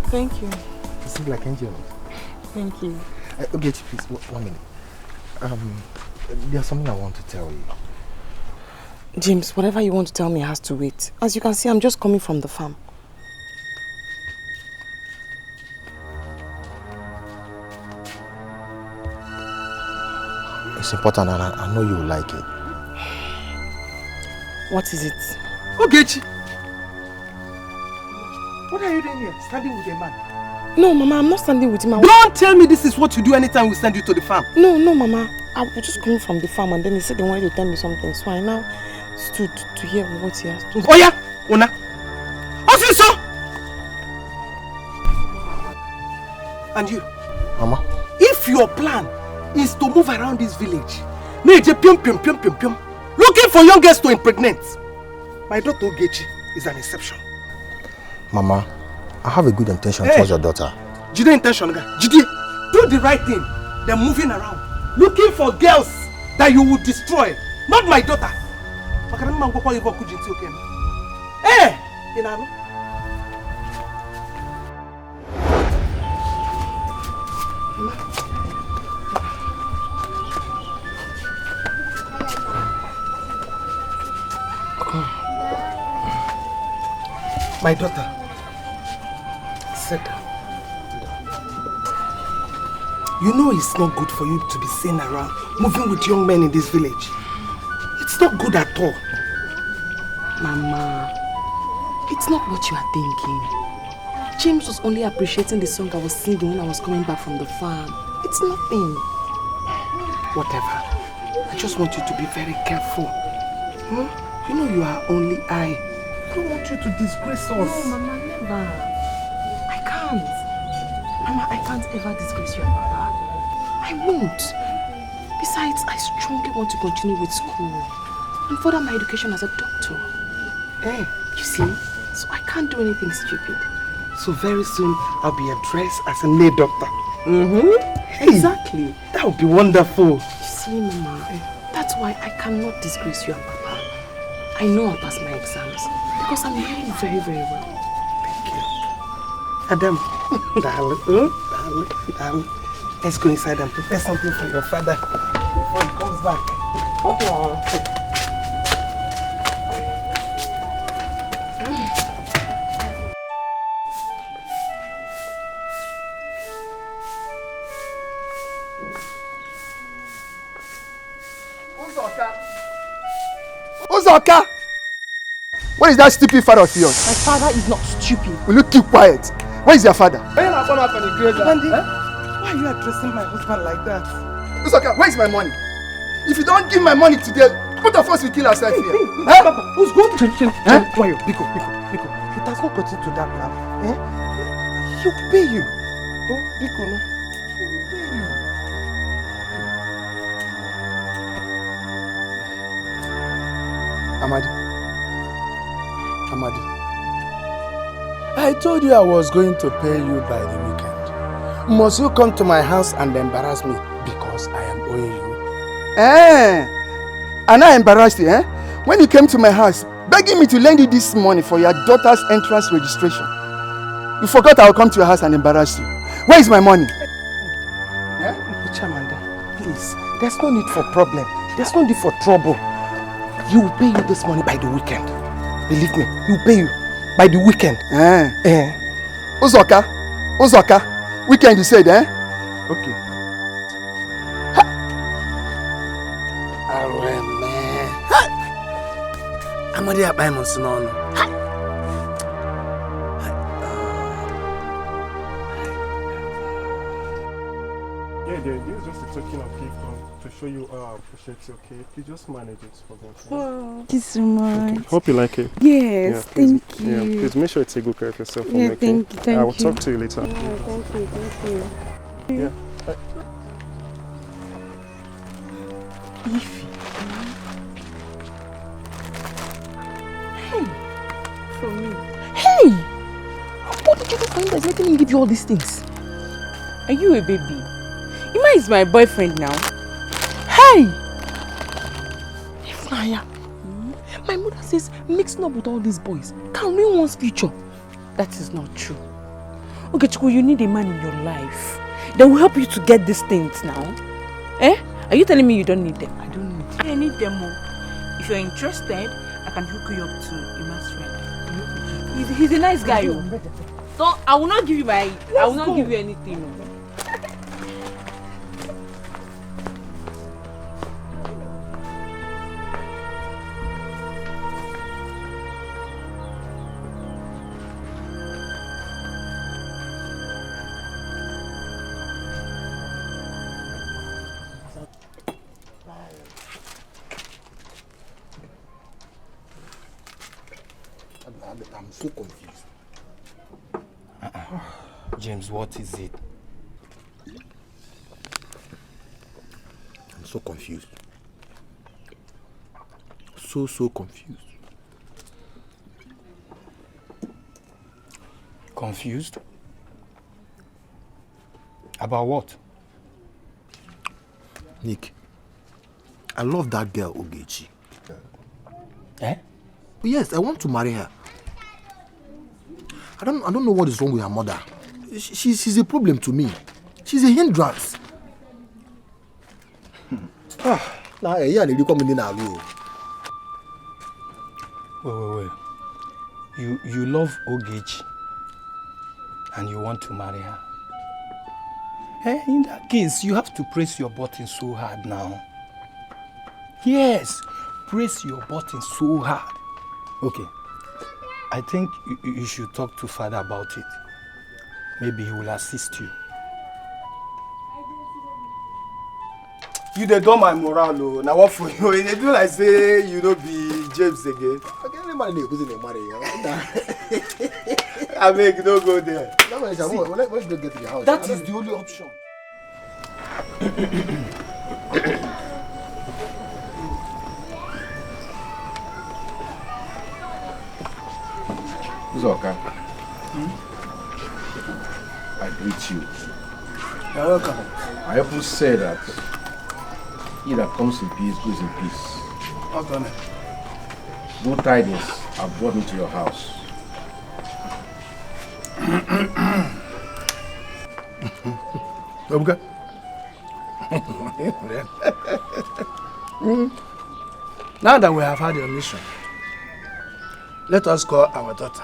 Thank you. You seem like angels. Thank you. Okay, please, 1 minute. There's something I want to tell you. James, whatever you want to tell me has to wait. As you can see, I'm just coming from the farm. It's important and I know you will like it. What is it? Ogechi! What are you doing here? Standing with a man? No, Mama, I'm not standing with him. Don't tell me this is what you do anytime we send you to the farm. No, Mama. I was just coming from the farm and then he said they wanted to tell me something. So I now stood to hear what he has to say. Oh yeah? Una? Officer! And you? Mama? If your plan is to move around this village, looking for young girls to impregnate, my daughter Ogechi is an exception. Mama, I have a good intention towards your daughter. Jide intention, Jide, do the right thing. They're moving around, looking for girls that you will destroy. Not my daughter. Hey, Inano. My daughter, sit down. You know it's not good for you to be seen around, moving with young men in this village. It's not good at all. Mama, it's not what you are thinking. James was only appreciating the song I was singing when I was coming back from the farm. It's nothing. Whatever. I just want you to be very careful. You know you are only I. I don't want you to disgrace us. No, Mama, never. I can't. Mama, I can't ever disgrace your Papa. I won't. Besides, I strongly want to continue with school and further my education as a doctor. You see? So I can't do anything stupid. So very soon, I'll be addressed as a lay doctor. Hey, exactly. That would be wonderful. You see, Mama, that's why I cannot disgrace you and Papa. I know I'll pass my exams because I'm doing very, very well. Thank you. Adam, darling, let's go inside and prepare something for your father before he comes back. Uzoka! What is that stupid father of yours? My father is not stupid. Will you keep quiet? Where is your father? Why are you addressing my husband like that? Uzoka, where is my money? If you don't give my money today, both of us will kill ourselves here. Papa, who's going to Biko. It has not gotten to that now. He'll pay you. Biko, no? Amadi, I told you I was going to pay you by the weekend. Must you come to my house and embarrass me because I am owing you? And I embarrassed you, when you came to my house, begging me to lend you this money for your daughter's entrance registration. You forgot I will come to your house and embarrass you. Where is my money? Chamanda, please, there's no need for problem. There's no need for trouble. He will pay you this money by the weekend. Believe me, he will pay you by the weekend. Uzoka, weekend you said, Okay. Amadi Abaimon Sunono. Yeah, this is just a token of gift to show you how I appreciate you, okay? You just manage it for me. Thank you so much. Okay. Hope you like it. Yes, thank you. Yeah, please make sure you take good care of yourself. Yeah, thank you. I will talk to you later. Yeah, thank you. Yeah. Ify. Hey! For me. Hey! What did you do for him that's making him give you all these things? Are you a baby? Ima is my boyfriend now. Hey! Ifnaya, my mother says mixing up with all these boys can ruin one's future. That is not true. Okay, Chiku, you need a man in your life that will help you to get these things now. Eh? Are you telling me you don't need them? I don't need I need them more. If you're interested, I can hook you up to Ima's friend. He's a nice guy, yo. So I will not give you I will not give you anything. I'm so confused. James, what is it? I'm so confused. So confused. Confused? About what? Nick, I love that girl, Ogechi. Eh? Yes, I want to marry her. I don't know what is wrong with her mother. She's a problem to me. She's a hindrance. Now, yeah, they come in now. Wait. You love Ogechi and you want to marry her. Eh? In that case, you have to press your button so hard now. Yes, press your button so hard. Okay. I think you should talk to Father about it. Maybe he will assist you. You they do my morale. Now what for you? They do like say you don't be James again. Okay, anybody who's in a marry. I make no go there. Let's go get to the house. That is the only option. Zoka, I greet you. You're welcome. I often say that he that comes in peace goes in peace. Okay. Good tidings have brought me to your house. Okay. Now that we have had your mission, let us call our daughter.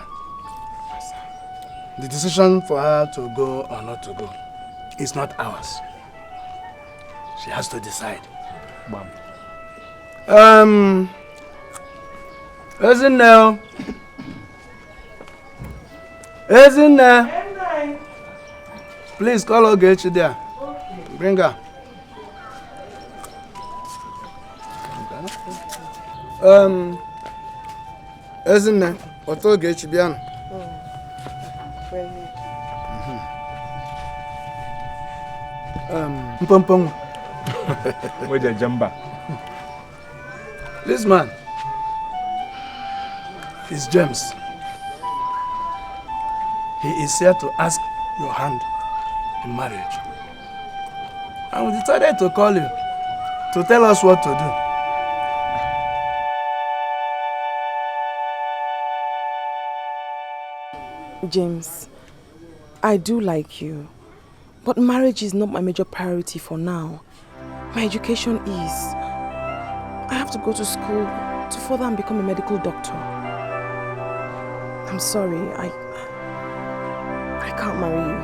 The decision for her to go or not to go is not ours. She has to decide. Isn't there? Please call Ogechi there. Bring her. Isn't there? What Ogechi Bian? Mpompong. Where's the jamba? This man is James. He is here to ask your hand in marriage. And we decided to call you to tell us what to do. James, I do like you, but marriage is not my major priority for now. My education is. I have to go to school to further and become a medical doctor. I'm sorry, I can't marry you.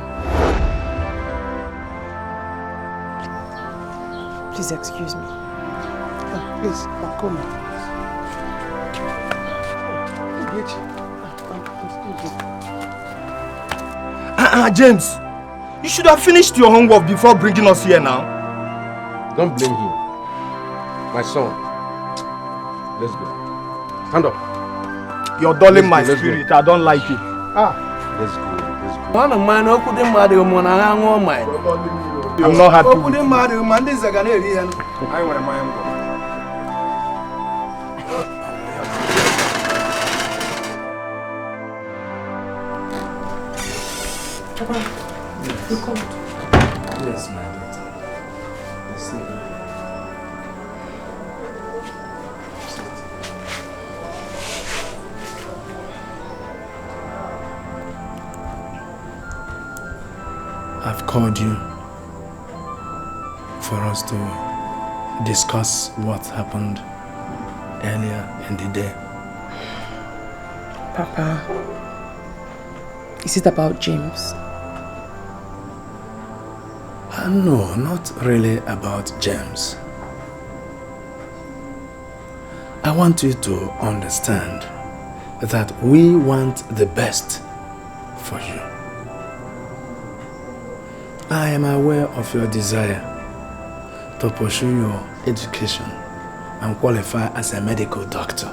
Please excuse me. Please, come. James, you should have finished your homework before bringing us here now. Don't blame him. My son, let's go. Stand up. You're dulling my Let's go. spirit. I don't like it. Let's go. One of mine, I'm not happy with you. I want my uncle. Yes, my daughter. I've called you for us to discuss what happened earlier in the day. Papa, is it about James? No, not really about James. I want you to understand that we want the best for you. I am aware of your desire to pursue your education and qualify as a medical doctor.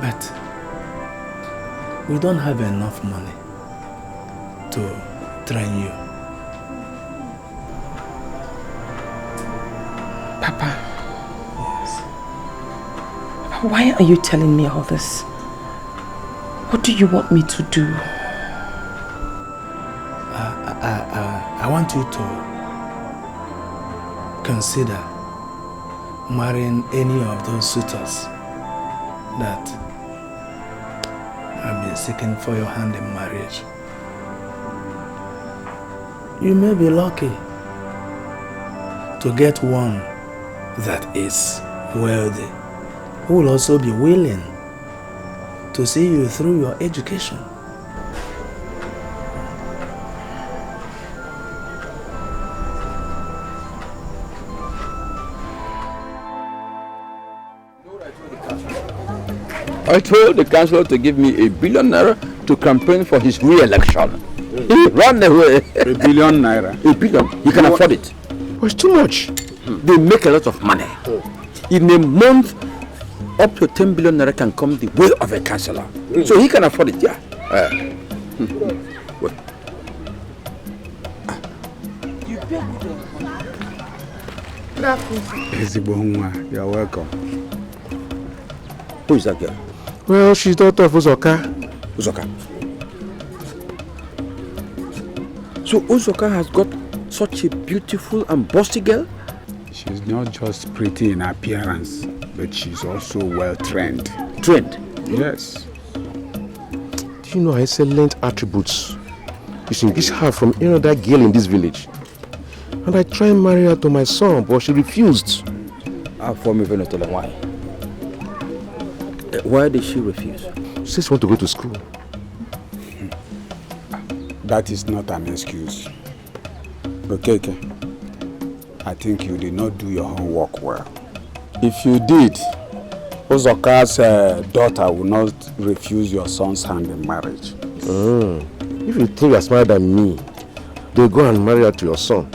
But we don't have enough money to train you. Papa. Yes. Why are you telling me all this? What do you want me to do? I want you to consider marrying any of those suitors that have been seeking for your hand in marriage. You may be lucky to get one that is wealthy, who will also be willing to see you through your education. I told the councillor to give me ₦1 billion to campaign for his re-election. He ran away. ₦1 billion? ₦1 billion. He can afford it. But it's too much. They make a lot of money. In a month, up to ₦10 billion can come the way of a councillor. So he can afford it, yeah. Well. You're welcome. Who is that girl? Well, she's daughter of Uzoka. Uzoka. So Uzoka has got such a beautiful and bossy girl? She's not just pretty in appearance, but she's also well trained. Trained? Yes. Do you know her excellent attributes? You distinguish her from any other girl in this village. And I tried to marry her to my son, but she refused. For me, even tell her why. Why did she refuse? She says she wants to go to school. That is not an excuse. Okay. I think you did not do your homework well. If you did, Uzoka's daughter will not refuse your son's hand in marriage. If you think you're smarter than me, they'll go and marry her to your son.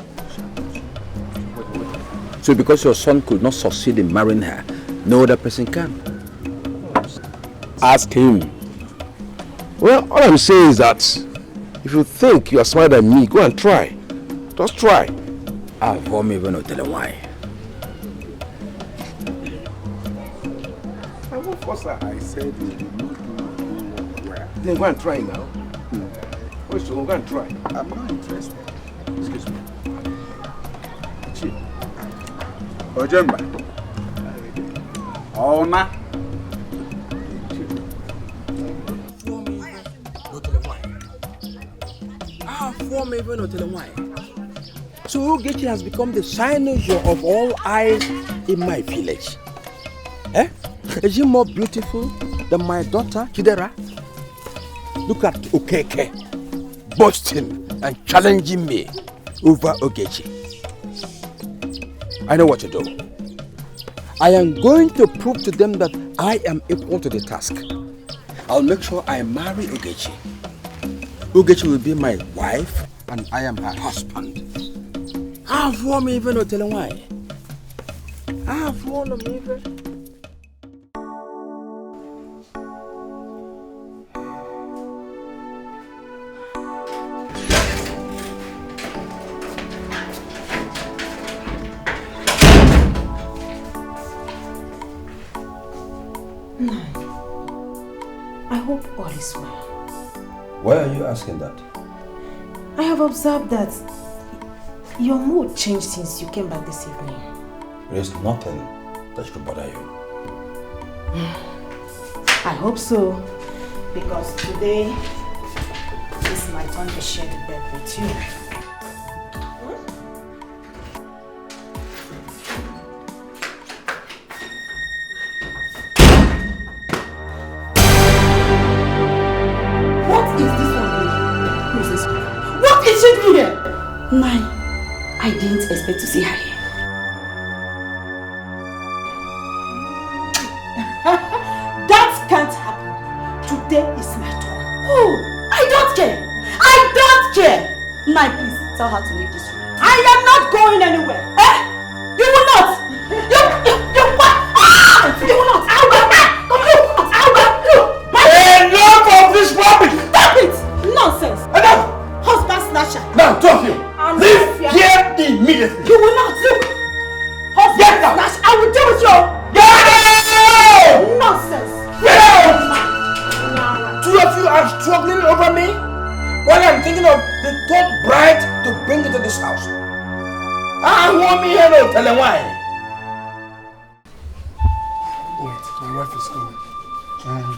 So because your son could not succeed in marrying her, no other person can? Ask him. Well, all I'm saying is that if you think you are smarter than me, go and try. Just try. I won't even tell her why. I said you did not do well. Then go and try now. Go and try. I'm not interested. Excuse me. Ojemba. Ona. So Ogechi has become the cynosure of all eyes in my village. Eh? Is she more beautiful than my daughter Chidera? Look at Okeke boasting and challenging me over Ogechi. I know what to do. I am going to prove to them that I am equal to the task. I'll make sure I marry Ogechi. Ogechi will be my wife and I am her husband. I've won me even no telling why. I've won me even. I hope all is well. Why are you asking that? I have observed that your mood changed since you came back this evening. There is nothing that should bother you. I hope so, because today This might want to share the bed with you. What is this one doing? Who is this? What is she doing here? I didn't expect to see her here. That can't happen. Today is my turn. Oh, I don't care. I don't care. Nai, please tell her to leave this room. I am not going anywhere. Eh? You will not. You what? Ah! You will not. Enough of this rubbish! Stop it! Nonsense. Enough! Husband snatcher. Now, two of you, leave here immediately. You will not. Look. Husband snatcher. I will deal with you. Get out! Nonsense. Get out! Two of you are struggling over me while I'm thinking of the third bride to bring into this house. I want me here to tell them why. Wait, my wife is coming. Thank you.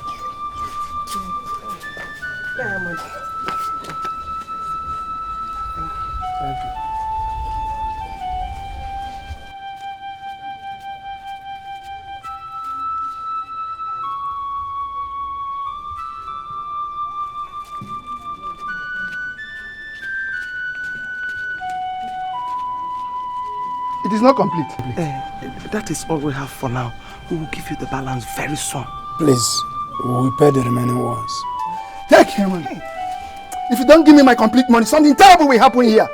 It is not complete. That is all we have for now. We will give you the balance very soon. Please, we will pay the remaining ones. Take him. If you don't give me my complete money, something terrible will happen here.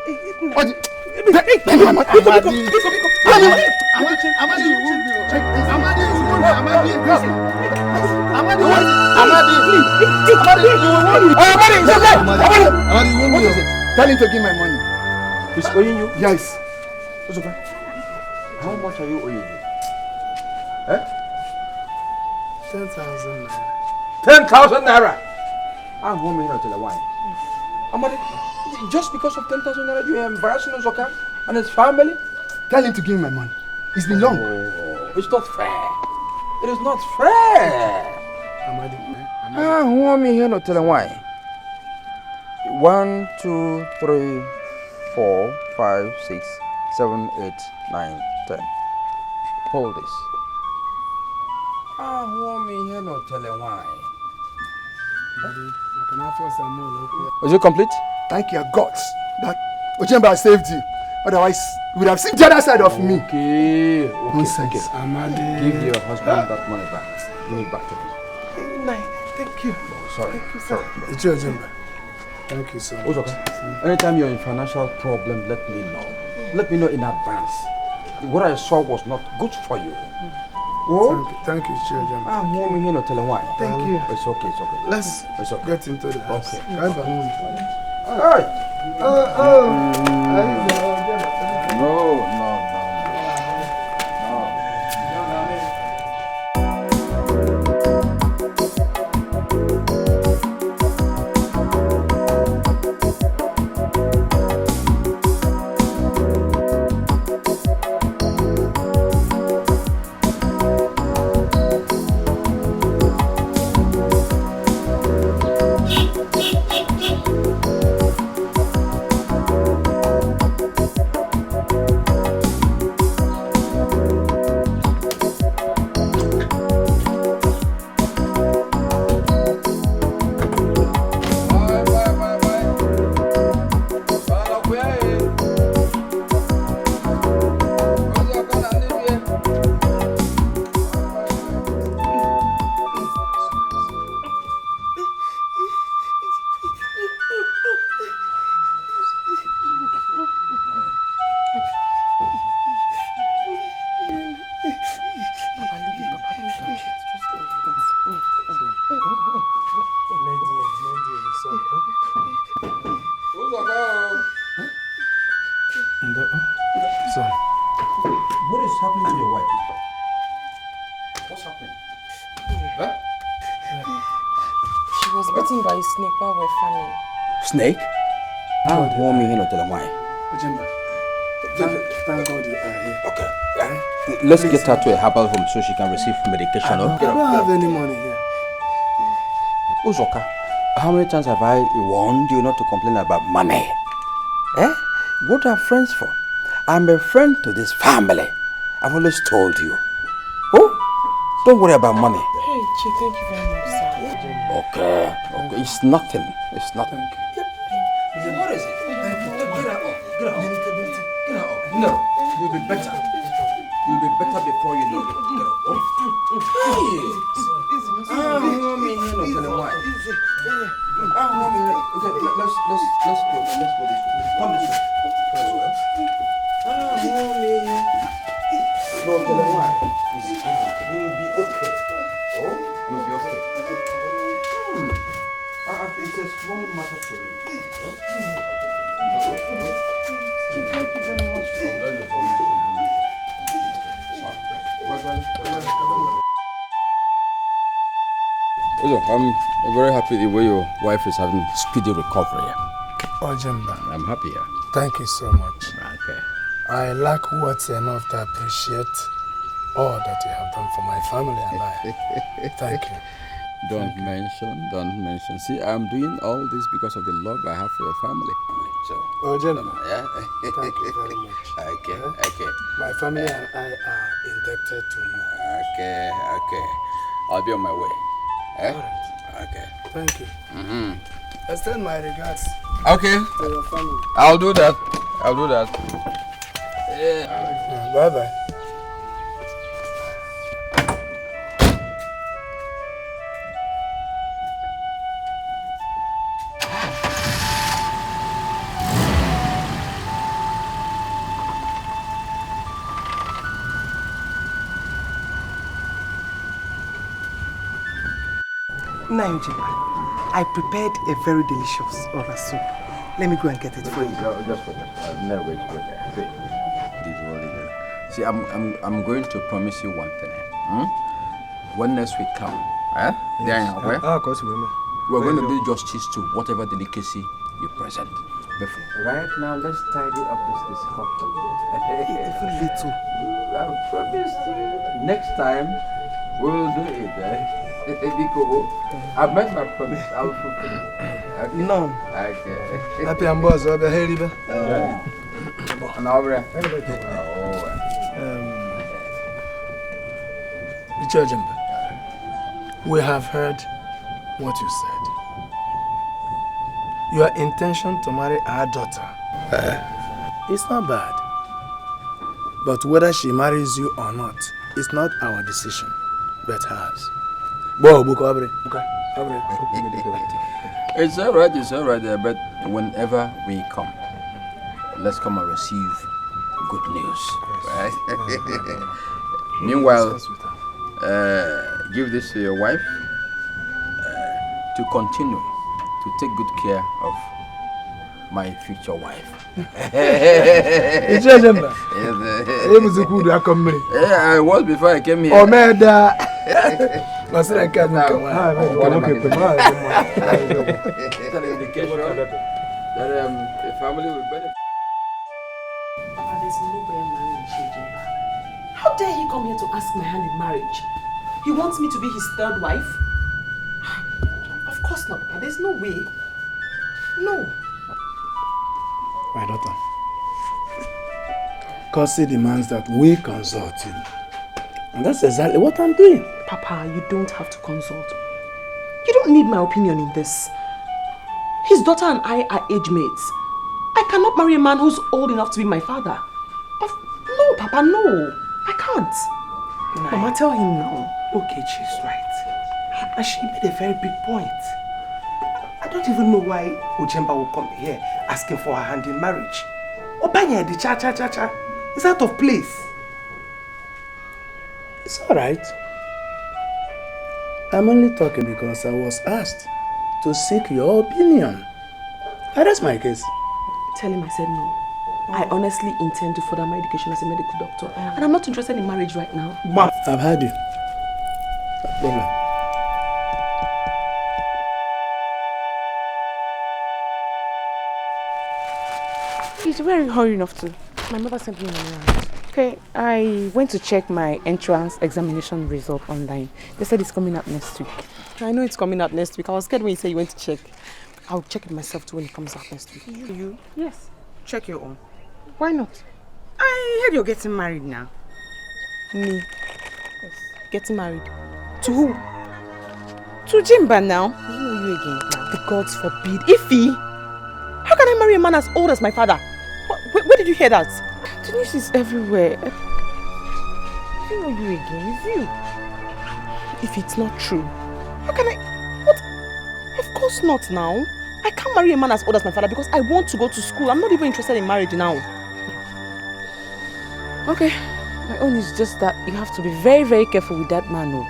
Tell him to give my money. He's owing you? Yes. It's okay. How much are you owing me? 10,000 naira. 10,000 naira! I'm home here until the wine. Amadi, just because of 10,000 naira, you are embarrassing Uzoka and his family? Tell him to give me my money. It's been long. It's not fair. It is not fair. Amadi. I'm home here until the wine. 1, 2, 3, 4, 5, 6, 7, 8, 9, 10. Hold this. I want me here not tell you why. Was it complete? Thank your gods that Ochemba saved you. Otherwise, you would have seen the other side of me. Okay. Nonsense. Amadi. Give your husband that money back. Give it back to me. Thank you. Oh, sorry. Thank you, sir. Sorry. It's your Jemba. Thank you so much. Okay. Anytime you're in financial problem, let me know. Let me know in advance. What I saw was not good for you. Oh? Thank you, Children. I'm warming here to tell him why. Thank you. It's okay, it's okay. Let's get into the house. Okay. All right. No. Snake? I'm warming here to tell him why. Thank God you are here. Okay. Let's get her to a herbal home so she can receive medication. I don't have any money here. Uzoka, How many times have I warned you not to complain about money? Eh? What are friends for? I'm a friend to this family. I've always told you. Oh, don't worry about money. Hey, Chi, thank you very much, sir. Okay, okay. It's nothing. It's nothing. What is it? Get out. Get out. Get out. No, you'll be better. You'll be better before you know it. Get out. Okay, let's go this way. Come this way. No, tell them why. You'll be okay. Oh, you'll be okay. It's a small matter for me. Thank you very much. I'm very happy the way your wife is having speedy recovery. Oh, Jemba. I'm happy. Thank you so much. Okay. I lack words enough to appreciate all that you have done for my family and I. Thank you. Don't mention. See, I'm doing all this because of the love I have for your family. So, oh, gentlemen. Yeah. Thank you very much. Okay. My family and I are indebted to you. Okay. I'll be on my way. All right. Okay. Thank you. Extend my regards. Okay. To your family. I'll do that. Yeah. Bye-bye. I prepared a very delicious okra soup. Let me go and get it for you. Just wait. No, wait. See, I'm going to promise you one thing. When next week come, we're going to do justice to whatever delicacy you present. Right now, let's tidy up this discussion. Even little. I promise you. Next time, we'll do it. I've met my promise. I will fulfill it. Okay. No. Okay. Happy and boss. I'll be here. We have heard what you said. Your intention to marry our daughter. It's not bad. But whether she marries you or not, it's not our decision, but hers. It's all right, but whenever we come, let's come and receive good news. Right? Meanwhile, give this to your wife to continue to take good care of my future wife. I was before I came here. Masira kadu kama. The family will benefit. Papa, there's no way I'm marrying Chijimba. How dare he come here to ask my hand in marriage? He wants me to be his third wife? Of course not, Papa. There's no way. No. My daughter, Kosi demands that we consult him. And that's exactly what I'm doing. Papa, you don't have to consult. You don't need my opinion in this. His daughter and I are age mates. I cannot marry a man who's old enough to be my father. No, Papa, no. I can't. Mama, tell him now. Okay, she's right. And she made a very big point. I don't even know why Ojemba will come here asking for her hand in marriage. Obanya, the cha-cha-cha-cha. It's out of place. It's all right. I'm only talking because I was asked to seek your opinion. That is my case. Tell him I said no. I honestly intend to further my education as a medical doctor. And I'm not interested in marriage right now. Mom, I've heard you. No problem. It's very hurry enough to. My mother sent me an errand. Okay, I went to check my entrance examination result online. They said it's coming up next week. I know it's coming out next week. I was scared when you said you went to check. I'll check it myself too when it comes out next week. You? Yes. Check your own. Why not? I heard you're getting married now. Me? Yes. Getting married? To who? To Jimba now. You know you again. The gods forbid. Ify! How can I marry a man as old as my father? Where did you hear that? The news is everywhere. You know you again. It's you. If it's not true, how can I? What? Of course not now. I can't marry a man as old as my father because I want to go to school. I'm not even interested in marriage now. Okay. My own is just that you have to be very, very careful with that man, no?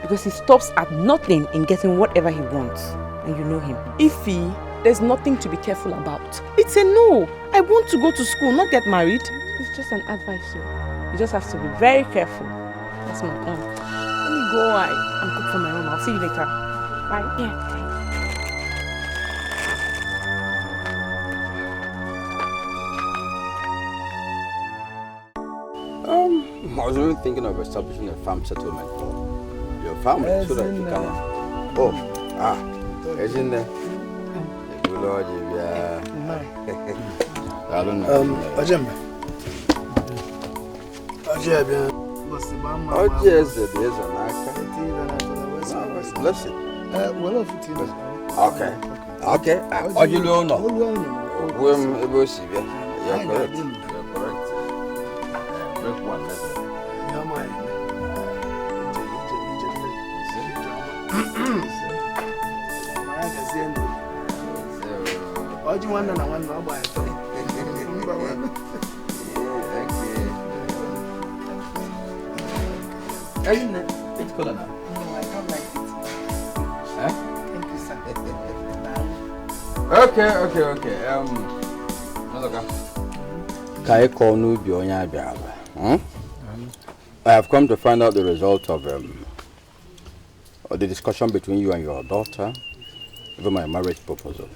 Because he stops at nothing in getting whatever he wants. And you know him. Ify, there's nothing to be careful about. It's a no. I want to go to school, not get married. It's just an advice, so you just have to be very careful. That's my own. Let me go and cook for my own. I'll see you later. Bye. Yeah. I was really thinking of establishing a farm settlement for your family so that you can. It's in there. Lord, I don't know. Bless it. Okay. Okay. You don't know. You're correct. Isn't it? It's color now. No, I don't like it. Huh? Thank you, sir. Okay. I have come to find out the result of the discussion between you and your daughter over my marriage proposal.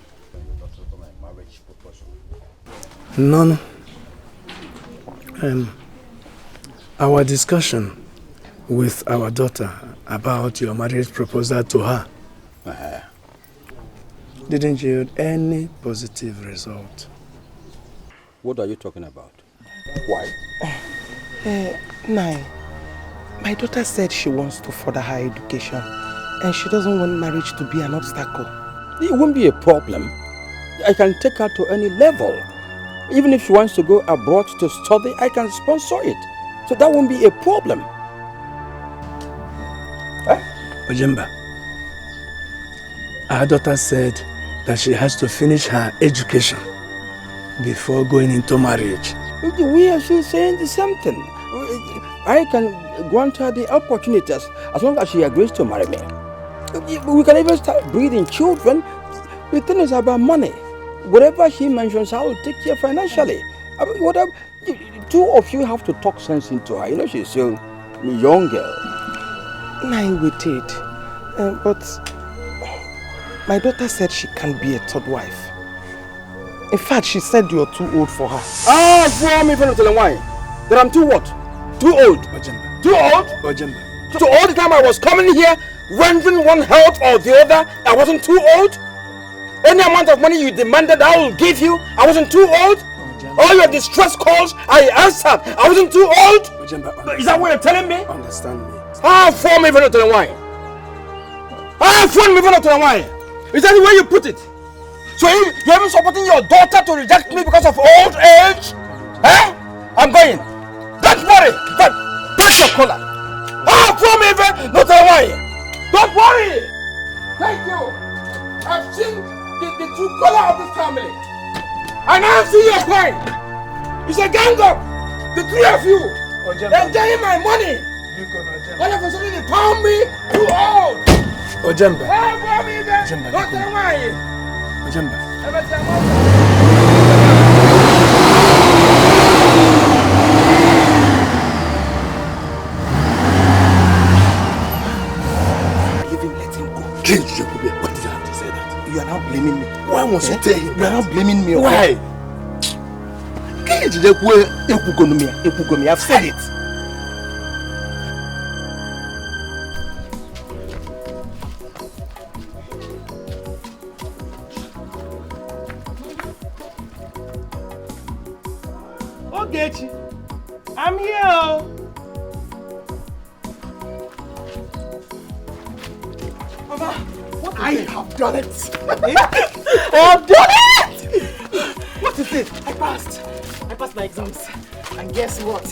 None. Our discussion with our daughter about your marriage proposal to her didn't yield any positive result. What are you talking about? Why? Nine. My daughter said she wants to further her education and she doesn't want marriage to be an obstacle. It won't be a problem. I can take her to any level. Even if she wants to go abroad to study, I can sponsor it. So that won't be a problem. Ojemba, our daughter said that she has to finish her education before going into marriage. We are still saying the same thing. I can grant her the opportunities as long as she agrees to marry me. We can even start breeding children. The thing is about money. Whatever she mentions, I will take care financially. I mean, whatever. Two of you have to talk sense into her. You know, she's still a young girl. Nine, we did. But my daughter said she can't be a third wife. In fact, she said you're too old for her. For me, for telling why? That I'm too what? Too old. Ojemba. Too old? Ojemba. So all the time I was coming here, rendering one health or the other, I wasn't too old? Any amount of money you demanded, I will give you. I wasn't too old? All your distress calls, I answered. I wasn't too old? Is that what you're telling me? Understand me. For me, for not telling why? For me, for not telling why? Is that the way you put it? So you're even supporting your daughter to reject me because of old age? I'm going. Don't worry. Take your collar. For me, for not telling why? Don't worry. Thank you. I've seen the true color of this family. And I see your point. It's a gang up. The three of you. They're getting my money. All of a sudden they found me too old. Ojemba. Don't tell me. Ojemba. Even let him go. What did you have to say that? You are now blaming me. Why must you tell him? You are now blaming me. Why? I've said it. Ogechi, I'm here. Oh. Mama, what I have done it. I have done it. What is it? I passed. I passed my exams. And guess what?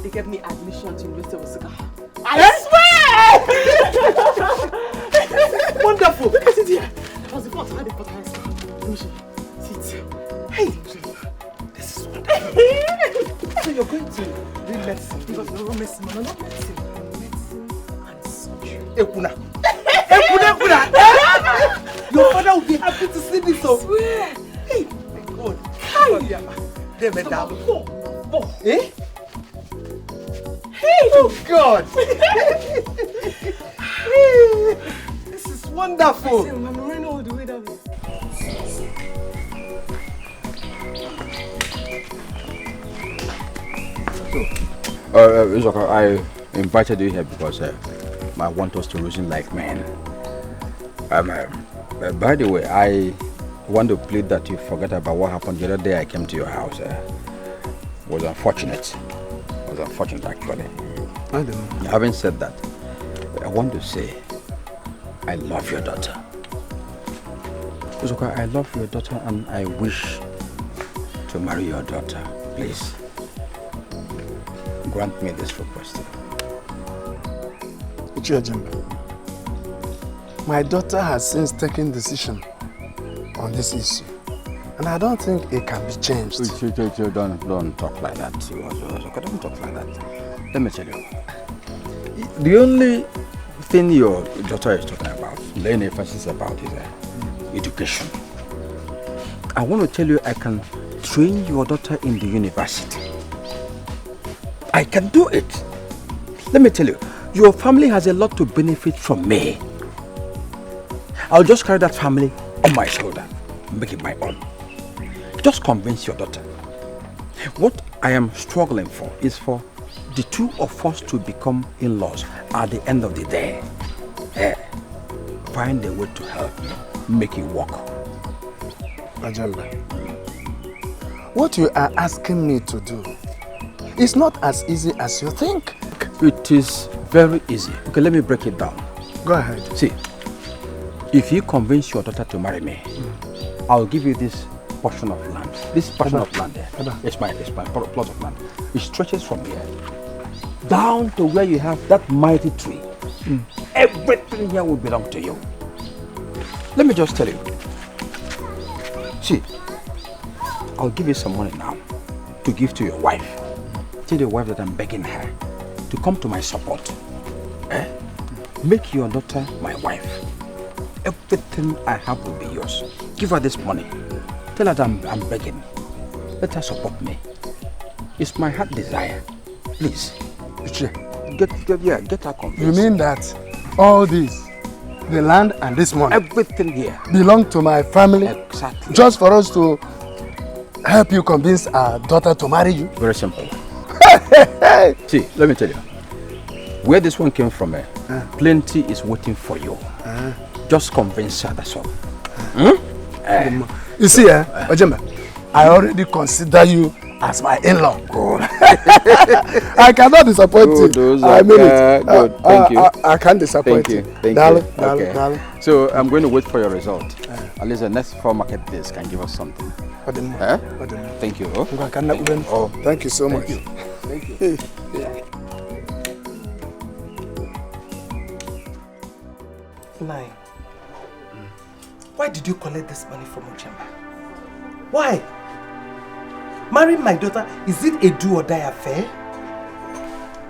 They gave me admission to University of Osaka. I swear! Wonderful. Look at it here. That was the first time I had a high school. Sit. Hey, this is wonderful. So you're going to read medicine? Because no medicine, no medicine. Medicine and surgery. Ekuna. Your father will be happy to see this. I swear. Hey, my God. Eh? Hey, oh God. This is wonderful. I'm running all the way down. I invited you here because I want us to reason like men. By the way, I want to plead that you forget about what happened the other day I came to your house. It was unfortunate. It was unfortunate, actually. I don't know. Having said that, I want to say I love your daughter. Uzoka, I love your daughter and I wish to marry your daughter. Please, grant me this request. My daughter has since taken decision on this issue, and I don't think it can be changed. Don't talk like that. Don't talk like that. Let me tell you. The only thing your daughter is talking about, laying emphasis about, is education. I want to tell you, I can train your daughter in the university. I can do it. Let me tell you, your family has a lot to benefit from me. I'll just carry that family on my shoulder, make it my own. Just convince your daughter. What I am struggling for is for the two of us to become in-laws at the end of the day. Find a way to help me, make it work. Ajamba, what you are asking me to do is not as easy as you think. It is very easy. Okay, let me break it down. Go ahead. See, if you convince your daughter to marry me, I'll give you this portion of land. This portion of land there. It's my plot of land. It stretches from here down to where you have that mighty tree. Everything here will belong to you. Let me just tell you. See, I'll give you some money now to give to your wife. Tell your wife that I'm begging her to come to my support. Make your daughter my wife. Everything I have will be yours. Give her this money. Tell her that I'm begging. Let her support me. It's my heart desire. Please. Get her convinced. You mean that all this, the land and this money, everything here, belong to my family? Exactly. Just for us to help you convince our daughter to marry you? Very simple. See, let me tell you. Where this one came from, plenty is waiting for you. Just convince her, that's all. You see, Ojemba, I already consider you as my in-law. I cannot disappoint you. I mean it. Good. Thank you. I can't disappoint you. Thank darling, you. Darling, Okay. darling. So I'm going to wait for your result. At least the next 4 market days can give us something. Thank you. Oh, thank you so much. Thank you. Nine. Why did you collect this money from Ojemba? Why? Marrying my daughter, is it a do or die affair?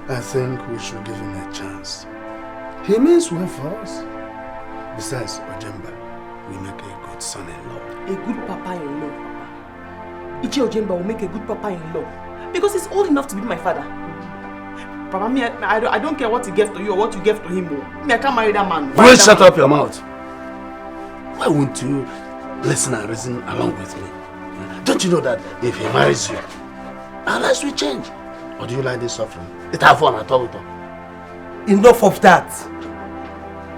I think we should give him a chance. He means well for us. Besides, Ojemba, we make a good son-in-law. A good papa-in-law, Papa. Ichi Ojemba will make a good papa-in-law. Because he's old enough to be my father. Papa, me, I don't care what he gave to you or what you gave to him. Me, I can't marry that man. Will you shut up your mouth? Why won't you listen and reason along with me? Don't you know that if he marries you, our lives will change? Or do you like this suffering? It have fun at all. Enough of that.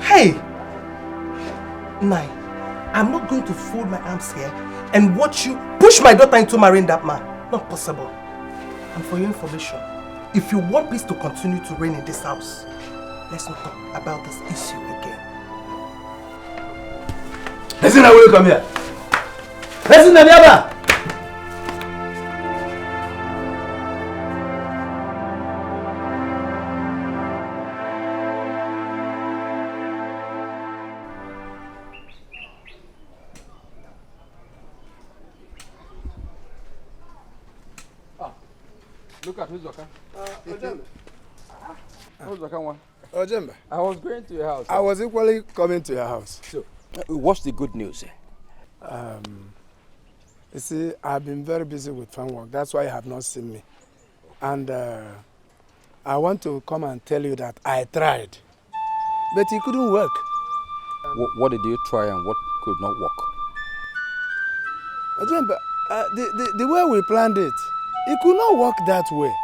Hey! Nine, I'm not going to fold my arms here and watch you push my daughter into marrying that man. Not possible. And for your information, if you want peace to continue to reign in this house, let's not talk about this issue again. Listen, I will come here. Listen, Nabiaba. Look at who's Waka. Who's Waka one? Ojemba. I was going to your house. I was equally coming to your house. So, what's the good news? You see, I've been very busy with farm work. That's why you have not seen me. And I want to come and tell you that I tried, but it couldn't work. What did you try and what could not work? Ojemba, the way we planned it, it could not work that way.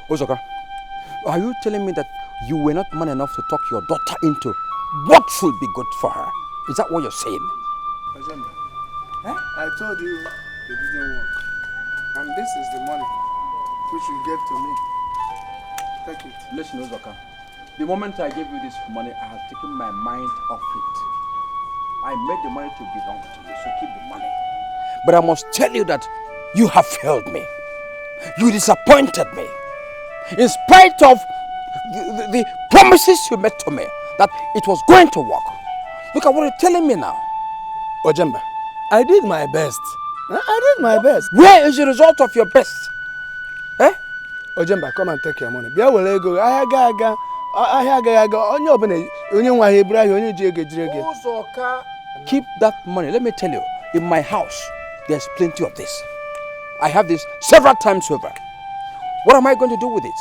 Ozoka, are you telling me that you were not man enough to talk your daughter into what should be good for her? Is that what you're saying? Ojemba, I told you it didn't work. And this is the money which you gave to me. Take it. Listen, Ozoka, the moment I gave you this money, I have taken my mind off it. I made the money to belong to you, so keep the money. But I must tell you that you have failed me. You disappointed me. In spite of the promises you made to me that it was going to work. Look at what you're telling me now. Ojemba, I did my best. I did my best. Where is the result of your best? Eh? Ojemba, come and take your money. Bia wele ego. Ahia ga. Onye obene onye nwa he bra onye ji ego jire ego. Keep that money. Let me tell you, in my house there's plenty of this. I have this several times over. What am I going to do with it?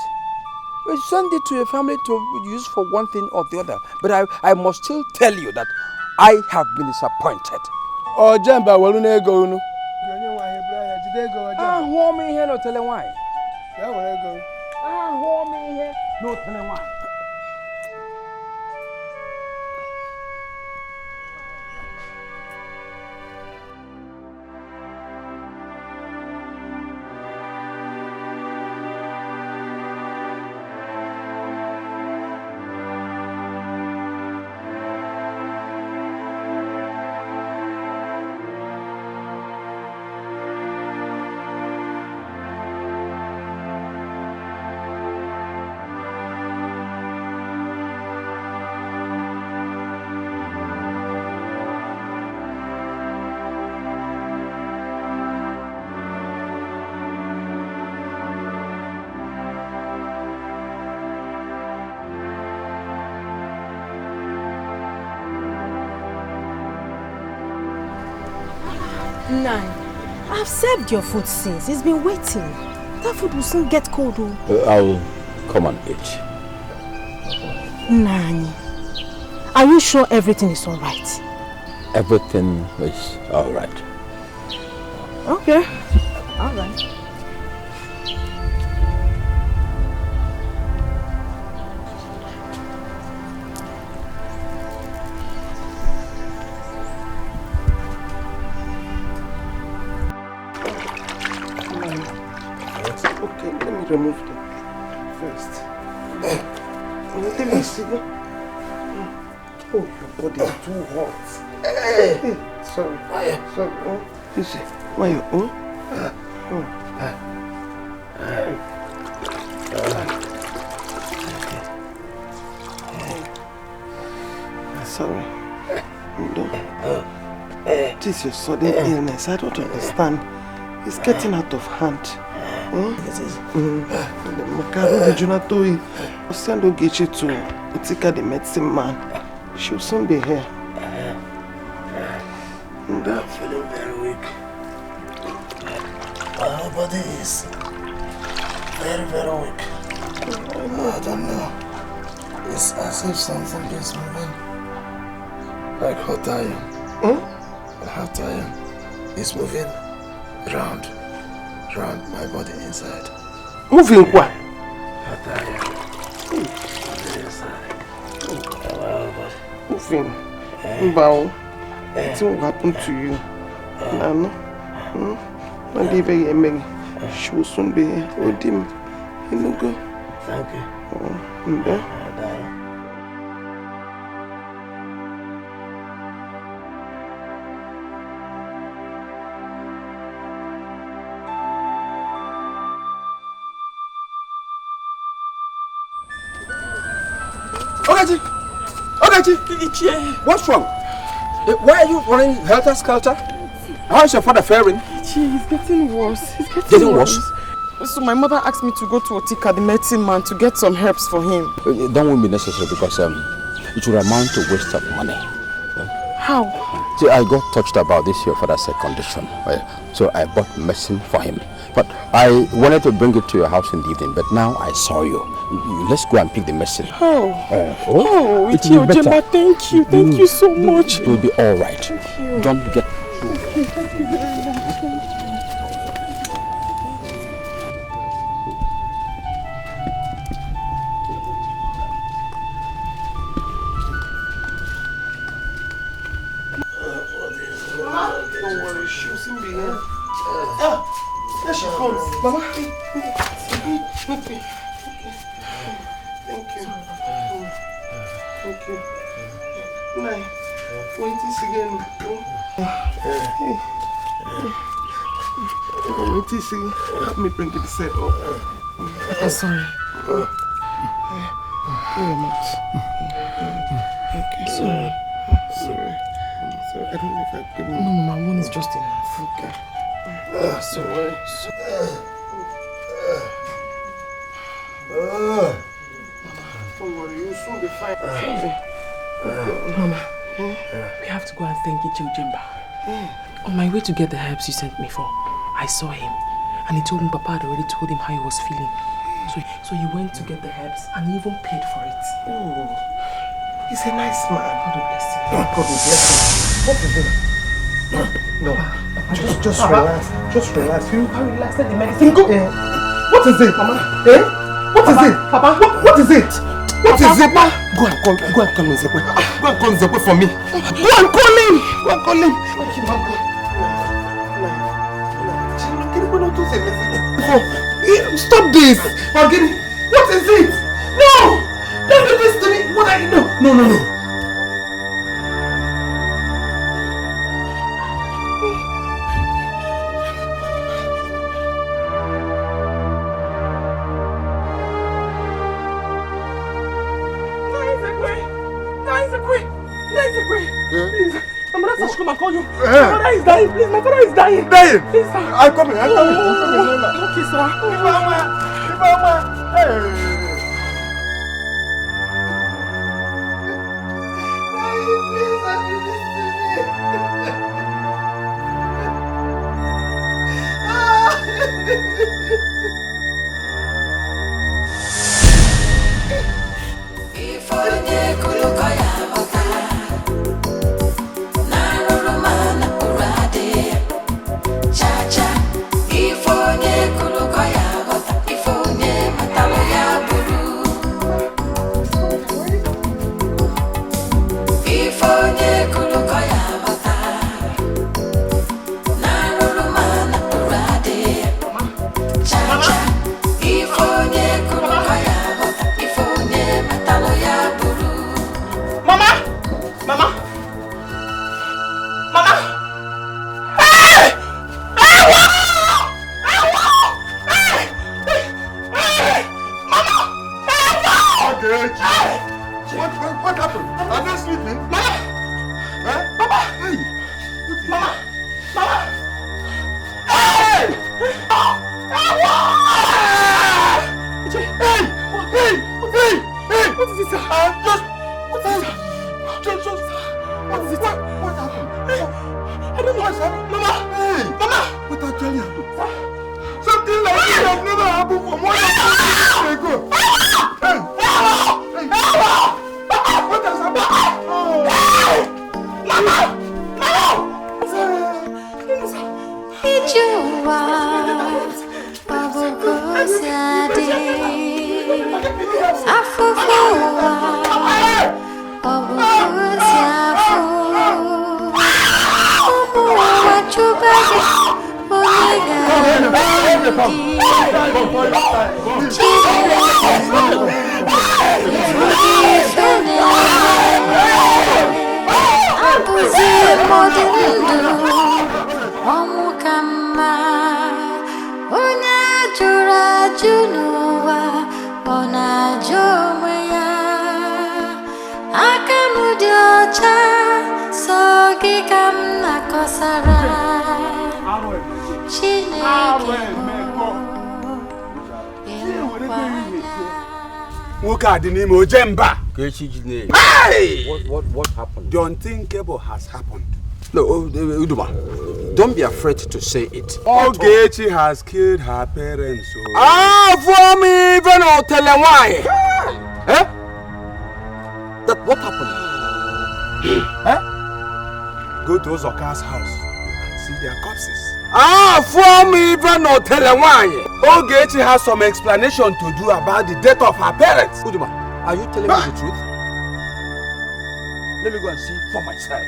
We send it to your family to use for one thing or the other. But I must still tell you that I have been disappointed. Ojemba, welu na ego unu. Onye nwa he bra ya jide ego Ojemba. Ah, hold me here, no telling why. Ya wele ego. Ah, hold me here, no telling why. Nine. I've served your food since. It's been waiting. That food will soon get cold. I'll come and eat. Nani, are you sure everything is alright? Everything is alright. Okay. Alright. Remove them first. Let me see. Oh, your body is too hot. Sorry. Sorry. You see, why you? Sorry. This is your sudden illness. I don't understand. It's getting out of hand. Send Ogechi to Utika, the medicine man. She'll soon be here. I'm feeling very weak. My body is very, very weak. I don't know. It's as if something is moving. Like hot iron. Hot iron is moving round my body inside. Moving what? Hot iron. Inside. Moving. Bow. It won't happen to you. No. Not even She will soon be here. Odim, Inugo. Thank you. Ogechi! What's wrong? Why are you running helter-skelter? How is your father faring? He's getting worse. He's Getting worse? So my mother asked me to go to Otika, the medicine man, to get some herbs for him. That won't be necessary because it will amount to waste of money. How? See, I got touched about this your father's condition. So I bought medicine for him. But I wanted to bring it to your house in the evening, but now I saw you. Let's go and pick the medicine. Ichi Ojemba, thank you. Thank you so much. It will be all right. Thank you. Don't get... Thank you very much. Don't worry, she'll soon be here. There she comes. Mama. Thank you. Thank you. Nine. 20 again. Help me bring it set up. I'm sorry. Very much. Okay. Sorry. I don't know if I've given you. No, Mama, one is just enough. Okay. Sorry. Don't worry, you'll soon be fine. Mama, we have to go and thank Ichi Ojemba. On my way to get the herbs you sent me for, I saw him and he told me Papa had already told him how he was feeling. So he went to get the herbs and he even paid for it. Oh, he's a nice man. God bless him. God bless him. What is it? No. Just relax. Just relax. You can relax. Let the medicine go. What is it, Mama? What is it? Papa? What is it? What is it? Go and call Nzekwe. Go and call Nzekwe for me. Go and call him. Stop this. What is it? No. Don't do this to me. What are you doing? No. Come and call you. My father is dying, please. My father is dying. Dying? Please, sir. I'm coming. Okay, sir. Ifeoma. Hey. What happened? Are they sleeping? Mama! Papa! Hey! Mama! Hey! Hey! What is it, sir? What is it? What happened? I don't know what's happening. Mama! Hey! Mama! What actually happened? Something like this has never happened for more than 2 years ago. Hey! What has happened? Mama! Ijuwa Babukosade Afufuwa Babukosiafu Umuwa Chubade Omega Hey! What happened? The unthinkable has happened. No, Uduma, don't be afraid to say it. Ogechi has killed her parents. For me, even I'll tell them why. Eh? That what happened? Go to Ozoka's house and see their corpses. For me, even I'll tell them why. Ogechi has some explanation to do about the death of her parents. Uduma, are you telling me the truth? Let me go and see for myself.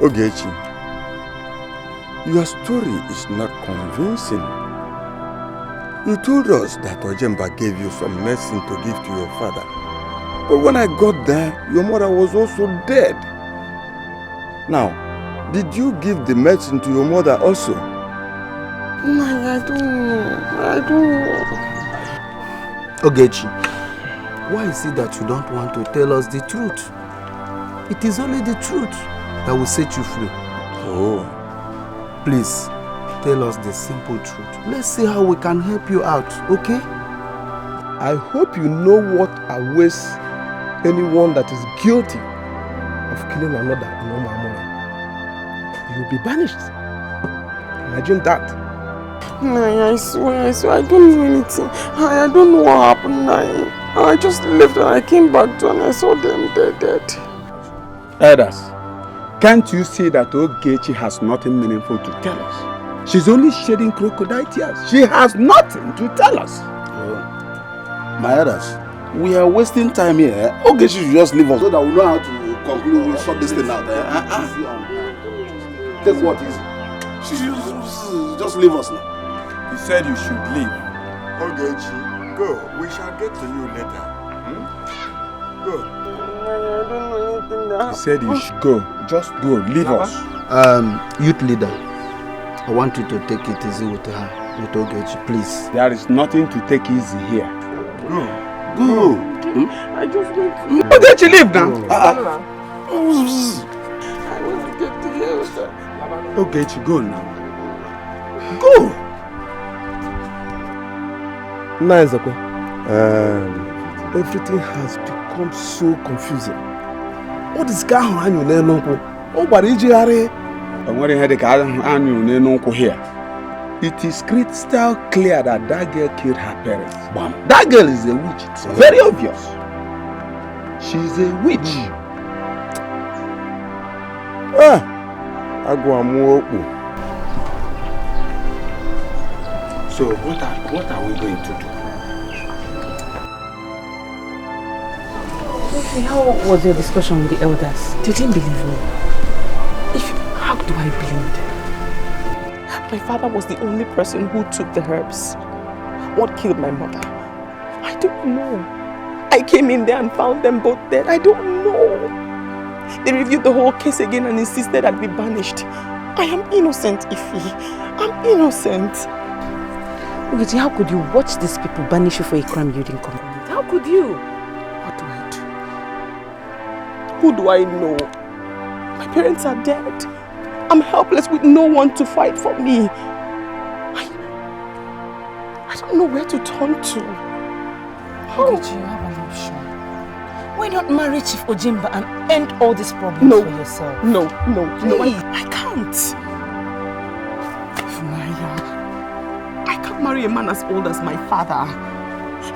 Ogechi, your story is not convincing. You told us that Ojemba gave you some medicine to give to your father. But when I got there, your mother was also dead. Now, did you give the medicine to your mother also? No, I don't know. Ogechi, why is it that you don't want to tell us the truth? It is only the truth that will set you free. Oh. Please, tell us the simple truth. Let's see how we can help you out, okay? I hope you know what awaits anyone that is guilty of killing another in Omamona. You will be banished. Imagine that. Nah, I swear, I don't know anything. I don't know what happened. I just left and I came back to and I saw them dead. Elders, can't you see that Ogechi has nothing meaningful to tell us? She's only shedding crocodile tears. She has nothing to tell us. My elders, we are wasting time here. Ogechi should just leave us so that we know how to conclude and sort this thing out. Take what is. She should just leave us now. You said you should leave. Ogechi, go. We shall get to you later. Go. I don't know anything that You said you should go. Just go. Leave us. Youth leader, I want you to take it easy with her, with Ogechi, please. There is nothing to take easy here. Go. I just went to... Ogechi, leave now. I want to get to hear that. Ogechi, go now. Go. Nice, okay. Everything has become so confusing. What is going on here? Here. It is crystal clear that girl killed her parents. Bam. That girl is a witch. It's very obvious. She's a witch. So what are we going to do? Okay, how was your discussion with the elders? They didn't believe me. How do I believe them? My father was the only person who took the herbs. What killed my mother? I don't know. I came in there and found them both dead. I don't know. They reviewed the whole case again and insisted I'd be banished. I am innocent, Ifi. I'm innocent. Ogechi, how could you watch these people banish you for a crime you didn't commit? How could you? What do I do? Who do I know? My parents are dead. I'm helpless with no one to fight for me. I don't know where to turn to. Ogechi, you have an option. Why not marry Chief Ojemba and end all these problems for yourself? No, Please. I can't. I can't marry a man as old as my father.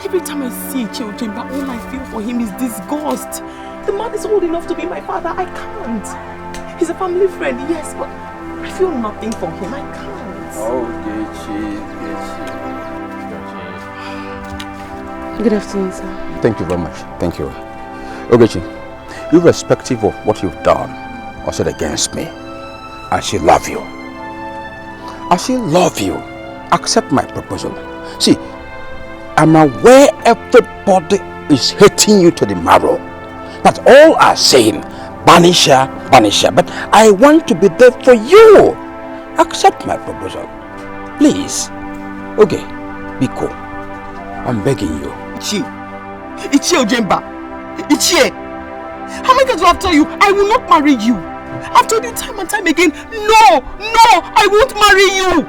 Every time I see Chief Ojemba, all I feel for him is disgust. The man is old enough to be my father. I can't. He's a family friend, yes, but I feel nothing for him. I can't. Good afternoon, sir. Thank you very much. Thank you. Ogechi, irrespective of what you've done or said against me, I still love you. I still love you. Accept my proposal. See, I'm aware everybody is hating you to the marrow. That's all I'm saying. Banish her, but I want to be there for you. Accept my proposal. Please. Okay, Biko, I'm begging you. Ichie Ojemba. Ichie. How many times do I have to tell you I will not marry you? I've told you time and time again, no, I won't marry you.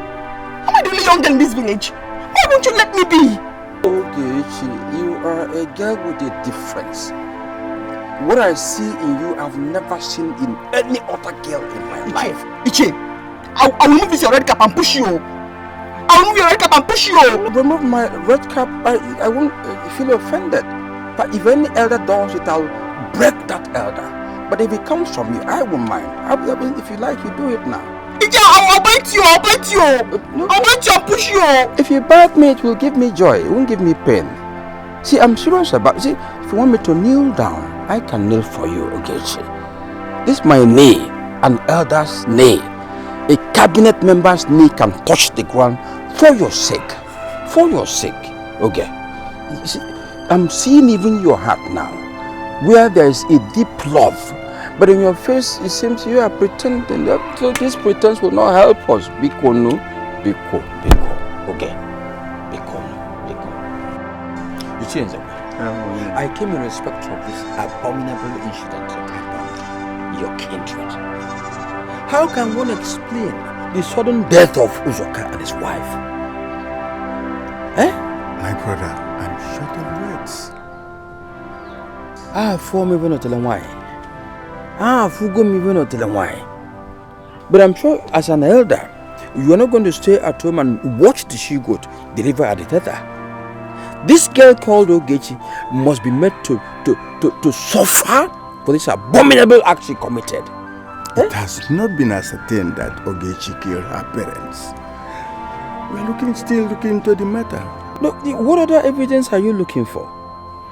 Am I the only young girl in this village? Why won't you let me be? Okay, Ichi, you are a girl with a difference. What I see in you, I've never seen in any other girl in my life. Ichi, I will remove this your red cap and push you. I will remove your red cap and push you. Remove my red cap, I won't feel offended. But if any elder does it, I'll break that elder. But if it comes from you, I won't mind. I mean, if you like, you do it now. I'll bite you. I'll bite you and push you. If you bite me, it will give me joy. It won't give me pain. See, I'm serious about it. See, if you want me to kneel down, I can kneel for you, Ogechi. This is my knee, an elder's knee. A cabinet member's knee can touch the ground for your sake. For your sake, okay? You see, I'm seeing even your heart now, where there is a deep love. But in your face, it seems you are pretending. So this pretense will not help us. Biko, no? Biko. Okay? Biko. You change it. I came in respect of this abominable incident that happened. Your kindred. How can one explain the sudden death of Uzoka and his wife? Eh? My brother, I'm short of words. For me, we're not telling why. Fugo me, we're not telling why. But I'm sure as an elder, you are not going to stay at home and watch the she-goat deliver at the tether. This girl called Ogechi must be made to suffer for this abominable act she committed. It has not been ascertained that Ogechi killed her parents. We are still looking into the matter. No, what other evidence are you looking for?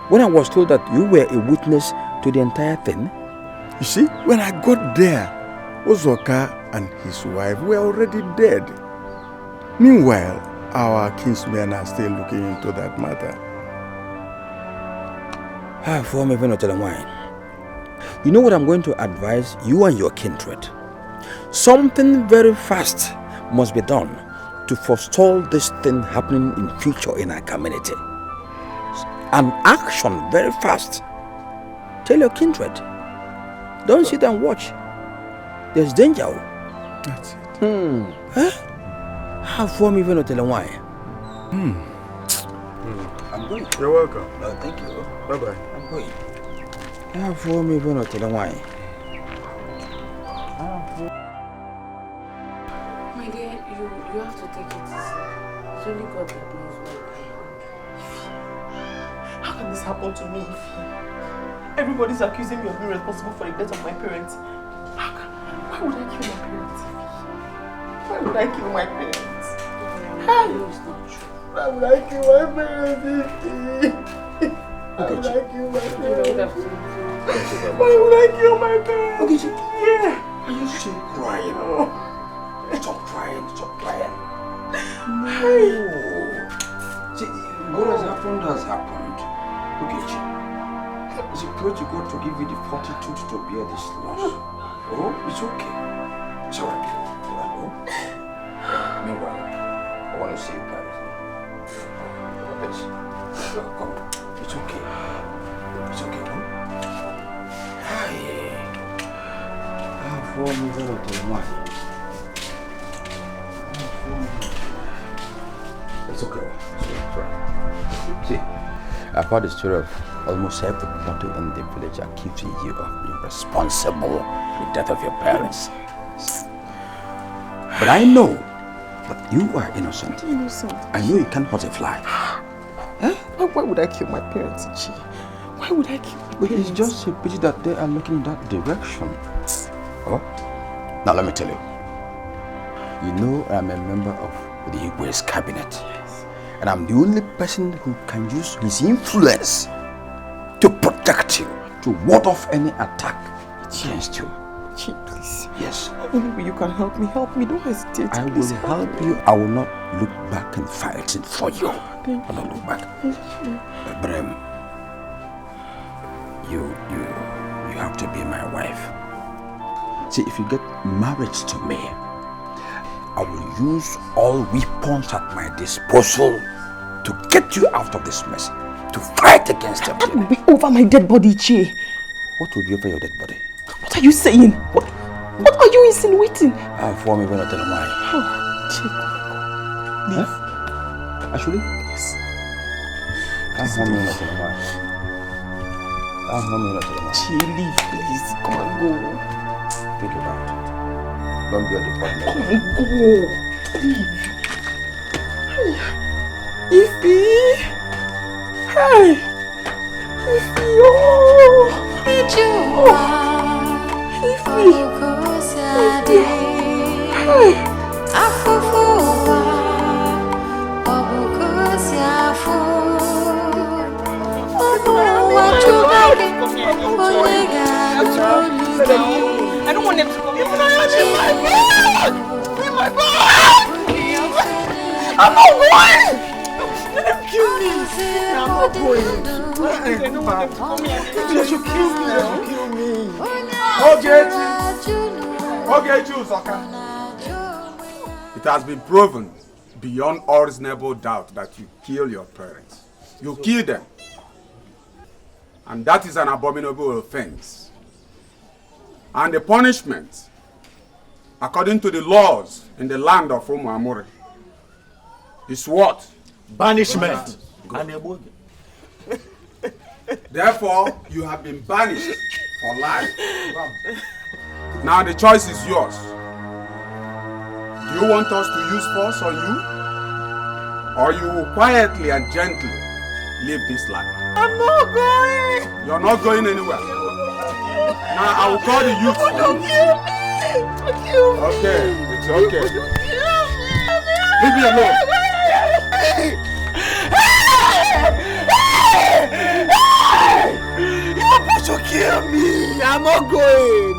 When I was told that you were a witness to the entire thing? You see, when I got there, Uzoka and his wife were already dead. Meanwhile, our kinsmen are still looking into that matter. For me, wine. You know what I'm going to advise you and your kindred? Something very fast must be done to forestall this thing happening in future in our community. An action very fast. Tell your kindred. Don't sit and watch. There's danger. That's it. For me, why? I'm going. You're welcome. No, thank you. Bye-bye. I'm going. For me, why? My dear, you have to take it easy. It's only God that knows why. How can this happen to me? Everybody's accusing me of being responsible for the death of my parents. Why would I kill my parents? Why would I kill my parents? It's not true. Why would I kill my parents? Why would I kill my parents? Why would I kill my parents? Yeah. Are you still crying? Stop crying. No. See, what has happened. Ogechi. It's a pray to God to give you the fortitude to bear this loss. Oh, it's okay. It's alright. Meanwhile, I want to see you guys. Please. Come. It's okay. It's okay, no? Hi. For me, it's okay. It's right. See, I've heard the story of almost everybody in the village accusing you of being responsible for the death of your parents. But I know that you are innocent. I know you can't hurt a fly. Why would I kill my parents, Ichi? Why would I kill my parents? It's just a pity that they are looking in that direction. Oh, now let me tell you. You know I'm a member of the Igwe's cabinet. Yes. And I'm the only person who can use his influence to protect you, to ward off any attack against you. Chi, please. Yes. Only you can help me. Help me. Don't hesitate. I will help you. I will not look back and fight for you. I will not look back. But you have to be my wife. See, if you get married to me, I will use all weapons at my disposal to get you out of this mess, to fight against them. That will be over my dead body, Chi. What will be over your dead body? What are you saying? What are you insinuating? I inform you when I tell you why. Oh, Chi. Leave. Huh? Actually? Yes. I inform you when I tell you why. I inform you when I tell you why. Chi, leave, please. Come on, go. Think about it. Don't be a department. Come on, go. Leave. Ify. Hey. Ify, oh. Ify. Ify. Hey. I don't want them to come here. Leave my bag! Leave my bag! I'm not going! Let them kill me! I'm not going. They should kill me. They should kill me. Okay, Zoka. It has been proven beyond all reasonable doubt that you kill your parents. You kill them. And that is an abominable offense. And the punishment, according to the laws in the land of Umuamure, is what? Banishment. Therefore, you have been banished for life. Now the choice is yours. Do you want us to use force on you? Or you will quietly and gently leave this land? I'm not going! You're not going anywhere. Now I will call the youth for you. Okay, it's okay. Leave me alone. You're supposed to kill me! I'm not going!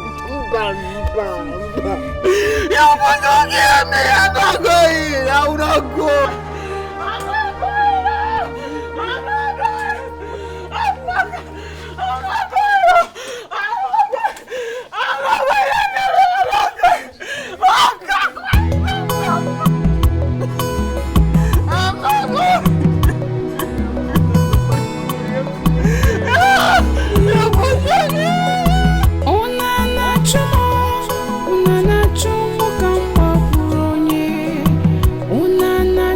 You're supposed to kill me! I'm not going! I will not go! Unana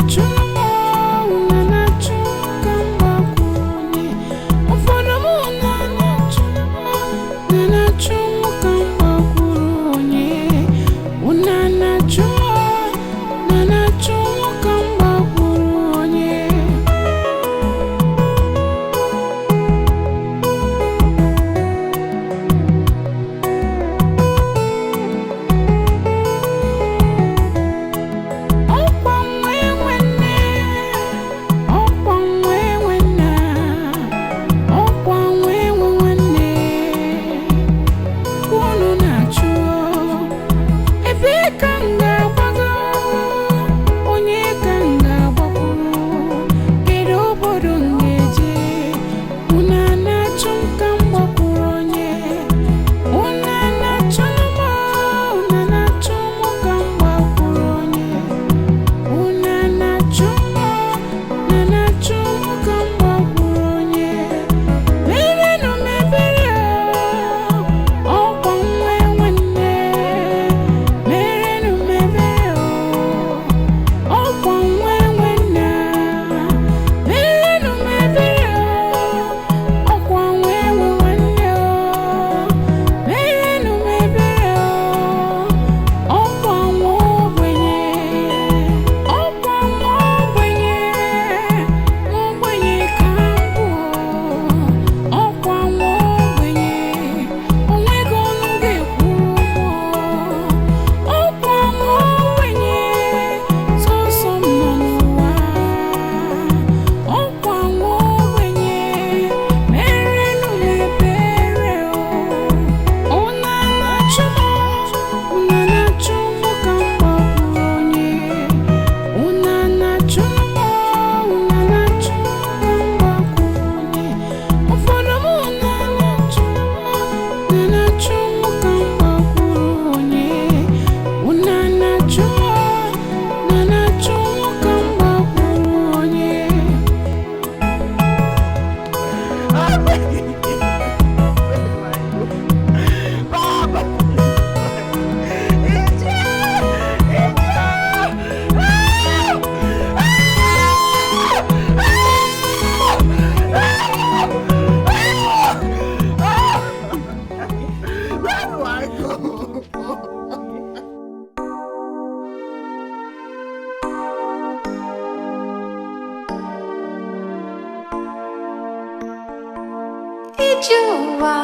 Ijuwa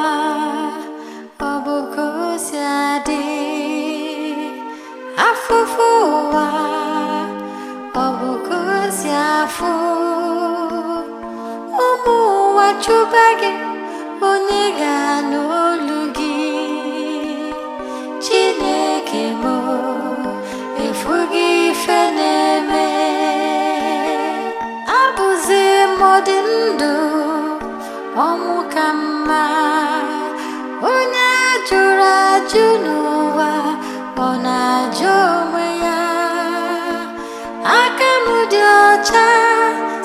Obukusiadi Afufuwa Obukusiafu Umu wachubage Oniga n'olugi Chineke mo efugi feneme Abụzi mọdị ndụ ọmụkama onye jụrụ ajụ n'ụwa ọ na-ajụ onwe ya aka m dị ọcha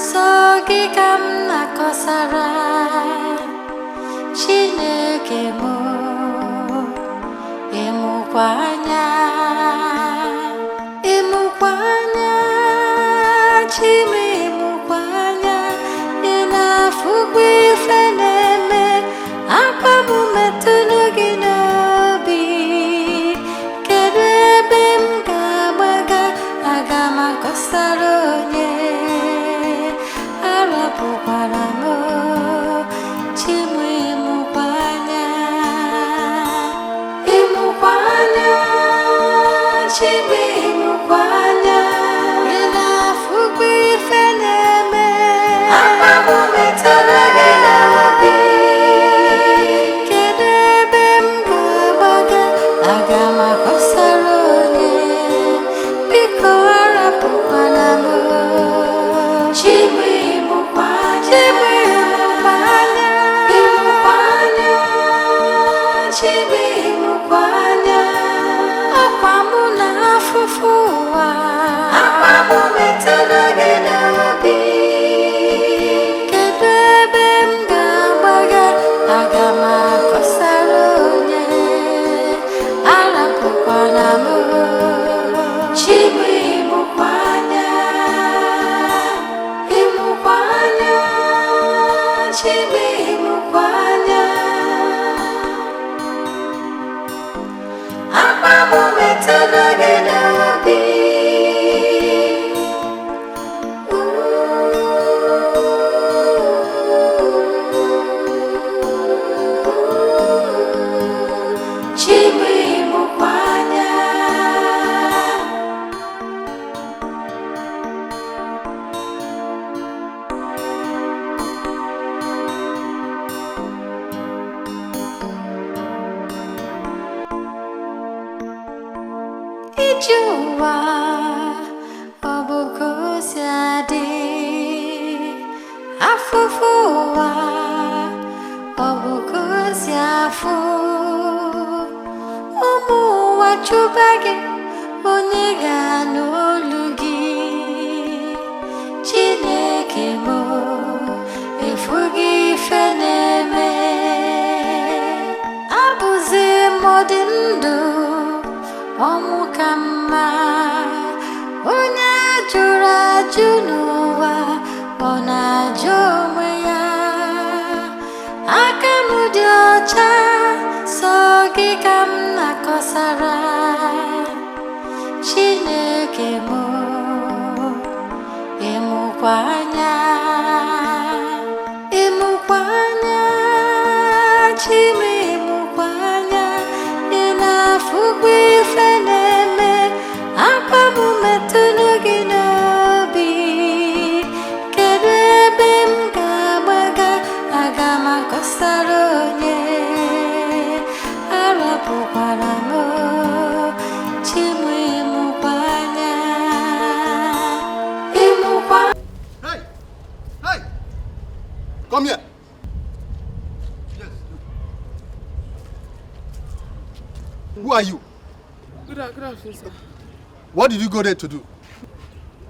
sọ gị ka m na-akọsara Chineke mụ ịmụkwa anya Chime ịmụkwa anya ị na-afụkwa ife na-eme akwa m metụrụ gị n'obi kedu ebe m ga-agbaga aga m akọsara onye arapụkwara m Chime ịmụkwa anya Chime ịmụkwa anya ị na-afụkwa ife na-eme akwa m metụrụ gị n'obi kedu ebe m ga-agbaga aga m akọsara onye biko arapụkwana m Chime ịmụkwa anya Chime ịmụkwa anya akwa m na-afụfụ ụwa akwa m metụrụ gị n'obi kedu ebe m ga-agbaga aga m akọsara onye arapụkwana m Chime ịmụkwa anya Chime ịmụkwa anya akwa m metụrụ gị n'obi Chime ịmụkwa anya Ijuwa Obukusiadi Afufuwa Obukusiafu Umu wachubage Oniga n'olugi Chineke mo efugi feneme Abụzi mọdị ndụ ọmụkama onye jụrụ ajụ n'ụwa ọ na-ajụ onwe ya aka m dị ọcha sọ gị ka m na-akọsara Chineke mụ ịmụkwa anya Chime ịmụkwa anya ị na-afụkwa ife na-eme akwa m metụrụ gị n'obi kedu ebe m ga-agbaga aga m akọsara onye arapụkwara m Chime ịmụkwa anya Hey! Come here. Who are you? Good afternoon, sir. What did you go there to do?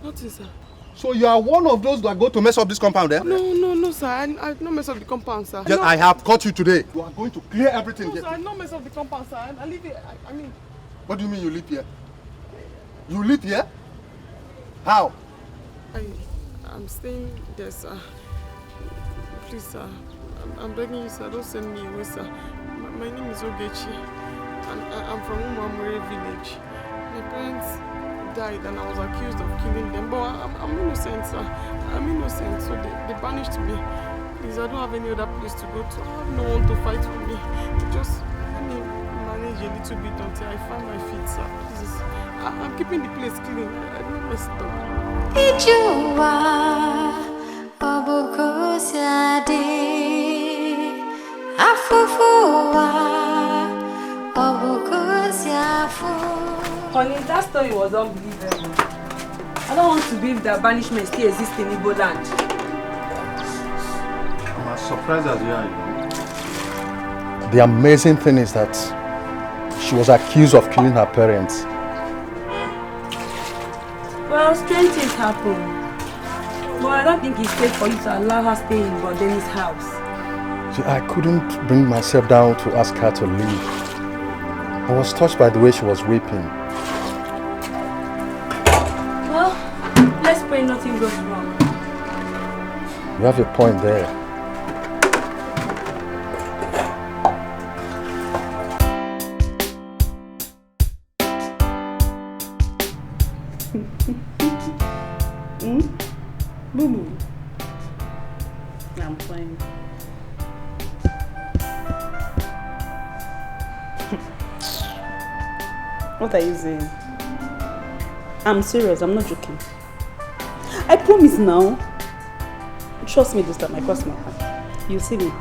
Nothing, sir. So you are one of those that go to mess up this compound, eh? No, sir. I did not mess up the compound, sir. Yes, No. I have caught you today. You are going to clear everything No, here. sir. I did not mess up the compound, sir. I live here. I mean... What do you mean you live here? You live here? How? I'm staying there, sir. Please, sir. I'm begging you, sir. Don't send me away, sir. My name is Ogechi. And I'm from Umamure village. My parents died and I was accused of killing them. But I'm innocent, sir. I'm innocent, so they banished me. Please, I don't have any other place to go to. I have no one to fight for me. Just let me manage a little bit until I find my feet, sir. Please. I'm keeping the place clean. I don't mess it up. Ijua obuko siade afufuwa obuko siafu. Honey, that story was unbelievable. I don't want to believe that banishment still exists in Igbo land. I'm as surprised as you are. The amazing thing is that she was accused of killing her parents. Well, strange things happen. But I don't think it's safe for you to allow her stay in Bodeni's house. See, I couldn't bring myself down to ask her to leave. I was touched by the way she was weeping. Well, let's pray nothing goes wrong. You have a point there. Boo-boo. I'm fine. What are you saying? I'm serious, I'm not joking. I promise now. Trust me this time, I cross my heart. You see me.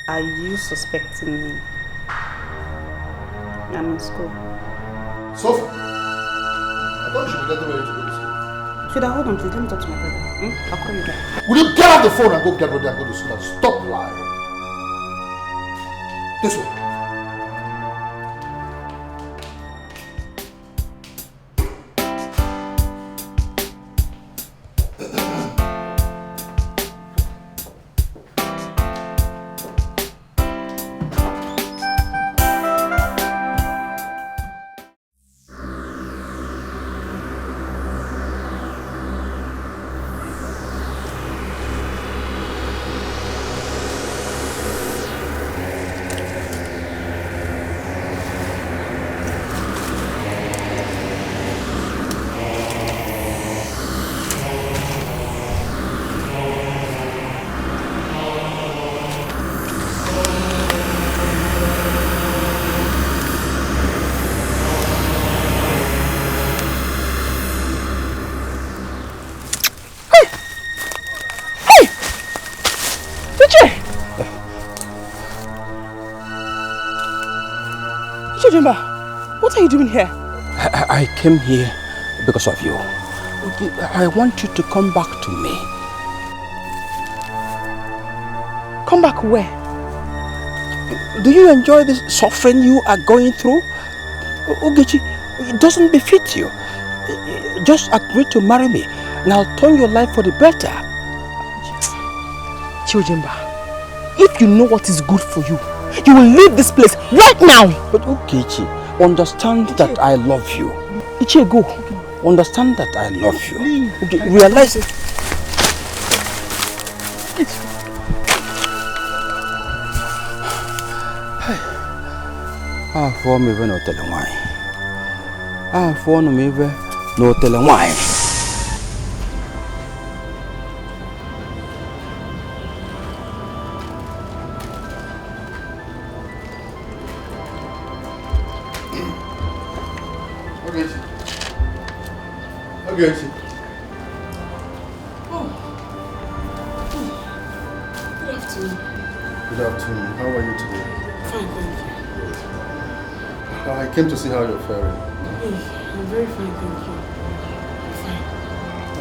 Are you suspecting me? I'm in school. Sophie, I thought you should be getting ready to go to school. Should I hold on, please? Let me talk to my brother. I'll call you back. Will you get off the phone and go get ready and go to school and stop lying? This way. What are you doing here? I came here because of you. I want you to come back to me. Come back where? Do you enjoy this suffering you are going through? Ogechi, it doesn't befit you. Just agree to marry me and I'll turn your life for the better. Chiojimba, if you know what is good for you, you will leave this place right now. But Ogechi, understand that I love you. Ichie, go. Understand that I love you. Okay, realize it. For me, no telling why. For me, no telling why. Good. Good afternoon. Good afternoon. How are you today? Fine, thank you. I came to see how you're faring. I'm very fine, thank you.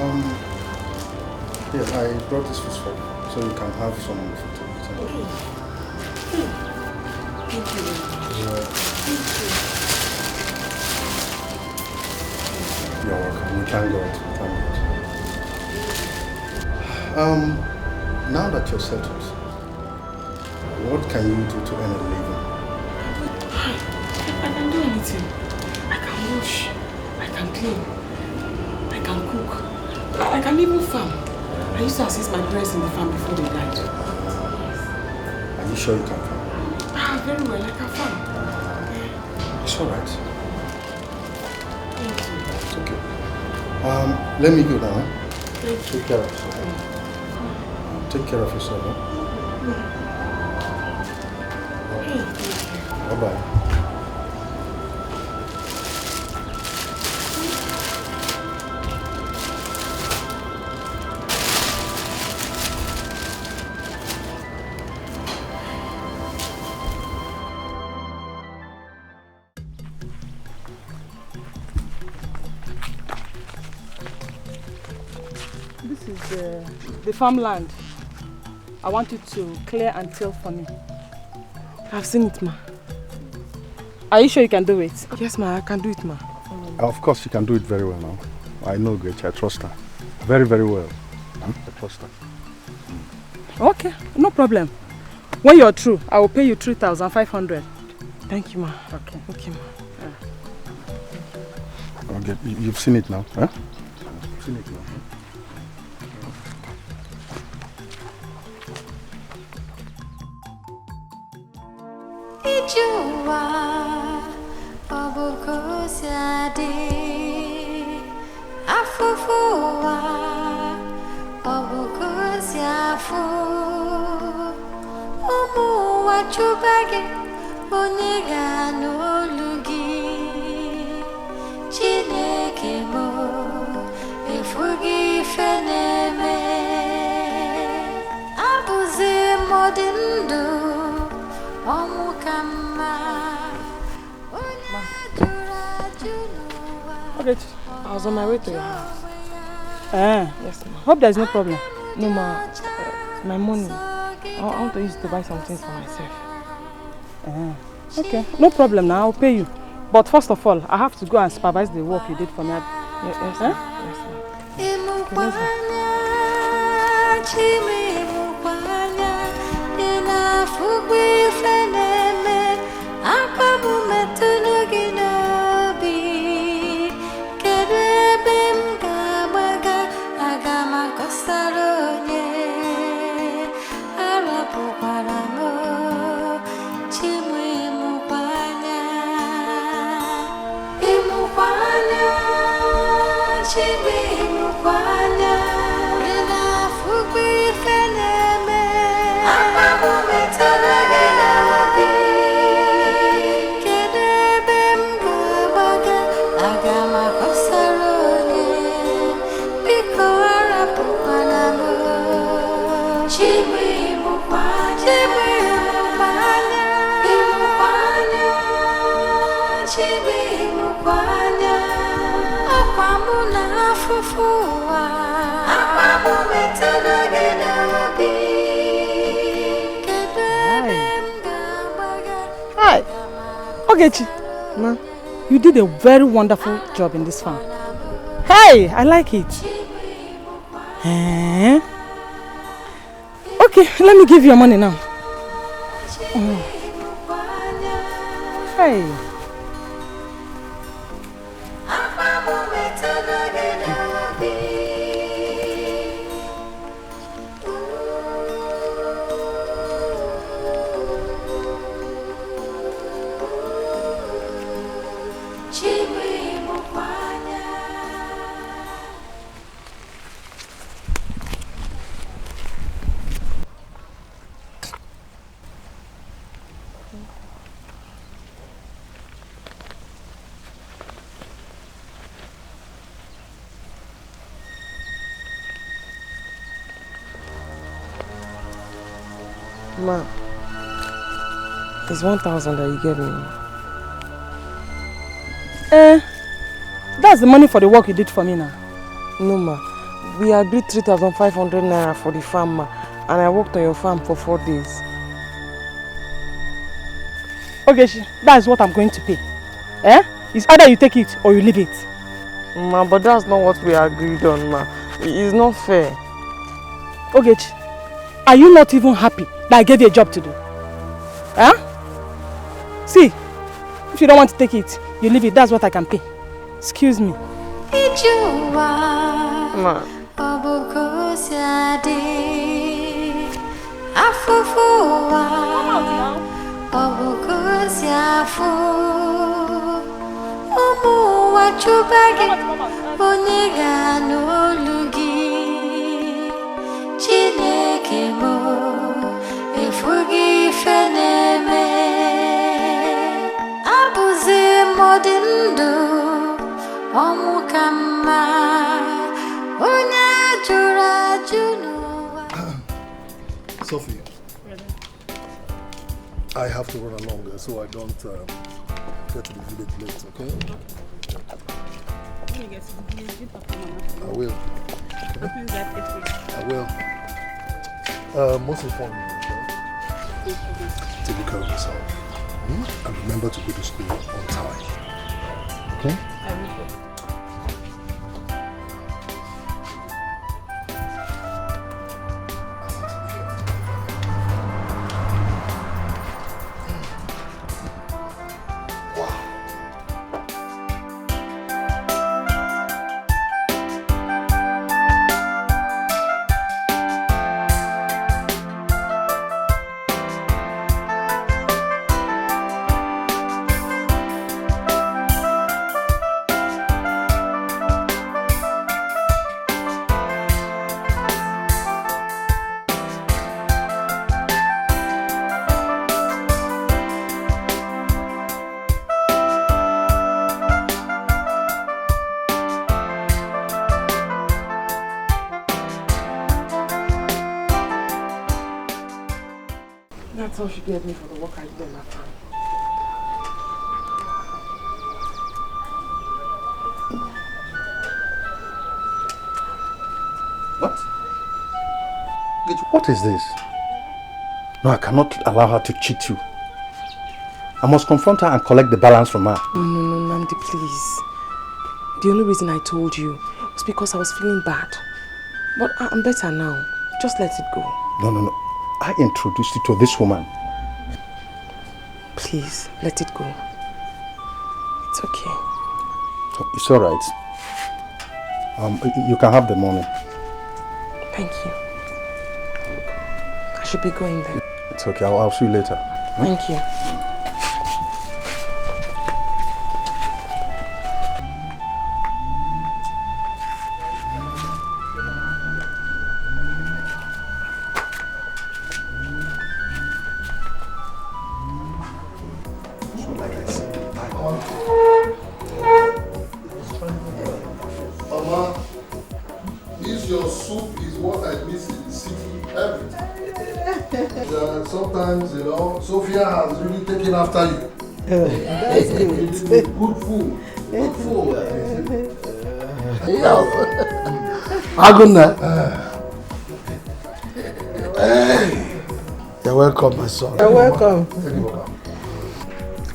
I'm fine. Yeah, I brought this food for you, so you can have some food to eat. Thank you very much. Thank you. You're welcome. We thank God. Now that you're settled, what can you do to earn a living? I can do anything. I can wash, I can clean, I can cook, I can even farm. I used to assist my parents in the farm before they died. Are you sure you can farm? Very well, I can farm. It's alright. Thank you. It's okay. Let me go now. Thank you. Take care of yourself. Take care of yourself. Bye-bye. This is the farmland. I want you to clear and till for me. I've seen it, ma. Are you sure you can do it? Yes, ma, I can do it, ma. Of course, she can do it very well now. I know Grechi, I trust her. Very, very well. I trust her. Okay, no problem. When you're through, I will pay you 3,500. Thank you, ma. Okay. Okay, ma. Okay, you've seen it now, huh? You've seen it now. Ijua obukusiade afufuwa obukusiafu omu wachubage oniga n'olugi Chineke mo efugi feneme abuzi modindu Okay, I was on my way to your house. Yes, ma. Hope there's no problem. No, ma. My money. I want to use it to buy some things for myself. Okay, no problem now. I'll pay you. But first of all, I have to go and supervise the work you did for me. Yes, ma. Yes, ma. Okay, let's go. Hi. Ogechi. Ma, you did a very wonderful job in this farm. Hey, I like it. Okay, let me give you your money now. Hey. Ma, it's 1,000 that you gave me. That's the money for the work you did for me now. No, ma. We agreed 3,500 naira for the farm, ma. And I worked on your farm for 4 days. Okay, that's what I'm going to pay. It's either you take it or you leave it. Ma, but that's not what we agreed on, ma. It's not fair. Okay, are you not even happy that I gave you a job to do? See, if you don't want to take it, you leave it. That's what I can pay. Excuse me. Ma. chubagi onega n'olugi Chineke mo efugi feneme Abuzi modindu omukama Onya jura junuwa Sophie, I have to run along there so I don't get to the village late, okay? I will. I will. Most importantly, take care of yourself. And remember to go to school on time. Okay? I will. That's all she gave me for the work I did in that time. What? What is this? No, I cannot allow her to cheat you. I must confront her and collect the balance from her. No, Namdi, please. The only reason I told you was because I was feeling bad. But I'm better now. Just let it go. No. I introduced you to this woman. Please, let it go. It's okay. It's all right. You can have the money. Thank you. I should be going then. It's okay. I'll see you later. Thank you. After you. That's good. Good food. Good food. Aguna. You're welcome, my son. You're welcome.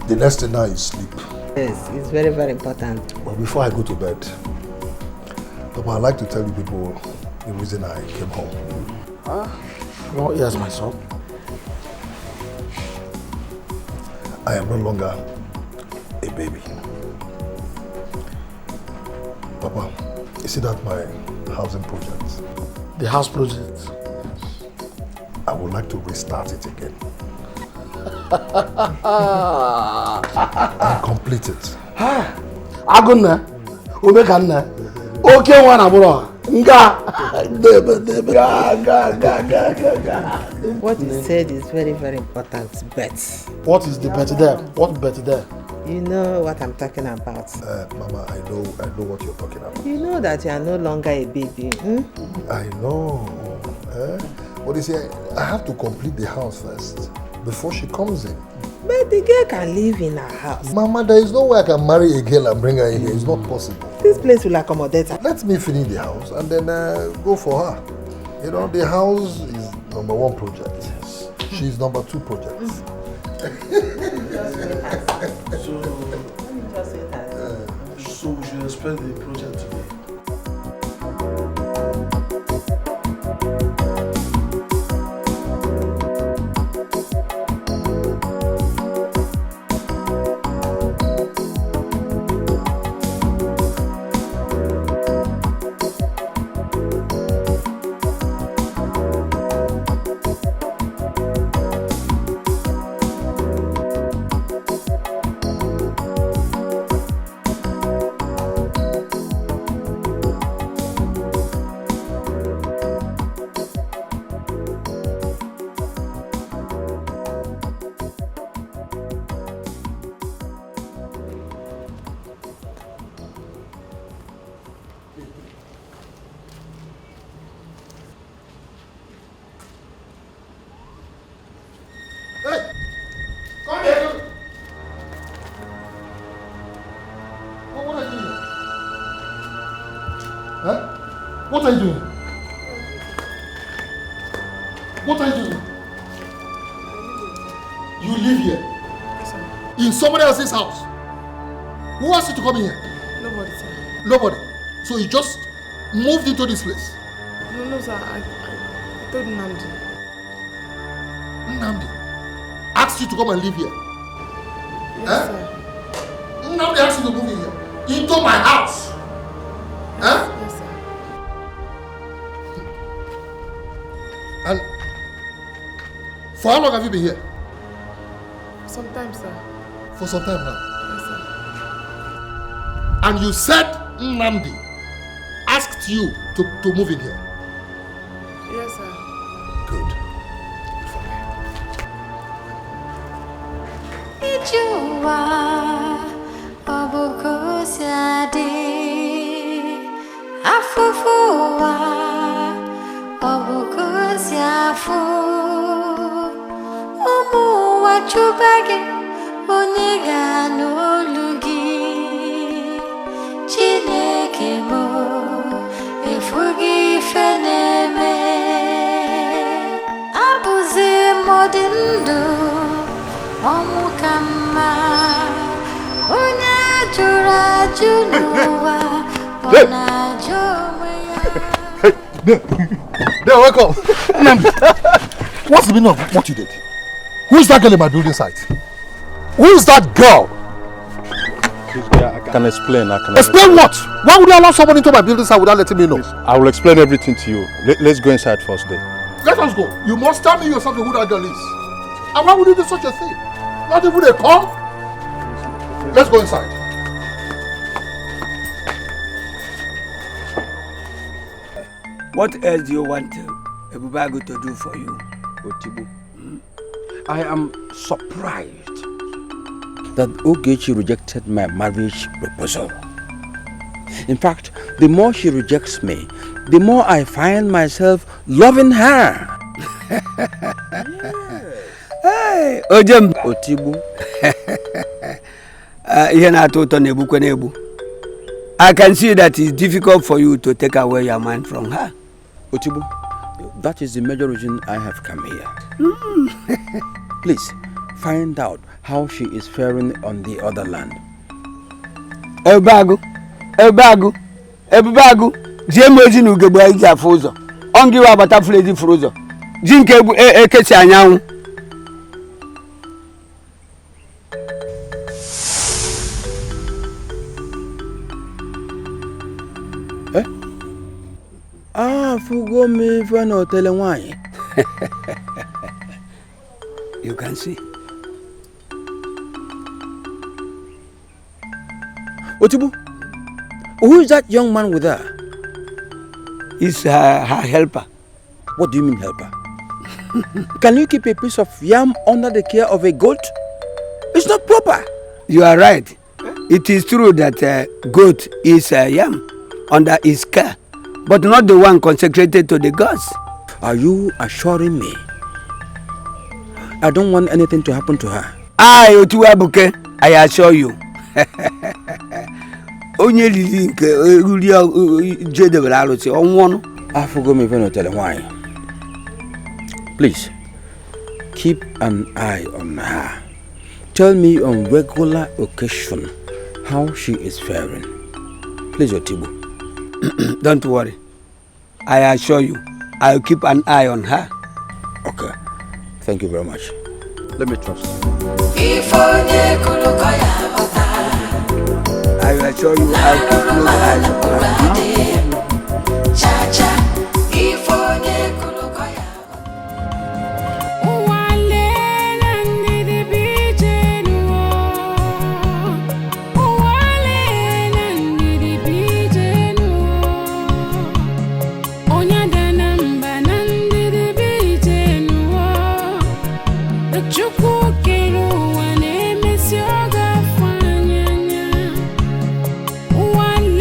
The next thing now is sleep. Yes, it's very, very important. But before I go to bed, Papa, I'd like to tell you people the reason I came home. Oh, yes, my son. I am no longer a baby. Papa, you see that my housing project? The house project? Yes. I would like to restart it again. And complete it. Aguna, Ubekanna, okay one abro. What you said is very, very important, bet. What is the bet there? What bet there? You know what I'm talking about. Mama, I know what you're talking about. You know that you are no longer a baby. I know. But you see, I have to complete the house first before she comes in. But the girl can live in her house. Mama, there is no way I can marry a girl and bring her in here. It's not possible. This place will accommodate her. Let me finish the house and then go for her. You know, the house is #1 project. She's #2 project. So we should expect the project today. What are you doing? What are you doing? You live here? Yes, sir. In somebody else's house? Who asked you to come in here? Nobody, sir. Nobody. So you just moved into this place? No, sir. I told Nnamdi. Nnamdi asked you to come and live here? Yes, sir. Nnamdi asked you to move in here? Into my house? Yes, sir. And for how long have you been here? Sometimes, sir. For some time now. Yes, sir. And you said Nnamdi asked you to move in here? Yes, sir. Good. Ijuwa obukusiade afufuwa obukusiafu umu wachubage oniga n'olugi Chineke mo efugi feneme abuzi modindu omukama onajura junuwa onajomya. There, welcome. What's the meaning of what you did? Who is that girl in my building site? Who is that girl? I can explain. Explain what? Why would you allow someone into my building site without letting me know? I will explain everything to you. Let's go inside first day. Let us go. You must tell me yourself who that girl is. And why would you do such a thing? Not even a call? Let's go inside. What else do you want Ebubago to do for you? Otibu, I am surprised that Ogechi rejected my marriage proposal. In fact, the more she rejects me, the more I find myself loving her. Hey, Ojem Otibu. I can see that it's difficult for you to take away your mind from her. Otibu, that is the major reason I have come here. Please, find out how she is faring on the other land. Ebubago, Jemoji n'ugegbe iji afọ ụzọ. Ongi wa batafule ezi furu ụzọ. Jinke ekesi anyanwụ. Fugo me for no telling why. You can see. Otibu, who is that young man with her? He's her helper. What do you mean helper? Can you keep a piece of yam under the care of a goat? It's not proper. You are right. It is true that goat is yam under his care, but not the one consecrated to the gods. Are you assuring me? I don't want anything to happen to her. Otiwabuke, I assure you. Onye lili nke uri jedebere alụsị ọnwụọnụ. Afugo me no tell why. Please, keep an eye on her. Tell me on regular occasion how she is faring. Please, Otibu. Don't worry. I assure you, I'll keep an eye on her. Okay. Thank you very much. Let me trust you. I assure you, I'll keep close eyes on her. One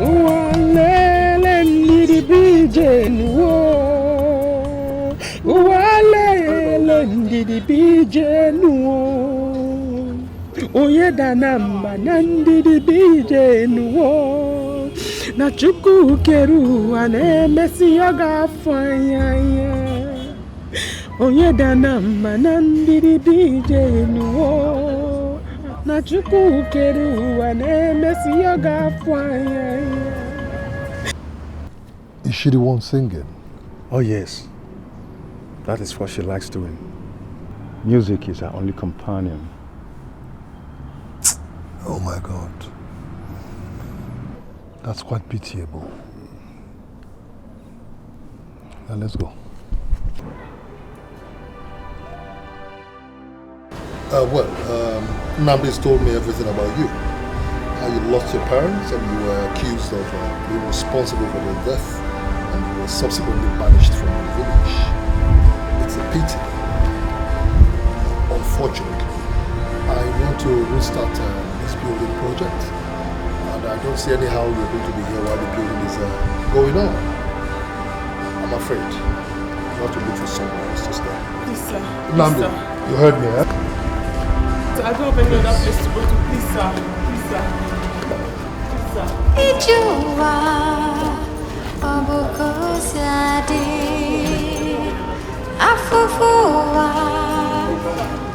Uwalele ndidi bije nuwo. Uwalele ndidi bije nuwo. Oye danamba nandidi bije nuwo. Na chuku keru ane mesi yoga fanya. Oye danamba nandidi bije nuwo. Na chuku keru ane mesi yoga fanya. Is she the one singing? Oh yes, that is what she likes doing. Music is her only companion. Oh my God. That's quite pitiable. Now let's go. Nambi's told me everything about you. How you lost your parents and you were accused of being responsible for their death and you were subsequently banished from the village. It's a pity. Unfortunately, I want to restart this building project and I don't see anyhow you're going to be here while the building is going on. I'm afraid you have to look for somewhere else to stay. Please, sir. Nambi, you heard me, eh? So I don't have any other place to go to. Please, sir. Please, sir. Please, sir. Ijuwa, obuko siade. Afufuwa,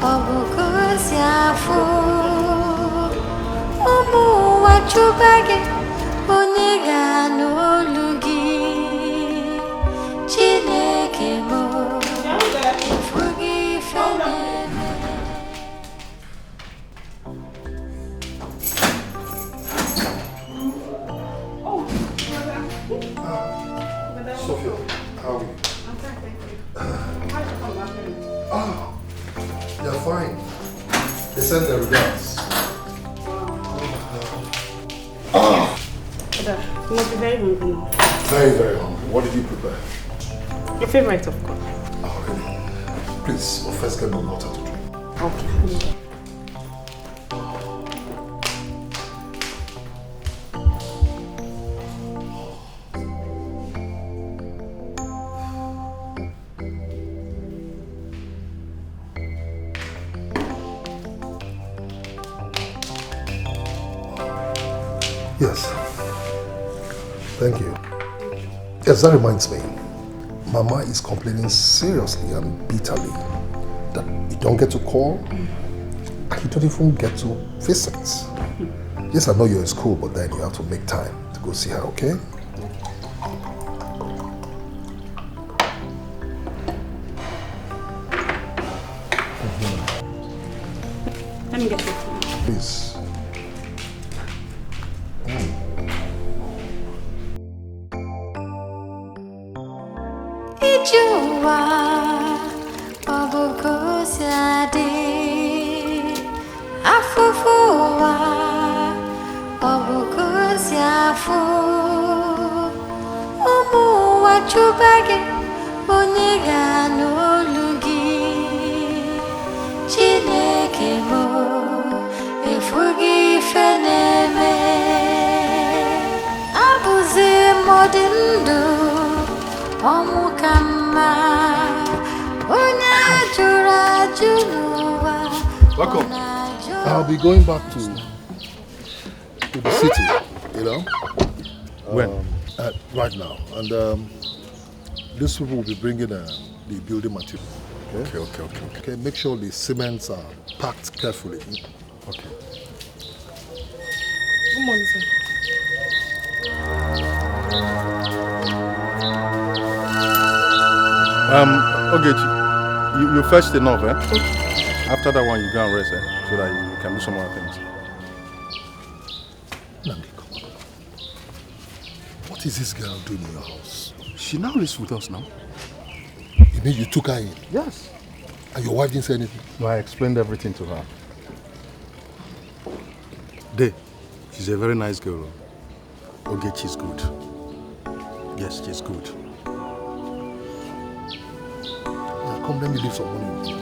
obuko siafu. Omu wachubage, onega no lugi. Chineke mo, forgive me. Sophia, how are you? I'm fine, thank you. Why did you come back here? Oh, they're fine. They sent their regards. Dad, you must be very hungry now. Very, very hungry. What did you prepare? Your favorite, of course. Oh, really? Please, we'll first get me water to drink. Okay. Yes. Thank you. Yes, that reminds me. Mama is complaining seriously and bitterly that you don't get to call and you don't even get to visit. Yes, I know you're in school, but then you have to make time to go see her, okay? Let me get it. Please. Ijuwa, obuko siade. Afufuwa, obuko siafu. Omu wachubage, onega no lugi. Chineke mo, forgive me. Abuze modindu. Welcome. I'll be going back to the city, you know? When? Right now. And these people will be bringing the building material. Okay, make sure the cements are packed carefully. Okay. Good morning, sir. Ogechi, you fetched enough, eh? Okay. After that one, you go and rest, eh? So that you can do some other things. Nandi, come on. What is this girl doing in your house? She now lives with us now. You mean you took her in? Yes. And your wife didn't say anything? No, I explained everything to her. Day, she's a very nice girl. Ogechi's good. Yes, she's good. Now come, let me leave some money with you.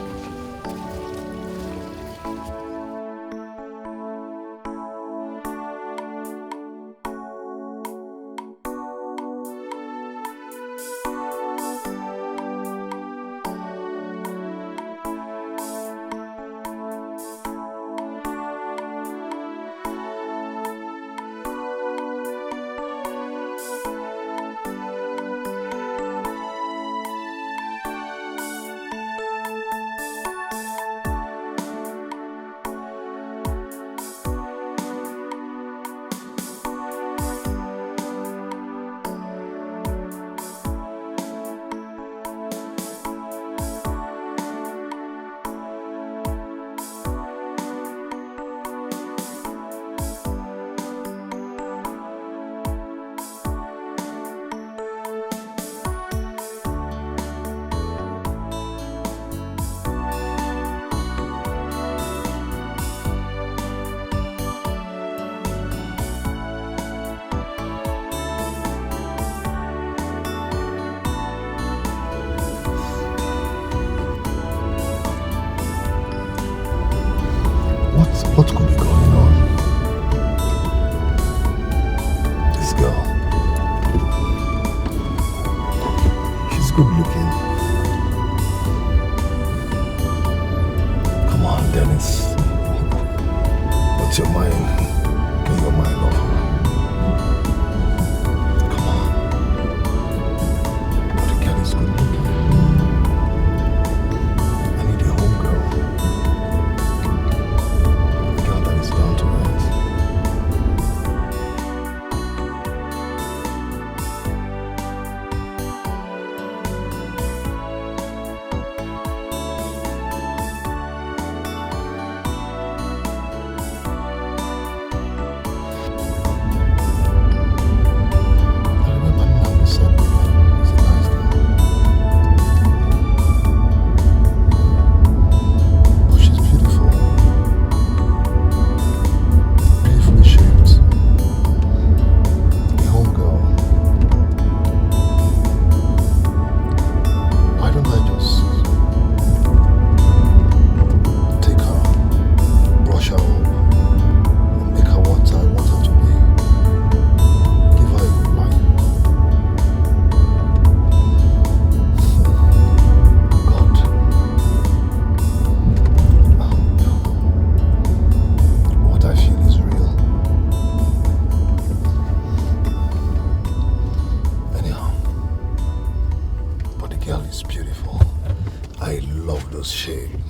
shame.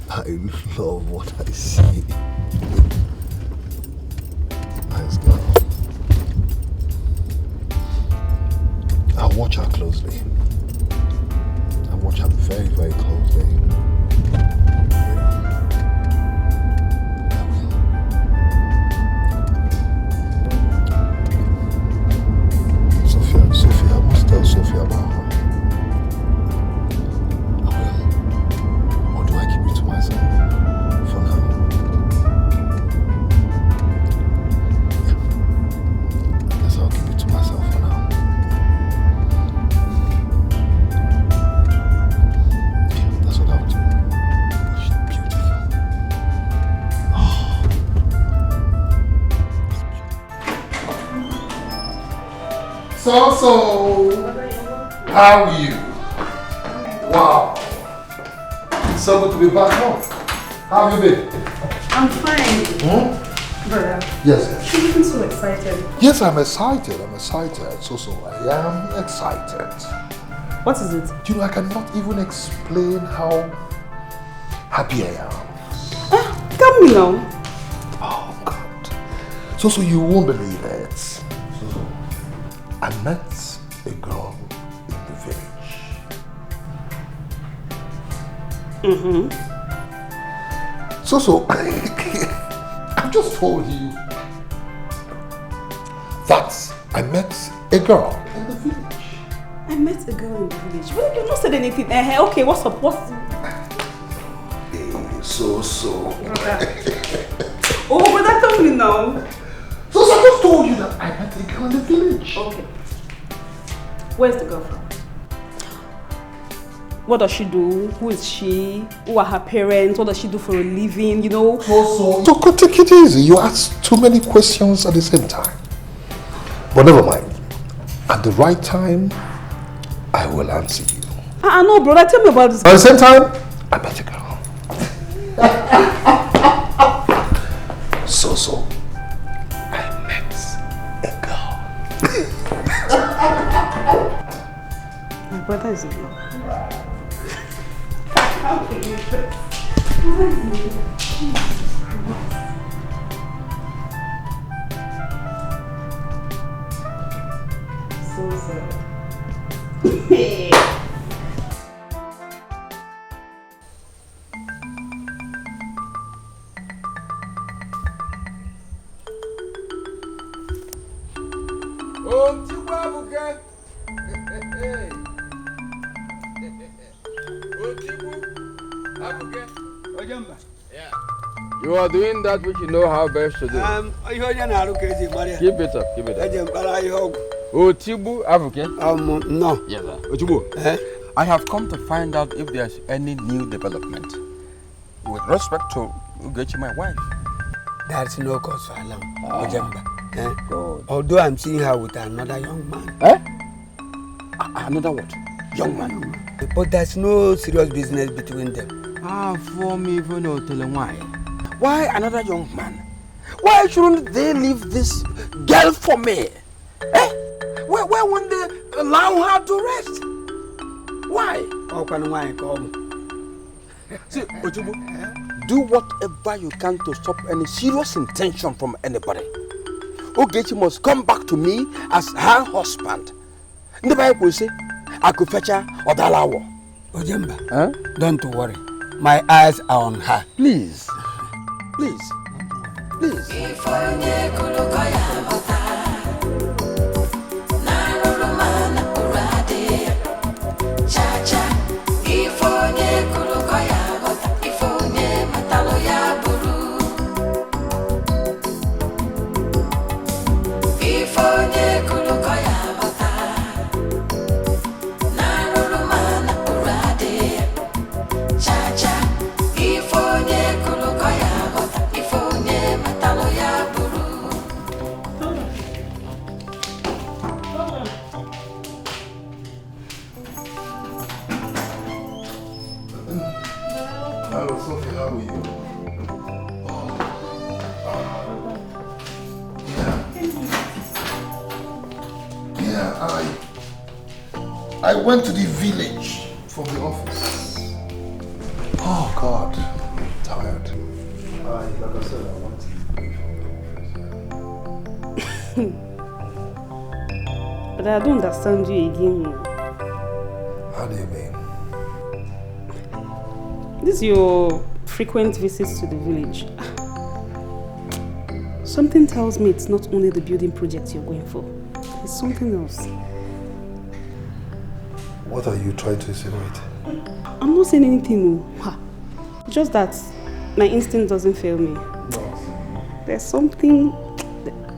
I love what I see. Nice girl. I'll watch her closely. I'll watch her very, very closely. Sophia, I must tell Sophia about her. I will. Or do I keep it to myself for now? Yeah. I guess I'll keep it to myself for now. Yeah, that's what I'll do. She's beautiful. So, how are you? Wow. It's so good to be back home. How have you been? I'm fine. Brother. Yes. You're looking so excited. Yes, I'm excited. I'm excited. So, I am excited. What is it? You know, I cannot even explain how happy I am. Tell me now. Oh, God. So, you won't believe it. I met a girl in the village. So, I've just told you that I met a girl in the village. I met a girl in the village. Well, you've not said anything. Okay, what's up? So. Oh, brother, tell me now. So I just told you that I met a girl in the village. Okay. Where's the girl from? What does she do? Who is she? Who are her parents? What does she do for a living? You know? So take it easy. You ask too many questions at the same time. But never mind. At the right time, I will answer you. No, brother. Tell me about this. At the same time, I met a girl. So. My brother is in love. So sad. You are doing that which you know how best to do. Keep it up, keep it up. Otibu African? No. Yes, sir. Otibu, I have come to find out if there's any new development with respect to Ugechi, my wife. There's no cause for alarm, Ojemba. Although I'm seeing her with another young man. Another what? Young man? But there's no serious business between them. For me, even no telling why. Why another young man? Why shouldn't they leave this girl for me? Where won't they allow her to rest? Why? See, Ojubu, do whatever you can to stop any serious intention from anybody. Ogechi must come back to me as her husband. The Bible will say, I could fetch her or Dalawo. Ojemba, don't worry. My eyes are on her. Please. Please. Please. Hello, Sophie, how are you? Yeah, I went to the village from the office. I said, I want But I don't understand you again. How do you mean? This is your frequent visits to the village. Something tells me it's not only the building project you're going for. It's something else. What are you trying to insinuate? I'm not saying anything. Just that my instinct doesn't fail me. No. There's something...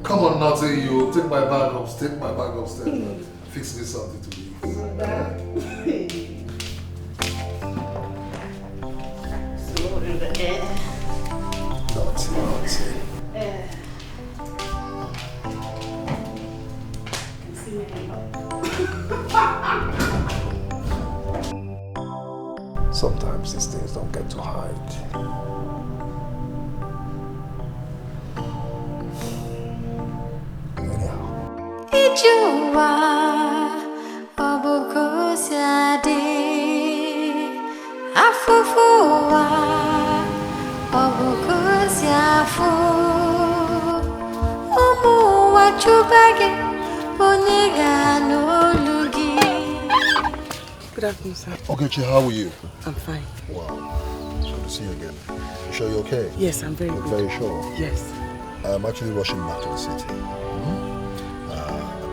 Come on, Natty, you take my bag upstairs. Take my bag upstairs. Fix me something to eat. Naughty. Sometimes these things don't get to hide. Ijuwa obuko siade afufuwa obuko siafu omu wachubage oniga nolugi. Good afternoon, sir. Okay, how are you? I'm fine. Wow, it's good to see you again. You sure you're okay? Yes, I'm very good. Very sure? Yes. I'm actually rushing back to the city. I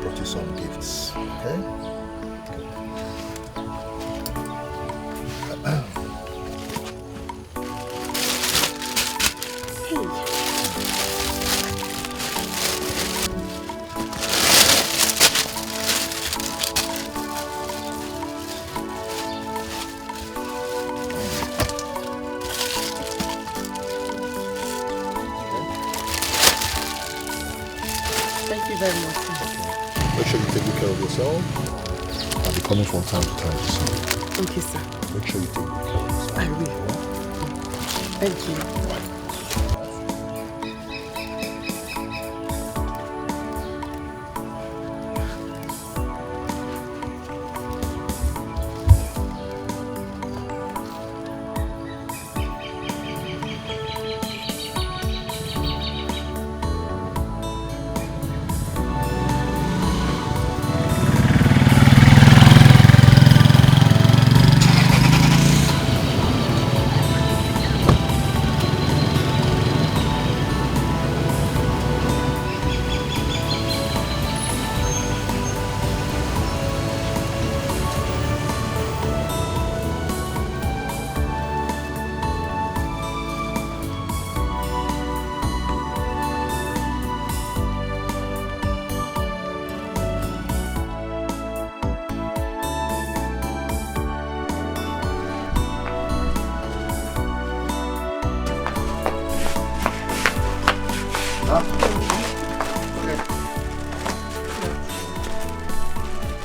brought you some gifts, okay? Thank you very much, sir. Make sure you take good care of yourself. I'll be coming from time to time to see you. Okay, sir. Make sure you take good care of yourself. I will. Thank you.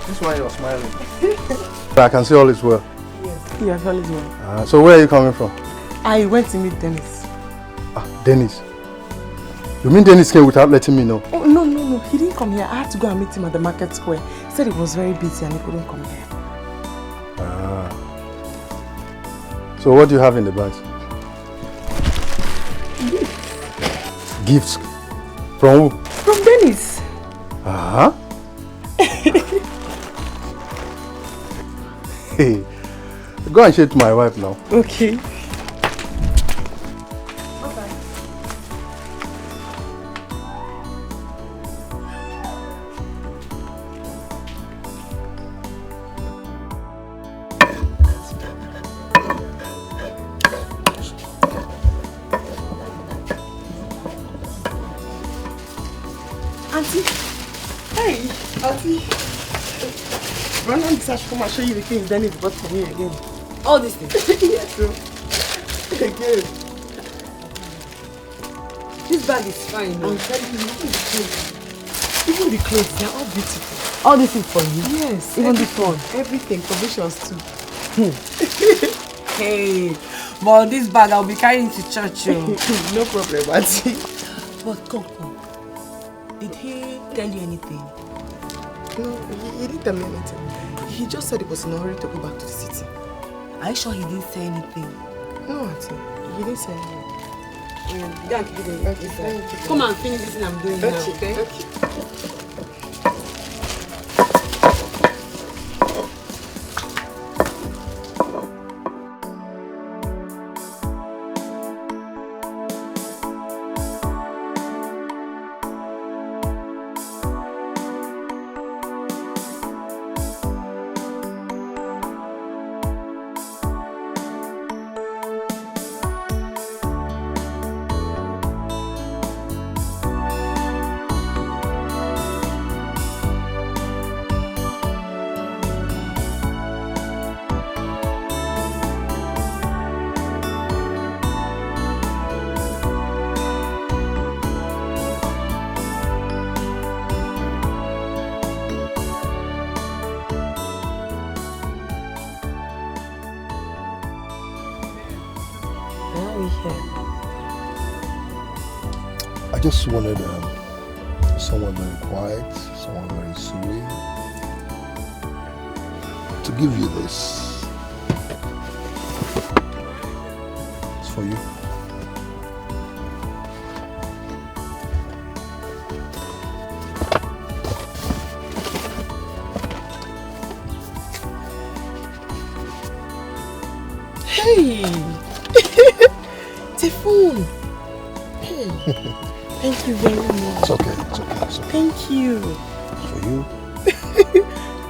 That's why you're smiling. I can see all is well. Yes, yes, all is well. So where are you coming from? I went to meet Dennis. Dennis. You mean Dennis came without letting me know? Oh, no. He didn't come here. I had to go and meet him at the market square. He said he was very busy and he couldn't come here. So what do you have in the bags? Gifts. From who? From Dennis. Hey, go and show it to my wife now. Okay. Auntie. Hey, Auntie. Run on this, I should come and show you the things Dennis bought for me again. All these things? Yes, sir. Again. This bag is fine. I'm telling you, even the clothes, they are all beautiful. All this is for you? Yes. Even this one? Everything, provisions too. Hey, but this bag I'll be carrying to church. No problem, Auntie. But come. Did he tell you anything? No, he didn't tell me anything. He just said he was in a hurry to go back to the city. Are you sure he didn't say anything? No, Auntie. He didn't say anything. Go and keep it inside. Come and finish this thing I'm doing now, okay? I just wanted someone very quiet, someone very serene, to give you this. It's for you. Hey! It's a phone. Hey. Thank you very much. It's okay, it's okay, it's okay. Thank you. For you.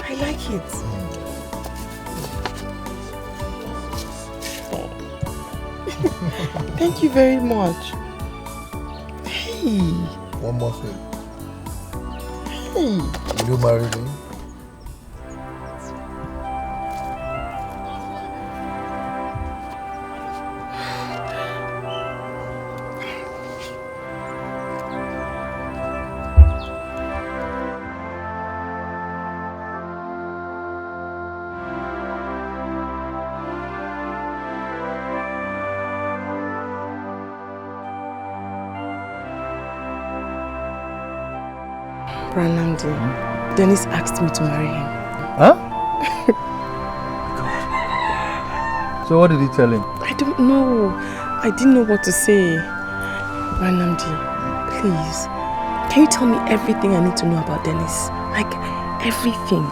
I like it. Thank you very much. Hey. One more thing. Hey. Will you marry me? Branamdi, Dennis asked me to marry him. Huh? So what did he tell him? I don't know. I didn't know what to say. Branamdi, please, can you tell me everything I need to know about Dennis? Like, everything.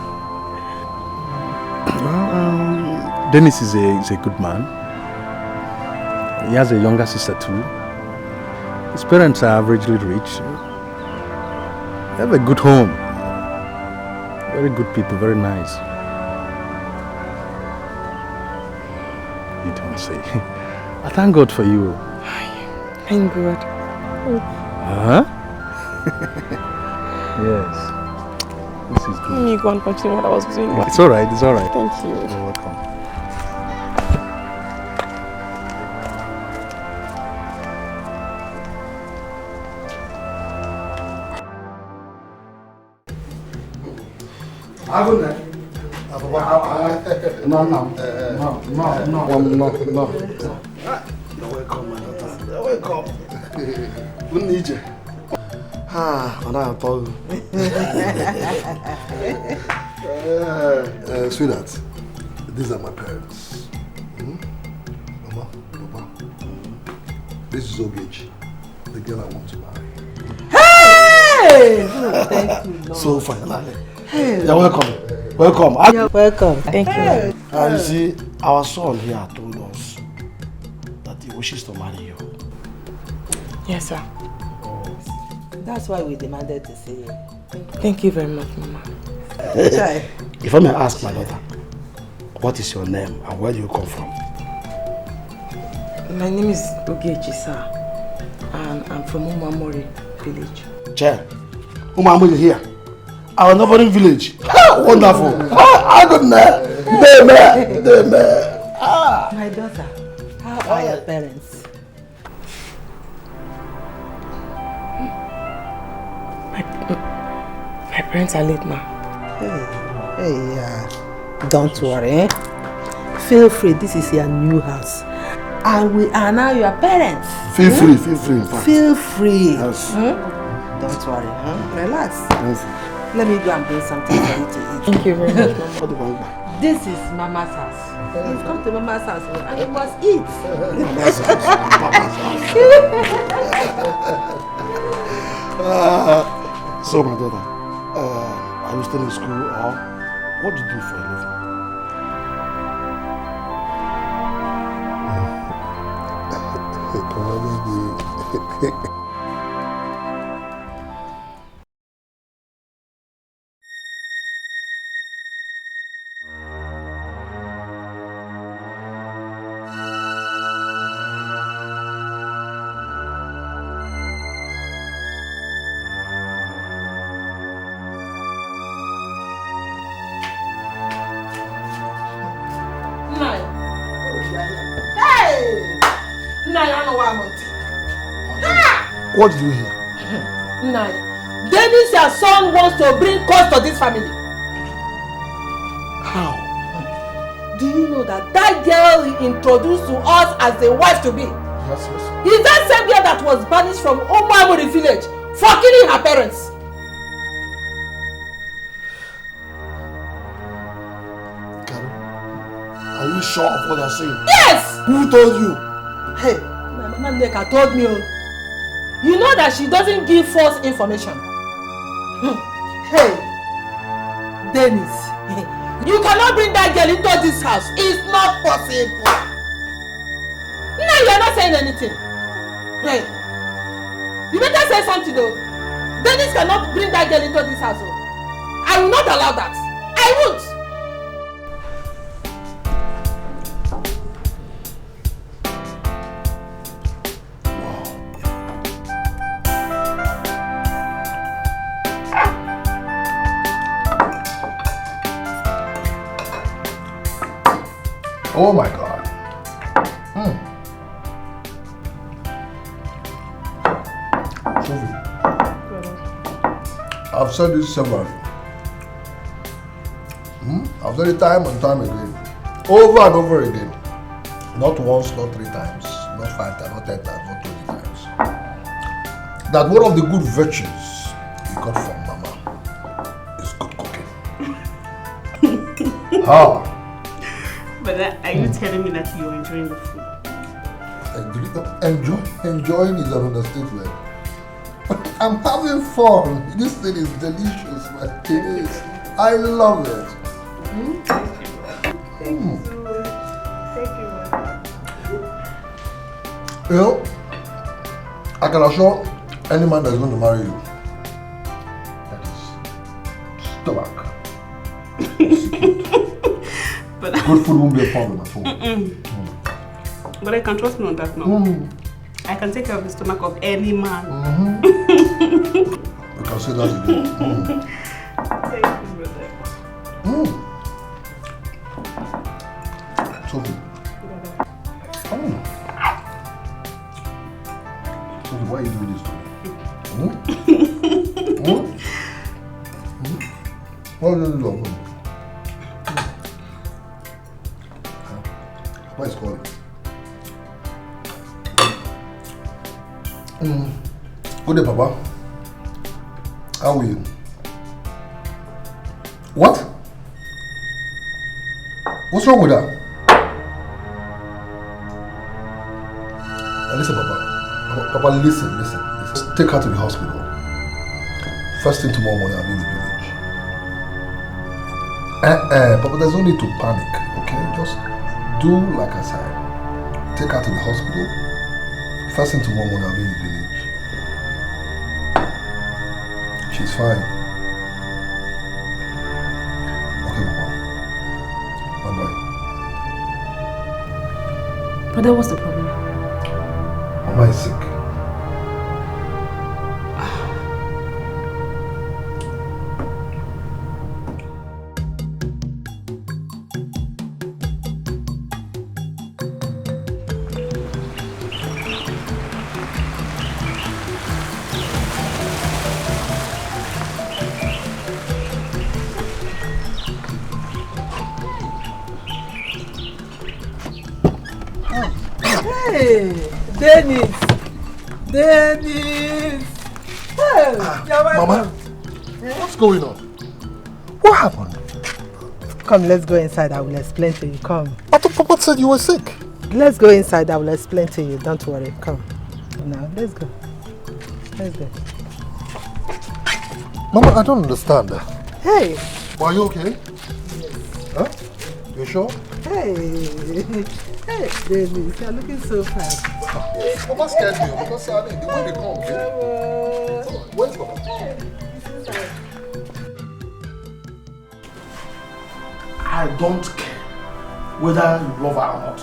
Well, Dennis is a good man. He has a younger sister too. His parents are averagely rich. They have a good home. Very good people, very nice. You don't say. I thank God for you. Thank God. Huh? Yes. This is good. Let me go and continue what I was doing. It's alright, it's alright. Thank you. You're welcome. No. You're welcome, my daughter. You're welcome. Who need you? Sweetheart, these are my parents. Mama, Papa. This is Ogechi, the girl I want to marry. Hey! Thank you, Lord. So finally. Hey. You're welcome. Welcome. You're welcome. Thank you. And you see, our son here told us that he wishes to marry you. Yes, sir. That's why we demanded to see you. Thank you very much, Mama. If I may ask, my daughter, what is your name and where do you come from? My name is Ogechi, sir. And I'm from Umamori village. Chair, Umamori here. Our neighboring village. Wonderful. I don't know. My daughter, how are your parents? My parents are late, ma. Hey, don't worry. Feel free, this is your new house. And we are now your parents. Feel free, in fact. Feel free. Yes. Don't worry, relax. Yes. Let me go and bring something for you to eat. Thank you very much, Mama. This is Mama's house. You've come to Mama's house and you must eat. Mama's house. So my daughter, are you still in school or what do you do for a living? What did you hear? Nai, Dennis, your son, wants to bring curse to this family. How? Do you know that girl he introduced to us as the wife to be? Yes, yes. Is that same girl that was banished from Omamori village for killing her parents? Carol, are you sure of what I'm saying? Yes! Who told you? Hey, my mama Neka told me. You know that she doesn't give false information. Hey, Dennis, you cannot bring that girl into this house. It's not possible. No, you are not saying anything. Hey, you better say something though. Dennis cannot bring that girl into this house. I will not allow that. I won't. Oh my God. Sophie, I've said this several. I've said it time and time again. Over and over again. Not once, not 3 times, not 5 times, not 10 times, not 20 times. That one of the good virtues you got from Mama is good cooking. How? But are you telling me that you're enjoying the food? Enjoying is an understatement. I'm having fun. This thing is delicious, man. It is. I love it. Thank you. You know, I can assure any man that's going to marry you that his stomach. But good food won't be a problem at all. But I can trust me on that now. I can take care of the stomach of any man. You can say that again. Thank you, brother. Sophie. Sophie, why are you doing this to me? Why are you doing this to me? What is calling? Good day, Papa. How are you? What? What's wrong with her? Listen, Papa. Papa, listen. Just take her to the hospital. First thing tomorrow morning, I'll be in the village. Papa, there's no need to panic, okay? Just do like I said. Take her to the hospital. First thing tomorrow morning, I'll be in the village. She's fine. Okay, Mama. Bye-bye. But then what's the problem? Mama is sick. Hey, Dennis! Hey, Mama, what's going on? What happened? Come, let's go inside. I will explain to you. Come. I thought Papa said you were sick. Let's go inside. I will explain to you. Don't worry. Come. Now, let's go. Let's go. Mama, I don't understand. Hey. Are you okay? Yes. Huh? You sure? Hey. Hey, baby. You're looking so fine. Mama scared me because the way they come. Where's Papa? I don't care whether you love her or not.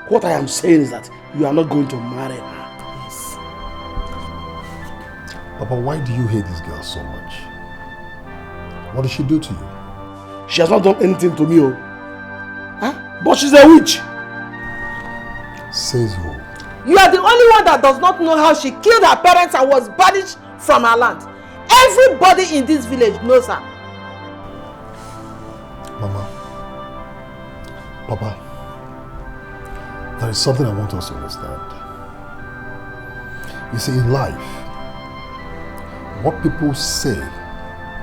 What I am saying is that you are not going to marry her. Yes. Papa, why do you hate this girl so much? What did she do to you? She has not done anything to me, oh. Huh? But she's a witch. Says who? You are the only one that does not know how she killed her parents and was banished from her land. Everybody in this village knows her. Mama, Papa, there is something I want us to understand. You see, in life, what people say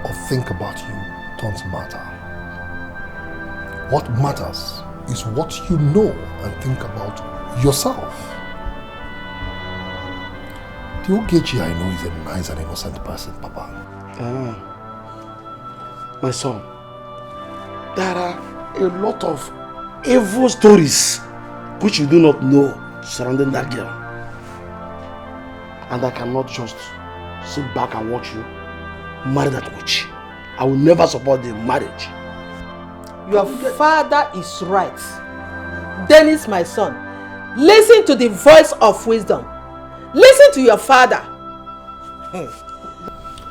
or think about you don't matter. What matters is what you know and think about yourself. The Ogechi I know is a nice and innocent person, Papa. My son, there are a lot of evil stories which you do not know surrounding that girl. And I cannot just sit back and watch you marry that witch. I will never support the marriage. Your father is right. Dennis, my son, listen to the voice of wisdom. Listen to your father.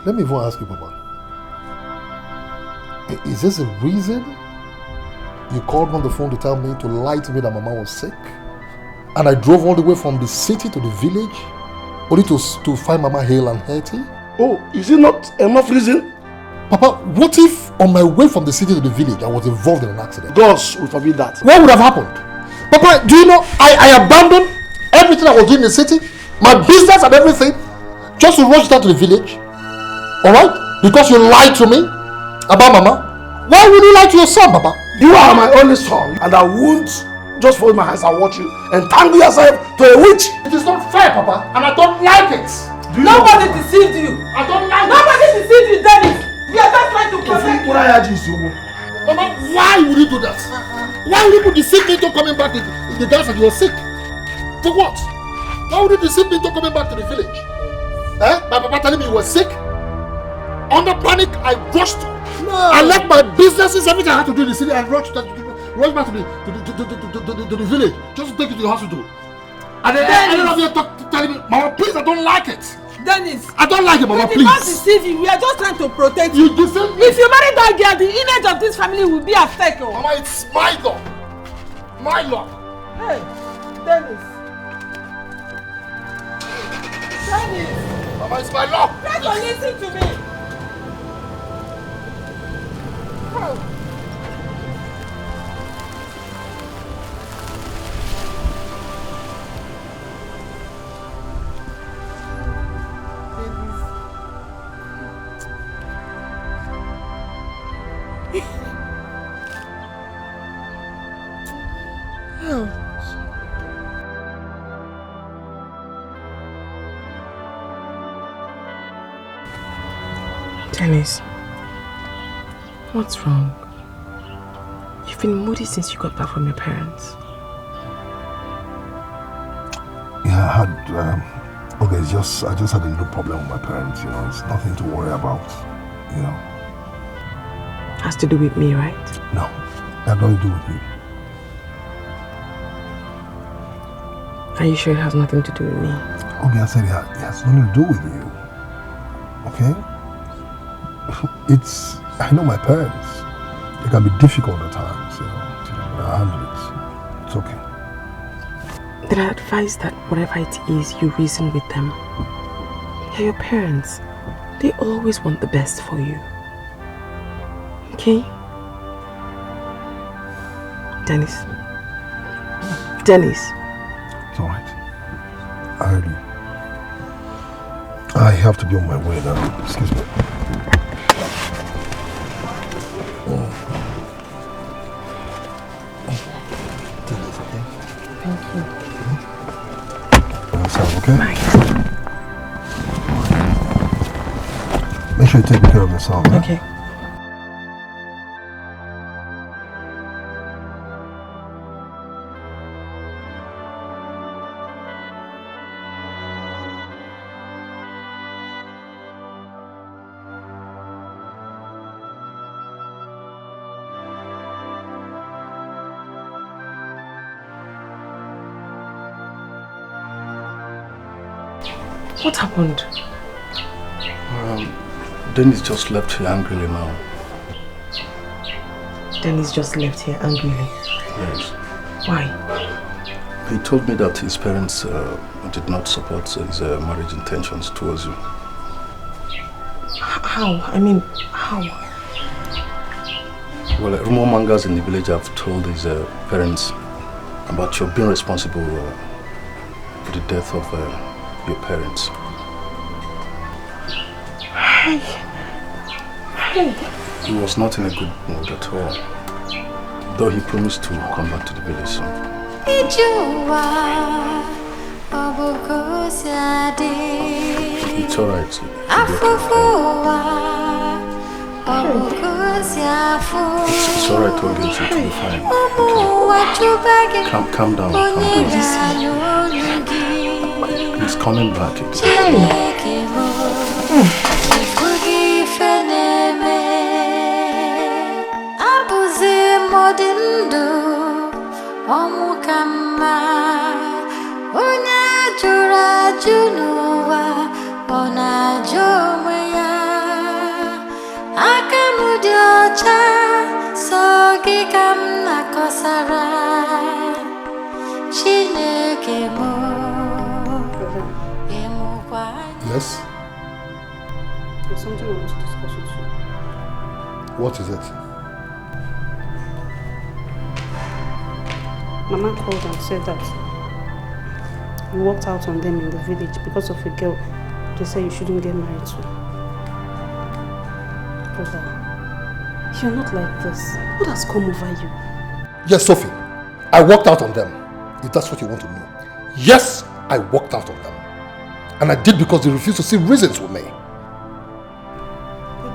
Let me even ask you, Papa. Is this a reason you called on the phone to tell me to lie to me that Mama was sick? And I drove all the way from the city to the village only to find Mama hale and healthy? Oh, is it not enough reason? Papa, what if on my way from the city to the village I was involved in an accident? God will forbid that. What would have happened? Papa, do you know I abandoned everything I was doing in the city, my business and everything, just to rush down to the village? Alright? Because you lied to me about Mama? Why would you lie to your son, Papa? You are my only son, and I won't just fold my hands and watch you entangle yourself to a witch. It is not fair, Papa, and I don't like it. Nobody deceived you. I don't like it. Nobody deceived you, Dennis. We are just trying to protect you. Mama, why would you do that? Why would you deceive me into coming back to the dance that you were sick? For what? Why would you deceive me into coming back to the village? My Papa telling me you were sick? Under panic, I rushed. No. I left my businesses, everything I had to do in the city, and rushed back to the village just to take you to the hospital. And then ended up here telling me, Mama, please, I don't like it. Dennis, I don't like it, Mama, please. We did not deceive you. We are just trying to protect you. You deceive me. If you marry that girl, the image of this family will be at stake. Oh. Mama, it's my luck. My luck. Hey, Dennis. Dennis. Mama, it's my luck. Try to listen to me. Oh. Dennis, what's wrong? You've been moody since you got back from your parents. Yeah, I had, I just had a little problem with my parents, you know, it's nothing to worry about, you know. Has to do with me, right? No, it had nothing to do with you. Are you sure it has nothing to do with me? Okay, I said it has nothing to do with you, okay? I know my parents. They can be difficult at times, you know, but I handle it. It's okay. Then I advise that whatever it is, you reason with them. They're your parents. They always want the best for you. Okay? Dennis. Dennis. It's alright. I heard you. I have to be on my way now. Excuse me. okay? Make sure you take care of yourself. Huh? Okay. What happened? Dennis just left here angrily now. Dennis just left here angrily? Yes. Why? He told me that his parents did not support his marriage intentions towards you. How? I mean, how? Well, rumor mongers in the village have told his parents about your being responsible for the death of your parents. He was not in a good mood at all, though he promised to come back to the village soon. It's alright. It's alright, Ogechi, it will be fine. Okay. Calm down. He's coming back again. Yes? There's something I want to discuss with you. What is it? Mama called and said that you walked out on them in the village because of a girl they said you shouldn't get married to. Brother, you're not like this. What has come over you? Yes, Sophie. I walked out on them. If that's what you want to know. Yes, I walked out on them. And I did because they refused to see reasons with me. Hey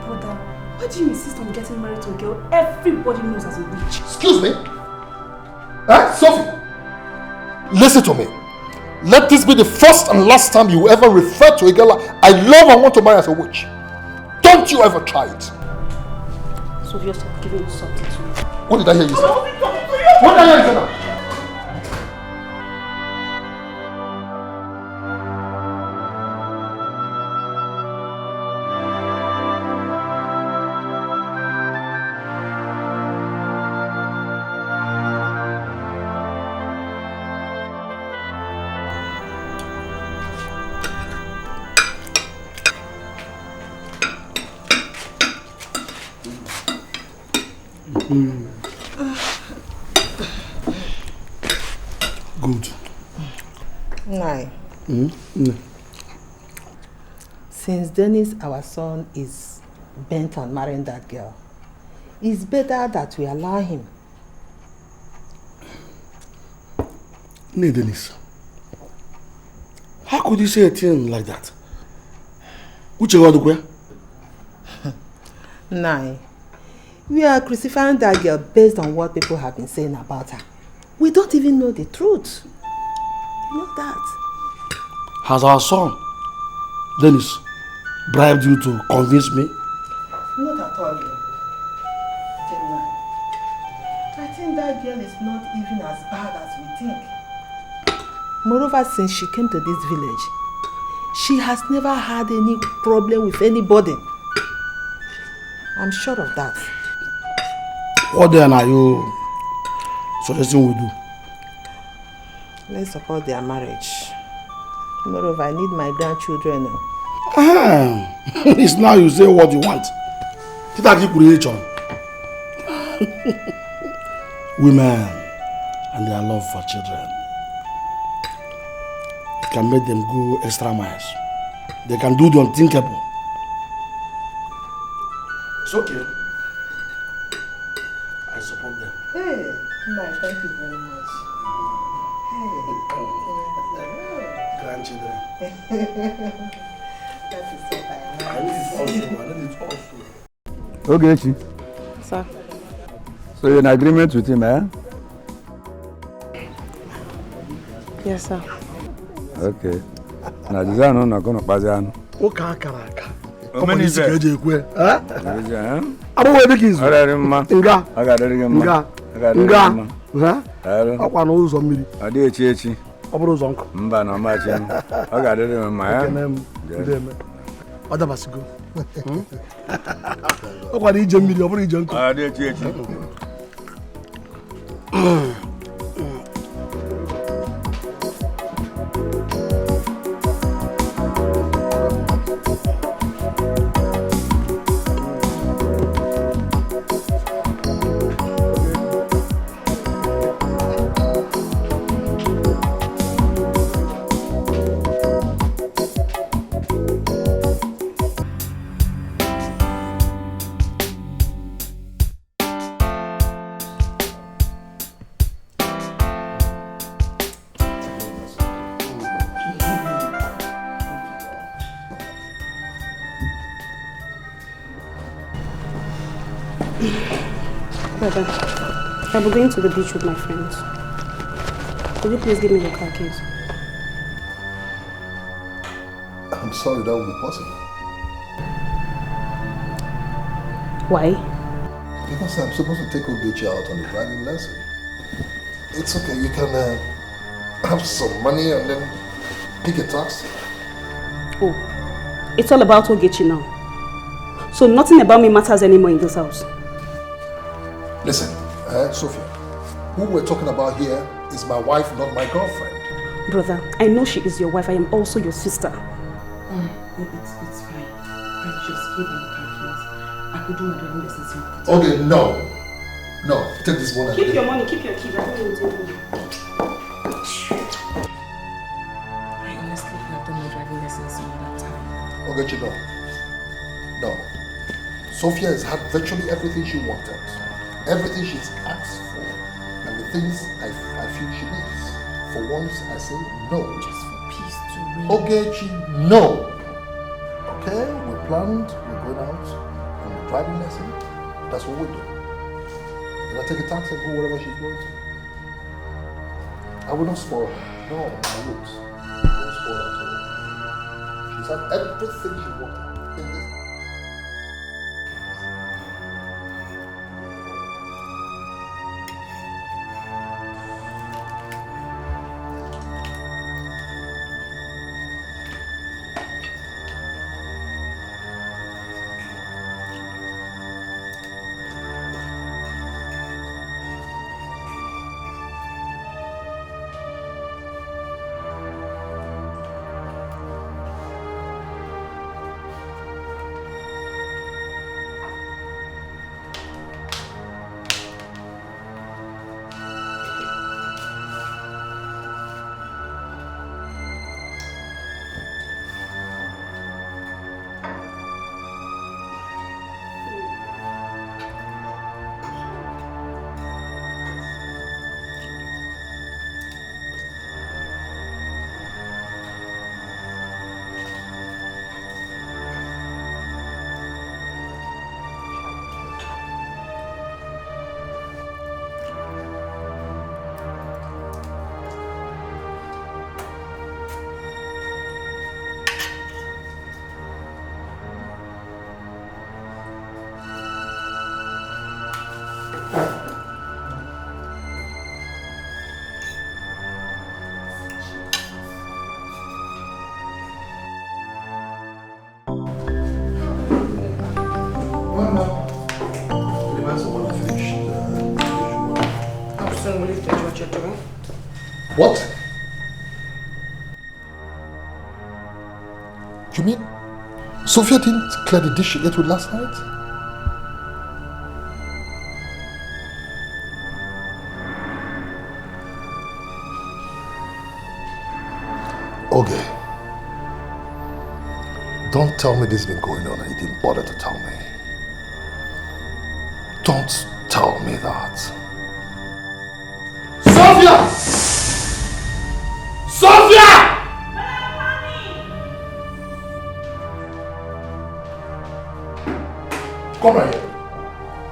brother, why do you insist on getting married to a girl everybody knows as a witch? Excuse me? Sophie? Listen to me. Let this be the first and last time you ever refer to a girl I love and want to marry as a witch. Don't you ever try it. Sophia, stop giving insult to me. What did I hear you say? What did I hear you say now? Good. Nai. Mm. Since Dennis, our son, is bent on marrying that girl, it's better that we allow him. Nay, Dennis. How could you say a thing like that? Which you go? Nai. We are crucifying that girl based on what people have been saying about her. We don't even know the truth. You know that. Has our son, Dennis, bribed you to convince me? Not at all. I think that girl is not even as bad as we think. Moreover, since she came to this village, she has never had any problem with anybody. I'm sure of that. What then are you suggesting we do? Let's support their marriage. Moreover, I need my grandchildren. It's now you say what you want. Women and their love for children. You can make them go extra miles. They can do the unthinkable. It's okay. I support them. Hey, no, thank you very much. Hey. grandchildren. That is so I need it also. I need it also. Ogechi. Sir. So you're in agreement with him, eh? Yes, sir. Okay. Now, this is not going to pass on. Okay, Karaka. How many is it? there? Huh? I don't want to kiss you. I got it. Huh? I want to use some milk. I did chechi. I want to use some. Mba na machi. I got it in my hand. Other must go. I want to eat some milk. I want to eat some. I did chechi. Brother, I'll be going to the beach with my friends. Could you please give me your car keys? I'm sorry, that won't be possible. Why? Because I'm supposed to take Ogechi out on the driving lesson. It's okay, you can have some money and then pick a taxi. Oh, it's all about Ogechi now. So nothing about me matters anymore in this house. Listen, Sophia, who we're talking about here is my wife, not my girlfriend. Brother, I know she is your wife. I am also your sister. It's fine. I just give her the car keys. I could do my driving lessons. Okay, no. No, take this one. Keep your money, keep your keys. I don't want to take money. I honestly have done my driving lessons all that time. Ogechi, no. No. Sophia has had virtually everything she wanted. Everything she's asked for. And the things I feel she needs. For once, I say no. Just for peace to reign. Ogechi, no. Okay, we planned, we're going out on the driving lesson. That's what we do. Then I take a taxi and go wherever she's going to. I will not spoil her. No, I won't. I won't spoil her at all. She's had everything she wanted in this. What? You mean Sophia didn't clear the dish yet with last night? Okay. Don't tell me this has been going on and you didn't bother to tell me. Don't tell me that. Sophia! Sophia! Come right here.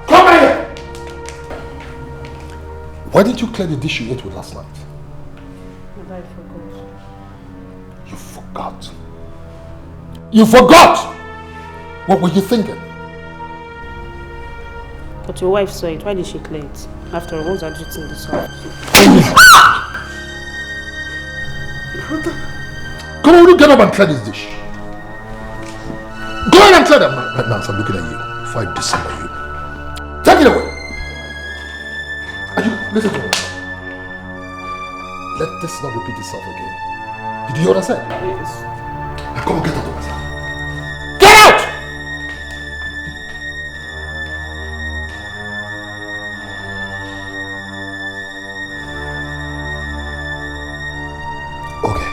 Come right here! Why didn't you clear the dish you ate with last night? I forgot. You forgot. You forgot! What were you thinking? But your wife saw it. Why did she clear it? After all, what's her duty in this house? Come on, you get up and clear this dish. Go ahead and clear them right now as I'm looking at you before I dissemble you. Take it away. Are you listen to me? Let this not repeat itself again. Did you understand? Yes. Now come on, get out of my sight. Get out! Okay.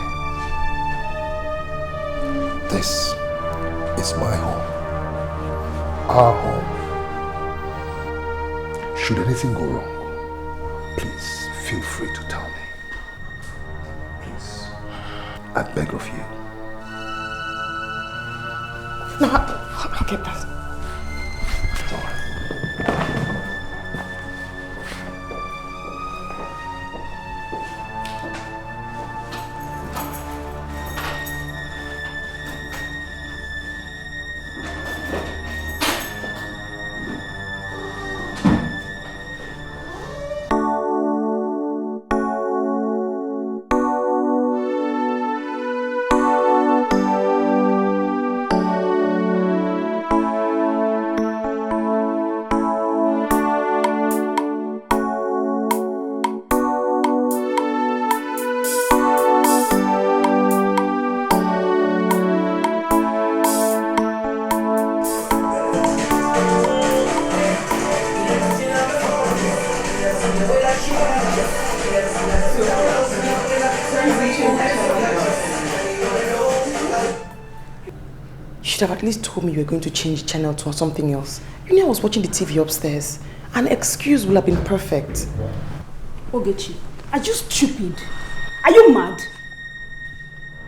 This is my home. Our home. Should anything go wrong, please feel free to tell me. Please. I beg of you. No, I'll get that. You should have at least told me you were going to change channel to something else. You knew I was watching the TV upstairs. An excuse would have been perfect. Ogechi, are you stupid? Are you mad?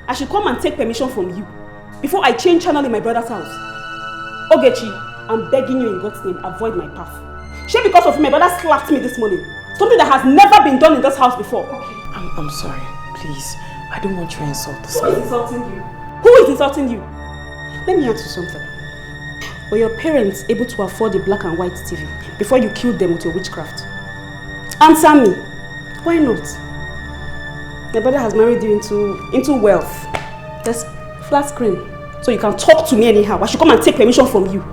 I should come and take permission from you before I change channel in my brother's house. Ogechi, I'm begging you in God's name, avoid my path. Shame because of my brother slapped me this morning. Something that has never been done in this house before. Okay. I'm sorry. Please. I don't want your insult this Who is insulting you? Who is insulting you? Let me ask you something. Were your parents able to afford a black and white TV before you killed them with your witchcraft? Answer me. Why not? My brother has married you into wealth. There's flat screen. So you can talk to me anyhow. I should come and take permission from you.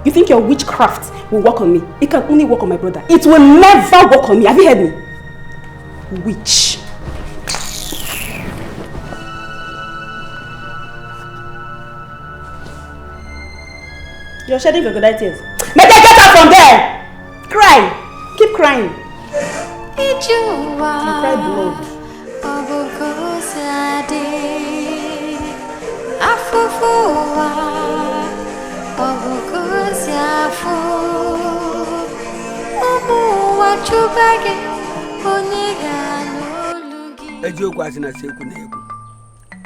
You think your witchcraft will work on me? It can only work on my brother. It will never work on me. Have you heard me? Witch. You're shedding crocodile tears. Make her get out from there! Cry! Keep crying. You cry blood.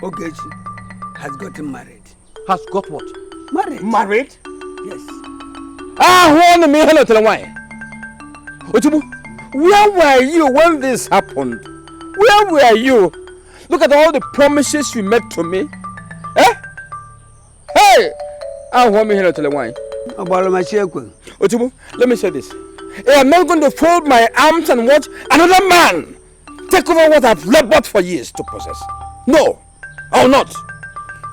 Ogechi has gotten married. Has got what? Married. Married? Yes. Hold me, hello, tell why. Otubu, where were you when this happened? Where were you? Look at all the promises you made to me. Eh? Hey! Hold me, hello, tell why. Otubu, let me say this. I'm not going to fold my arms and watch another man take over what I've labored for years to possess. No, I will not.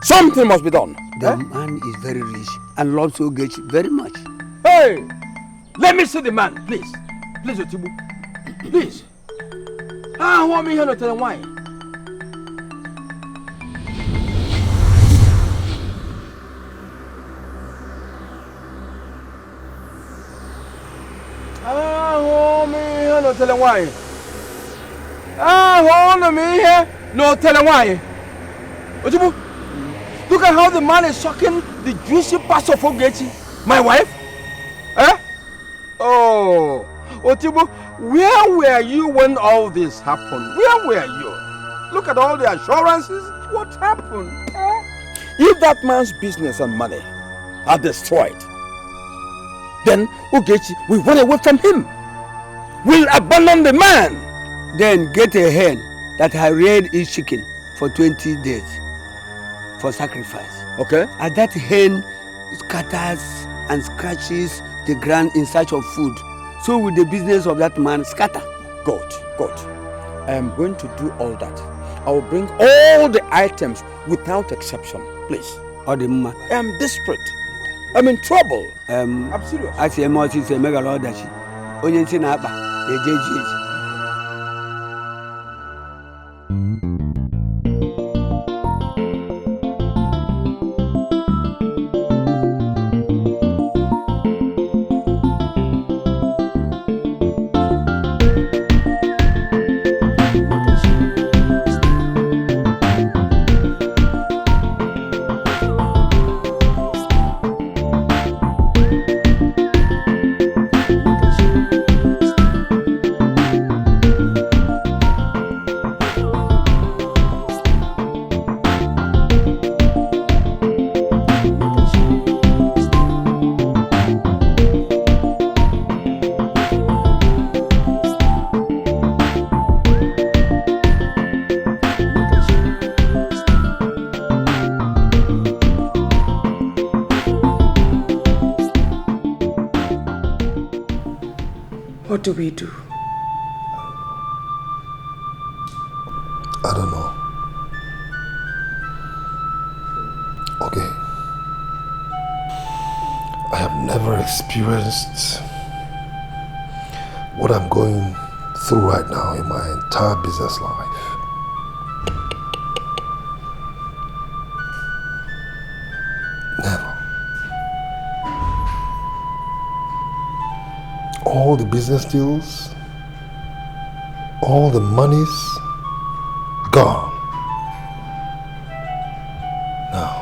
Something must be done. The man is very rich and loves Ogechi very much. Hey! Let me see the man, please. Please, Otibu. Please. Want me here to tell him why. Want me here to tell him why. Want me here no tell him why. Otibu. Look at how the man is sucking the juicy parts of Ogechi, my wife. Eh? Oh, Otibu, where were you when all this happened? Where were you? Look at all the assurances. What happened? Eh? If that man's business and money are destroyed, then Ogechi will run away from him. Will abandon the man. Then get a hen that has reared its chicken for 20 days for sacrifice. Okay. And that hen scatters and scratches the ground in search of food. So will the business of that man scatter. Good. I am going to do all that. I will bring all the items without exception, please. I am desperate. I'm in trouble. I'm serious. I say, Moses, a mega lord that she. Onyensi na apa, ejeji. What do we do? I don't know. Okay. I have never experienced what I'm going through right now in my entire business life. Never. All the business deals, all the monies, gone. Now,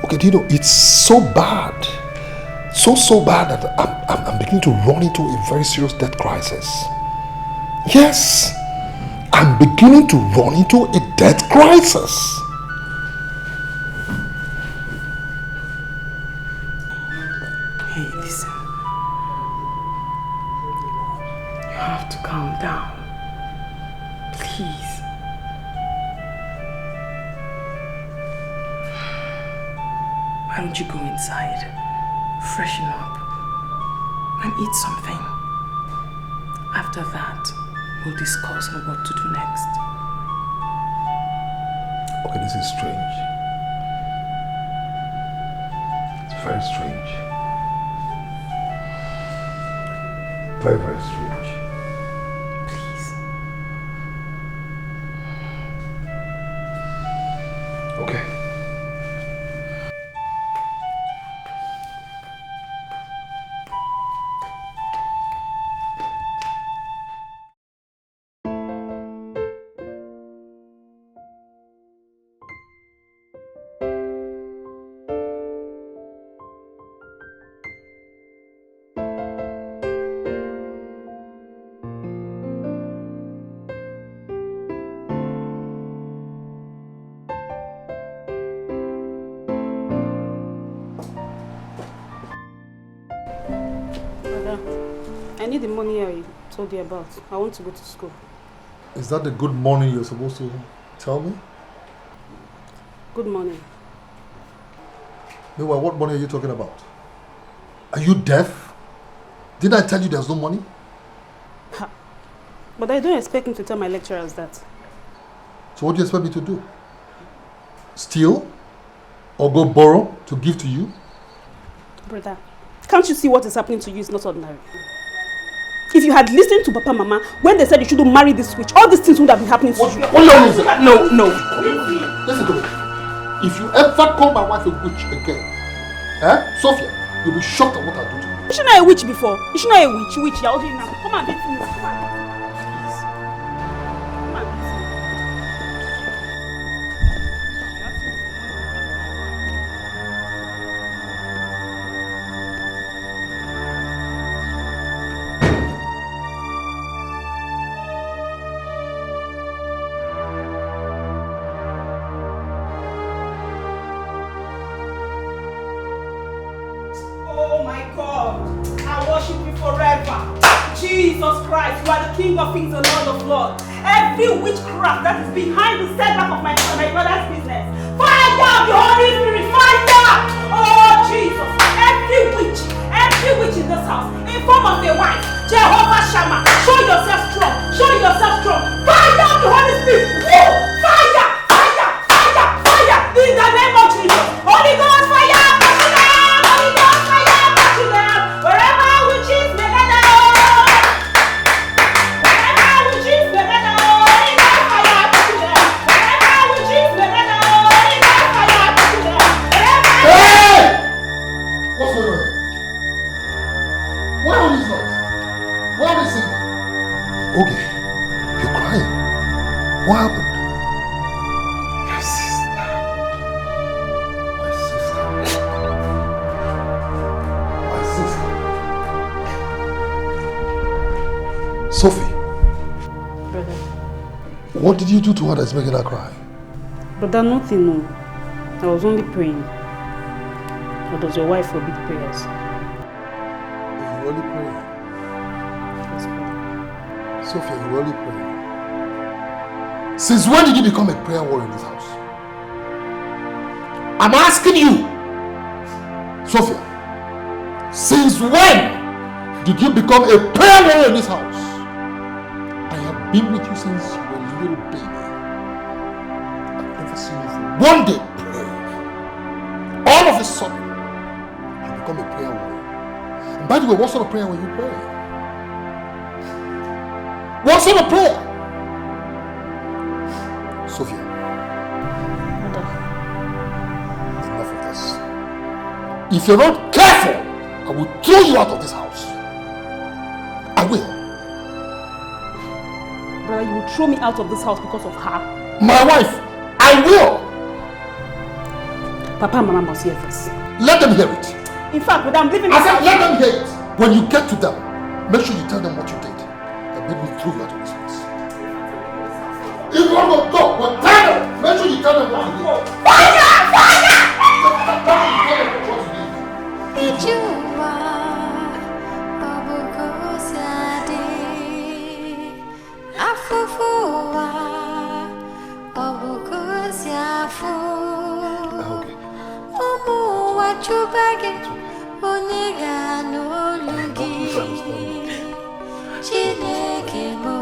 okay, do you know, it's so bad, so bad that I'm beginning to run into a very serious debt crisis. Yes, I'm beginning to run into a debt crisis. Hey, listen. You have to calm down. Please. Why don't you go inside, freshen up, and eat something? After that, we'll discuss on what to do next. Okay, this is strange. It's very strange. Very, very strange. Please. Okay. I need the money I told you about. I want to go to school. Is that the good morning you're supposed to tell me? Good morning. Meanwhile, what money are you talking about? Are you deaf? Didn't I tell you there's no money? Ha. But I don't expect him to tell my lecturers that. So what do you expect me to do? Steal? Or go borrow to give to you? Brother, can't you see what is happening to you is not ordinary? If you had listened to Papa Mama when they said you shouldn't marry this witch, all these things would have been happening to you. No. Listen to me. If you ever call my wife a witch again, Sophia, you'll be shocked at what I'll do to you. You should know a witch before. You should know a witch. You're already now. Come on, get me. Come on. Jesus Christ, you are the King of Kings and Lord of Lords. Every witchcraft that is behind the setback of my brother's business, fire of the Holy Spirit, fire! Oh Jesus, every witch in this house, in form of a wife, Jehovah Shammah, show yourself strong, fire of the Holy Spirit, woo! Fire, in the name of Jesus, Holy Ghost fire, Holy Ghost fire, wherever witches may gather, What's going on? Where are these noise? Where are they singing? Okay, you're crying. What happened? Your sister. My sister. My sister. Sophie. Brother. What did you do to her that's making her cry? Brother, nothing, no. I was only praying. But does your wife forbid prayers? You only pray. Yes, brother. Sophia, you only pray. Since when did you become a prayer warrior in this house? I'm asking you, Sophia, since when did you become a prayer warrior in this house? I have been with you since you were a little baby. I've never seen you for one day pray. All of a sudden, you become a prayer warrior. And by the way, what sort of prayer were you praying? What sort of prayer? Sophia. Enough of this. If you're not careful, I will throw you out of this house. I will. Brother, you will throw me out of this house because of her? My wife, I will. Papa and Mama must hear this. Let them hear it. In fact, brother, I'm leaving I this said house. let them hear it. When you get to them, make sure you tell them what you did. And maybe we'll throw you out of this house. If you want to go, well, tell them. Make sure you tell them what you did. Fire! Ijuwa obukosade afufuwa obukosiafu omu wachubage oniga n'olugi Chineke mo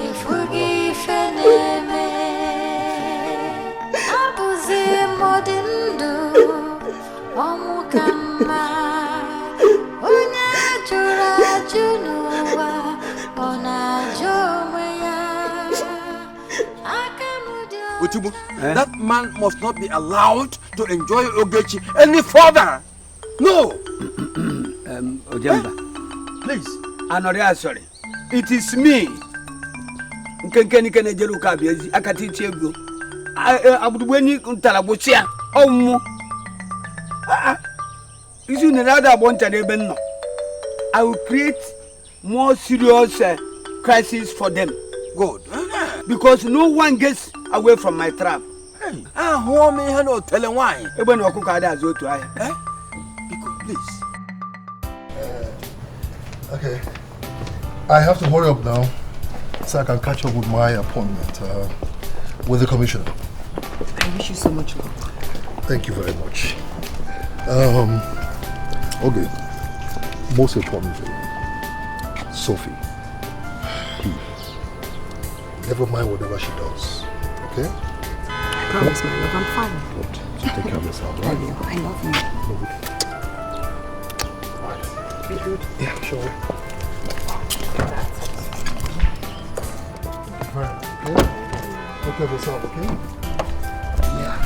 efugi feneme abuzi modindu Omukama Onya jura junuwa Ona jomweya Utibu, that man must not be allowed to enjoy Ogechi any further. No. Ojemba. Please. Anoria, sorry. It is me. Nkenkeni kene jeruka biezi akati chego. Abudweni ntalabuchia. Omu. You never want to even. I will create more serious crisis for them. Good. Because no one gets away from my trap. Hey. Who me hello tell why? Even Okukada zo to I. Because please. Okay. I have to hurry up now so I can catch up with my appointment with the commissioner. I wish you so much luck. Thank you very much. Okay. Most importantly, Sophie, please, never mind whatever she does, okay? I promise, my love, I'm fine. Good. So take care of yourself, right? I will. I love you. Be good. Yeah, sure. Right, okay? Take care of yourself, okay? Yeah.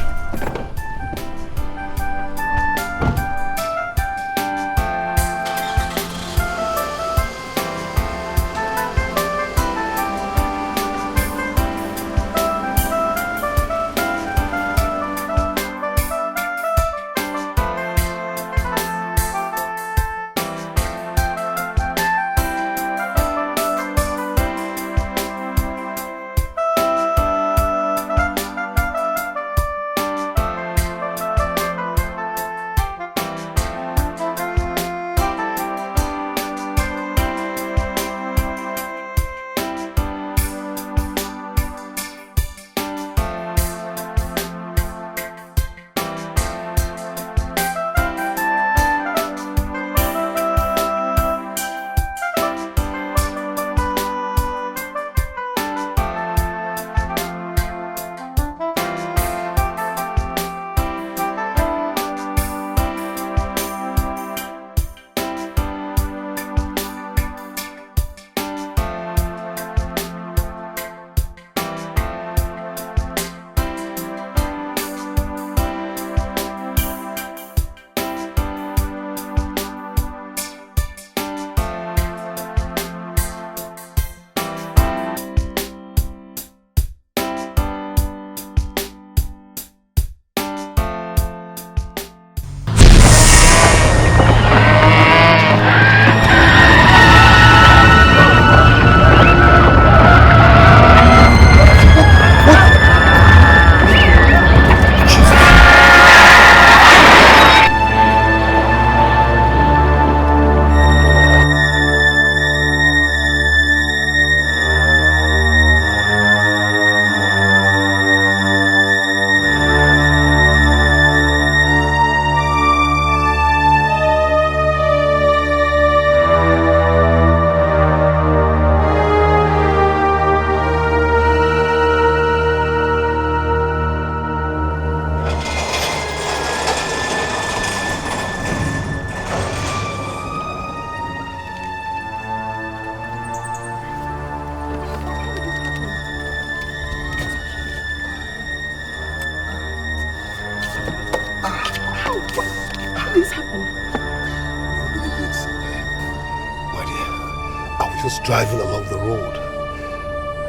Just driving along the road.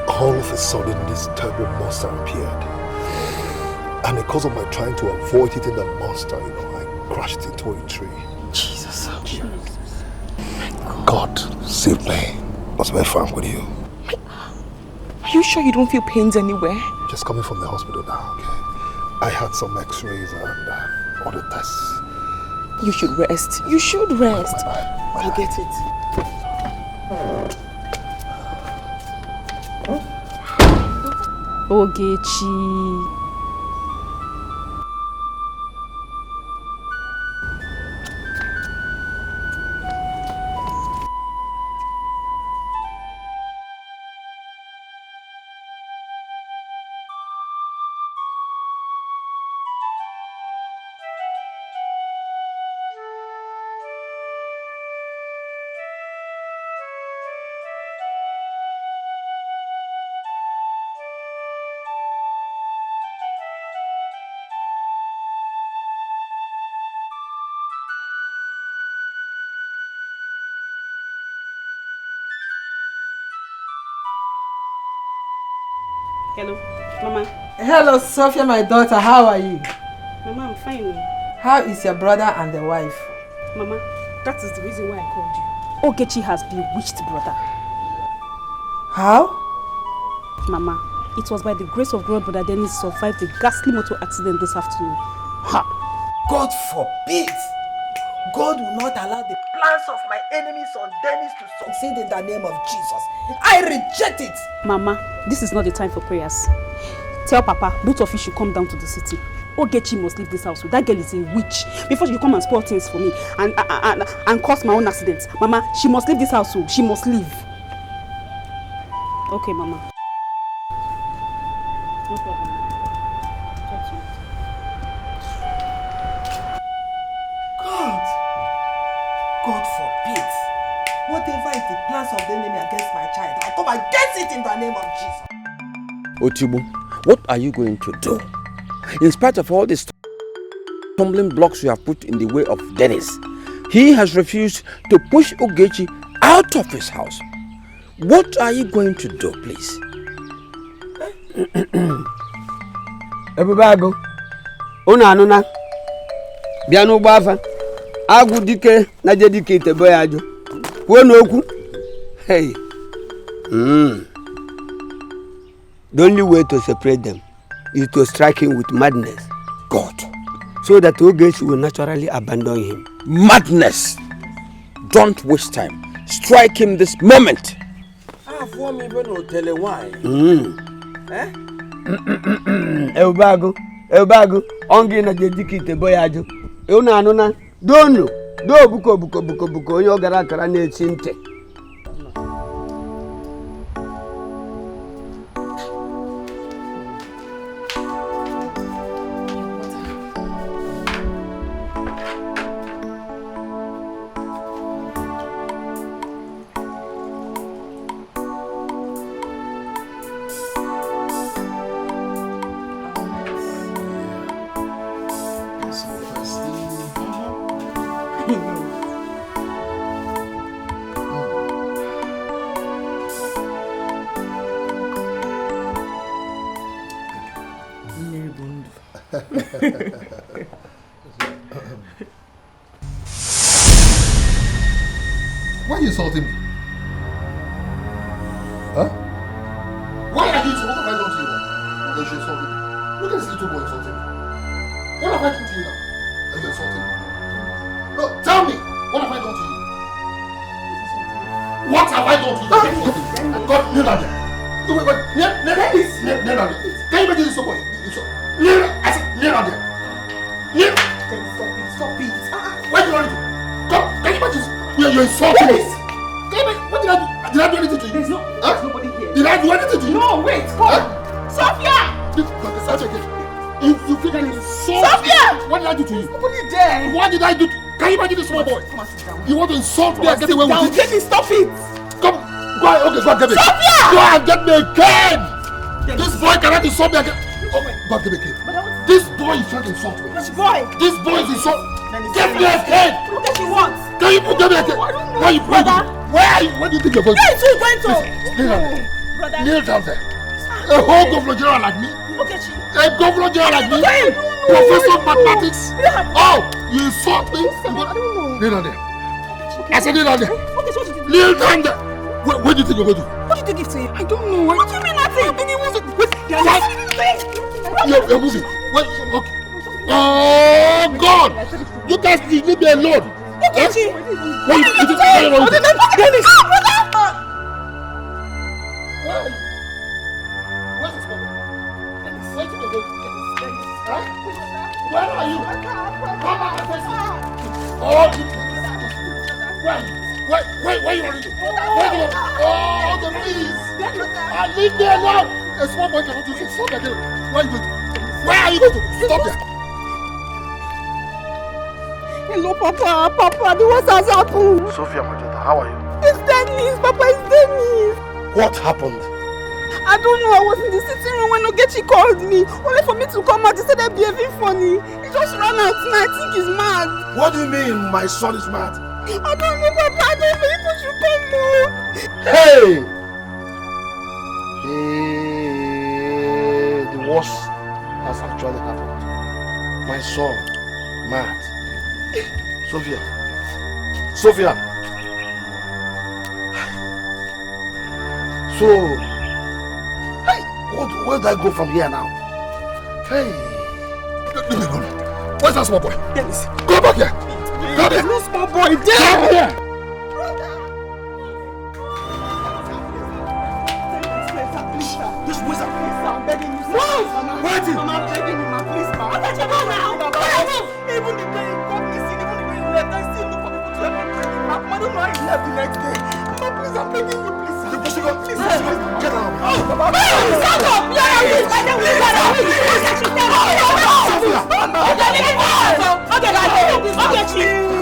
All of a sudden, this terrible monster appeared. And because of my trying to avoid hitting the monster, I crashed into a tree. Jesus. God save me. What's my frank with you? Are you sure you don't feel pains anywhere? Just coming from the hospital now, okay? I had some x-rays and other tests. You should rest. You should rest. I'll get it. Ogechi. Hello, Mama. Hello, Sophia, my daughter. How are you? Mama, I'm fine. How is your brother and the wife? Mama, that is the reason why I called you. Ogechi has bewitched brother. How? Mama, it was by the grace of God Brother Dennis survived the ghastly motor accident this afternoon. Ha! God forbid! God will not allow the plans of my enemies on Dennis to succeed in the name of Jesus. I reject it! Mama, this is not the time for prayers. Tell Papa, both of you should come down to the city. Ogechi must leave this house. That girl is a witch. Before she come and spoil things for me and cause my own accidents. Mama, she must leave this house. She must leave. Okay, Mama. No problem. God forbid. Whatever is the plans of the enemy against my child, I come against it in the name of Jesus. Otibu, what are you going to do? In spite of all these stumbling blocks you have put in the way of Dennis, he has refused to push Ogechi out of his house. What are you going to do, please? Ebubago, una anuna, bianu bafa, agu dike na jedike itebo ajo. Kwenu okwu. Hey. The only way to separate them is to strike him with madness. God. So that Ogechi will naturally abandon him. Madness! Don't waste time. Strike him this moment. Ebubago, ongi na jedike itebo ajo. Una anuna, dono, do buko onye ogara akara na echi nte. Why are you insulting me? Huh? Why are you insulting me? What have I done to you now? That you're insulting me? Look at this little boy insulting me. What have I done to you now? That you're insulting me? No, tell me, what have I done to you? What have I done to you? God, kneel down there. No, wait, kneel down there. Can you imagine this little boy? I said, kneel down there. Kneel. Stop it. Where do you want to do? Come, can you imagine? You're insulting me. What did I do? Did I do anything to you? There's nobody here. Did I do anything to you? No, wait, come. Sophia! You think I insult? Sophia! What did I do to you? There's nobody there. What did I do? Can you imagine this small boy? Come on, sit down. You want to insult me and get away with it? Dennis, stop it! Come, go ahead. Okay, go and get me. Sophia! Go and get me a cane. This boy cannot insult me again. Oh my, go and get me a cane. This boy is trying to insult me. Which boy? This boy is insulting. Get me a cane. Look at you want. Can you get me a cane? I don't know. Why you Where do you think you're going to? Where is you going to? Kneel down there. Brother. Kneel down there. A whole governor general like me. Ogechi. A governor general like me. Professor of mathematics. Oh, you insult me? Kneel down there. I said kneel down there. Kneel down there. Where do you think you're going to? What did you give to him? I don't know. What do you mean nothing? You're moving. Wait, okay. Oh God! You guys leave me alone. Ogechi. What you think? Dennis. Where's this problem? Where did you go? Huh? Where are you? Come on, oh, where are you running to? Oh, the police! Leave me alone! A small boy cannot do this. Stop again. Where are you going to? Where are you going to? Stop there! Hello, Papa. Papa, the worst has happened. Sophia, my daughter, how are you? It's Dennis. Papa, it's Dennis. What happened? I don't know. I was in the sitting room when Ogechi called me. Only for me to come out. He said I'm behaving funny. He just ran out and I think he's mad. What do you mean my son is mad? I don't know, Papa. I don't know. People should come more. Hey! The worst has actually happened. My son, mad. Sophia. Sophia. So, hey, where do I go from here now? Hey. Leave me alone. Where's that small boy? Dennis. Go back here. Go there. No small boy. Come here. Just wait up. I'm begging you. Move! Wait it. Mama, I'm begging you, ma. Please, ma. I'll let you go now. Even the day you got missing, even the day you left, I still look for people to help me bring him back. I don't know how he left the next day. Mama, please, I'm begging you, please. You push it up. Please, get out of here. Oh, Papa. Shut up! Yeah, please, I don't need that.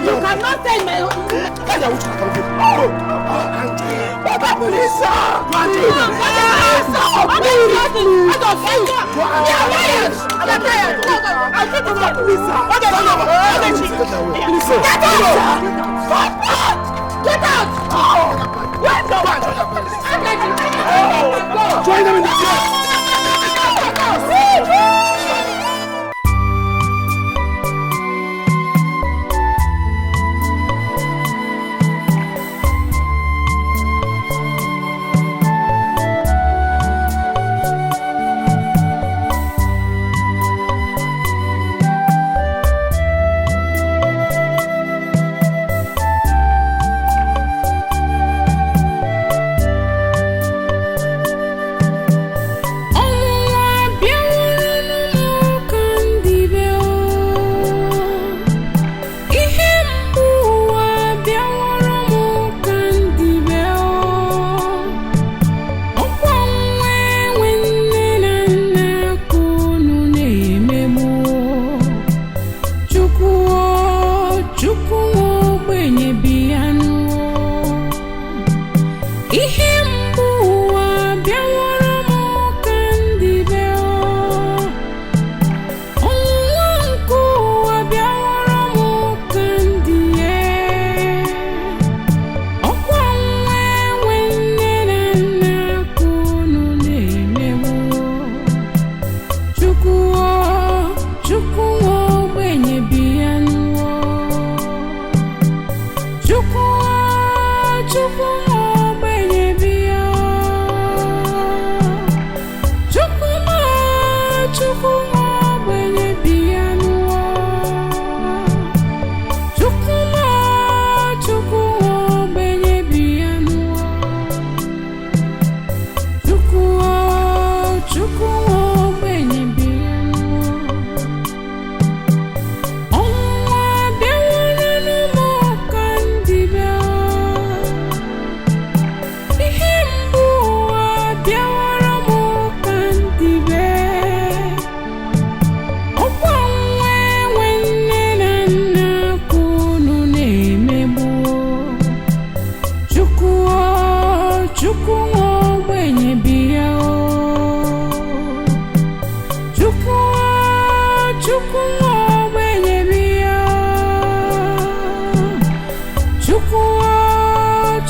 You cannot tell me. Papa, please, sir. Get out! Join them in the chair.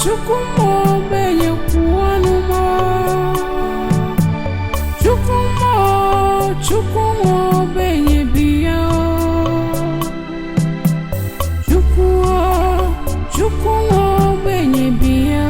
Chukumo benye kuanumo. Chukumo benye biya. Chukumo benye biya.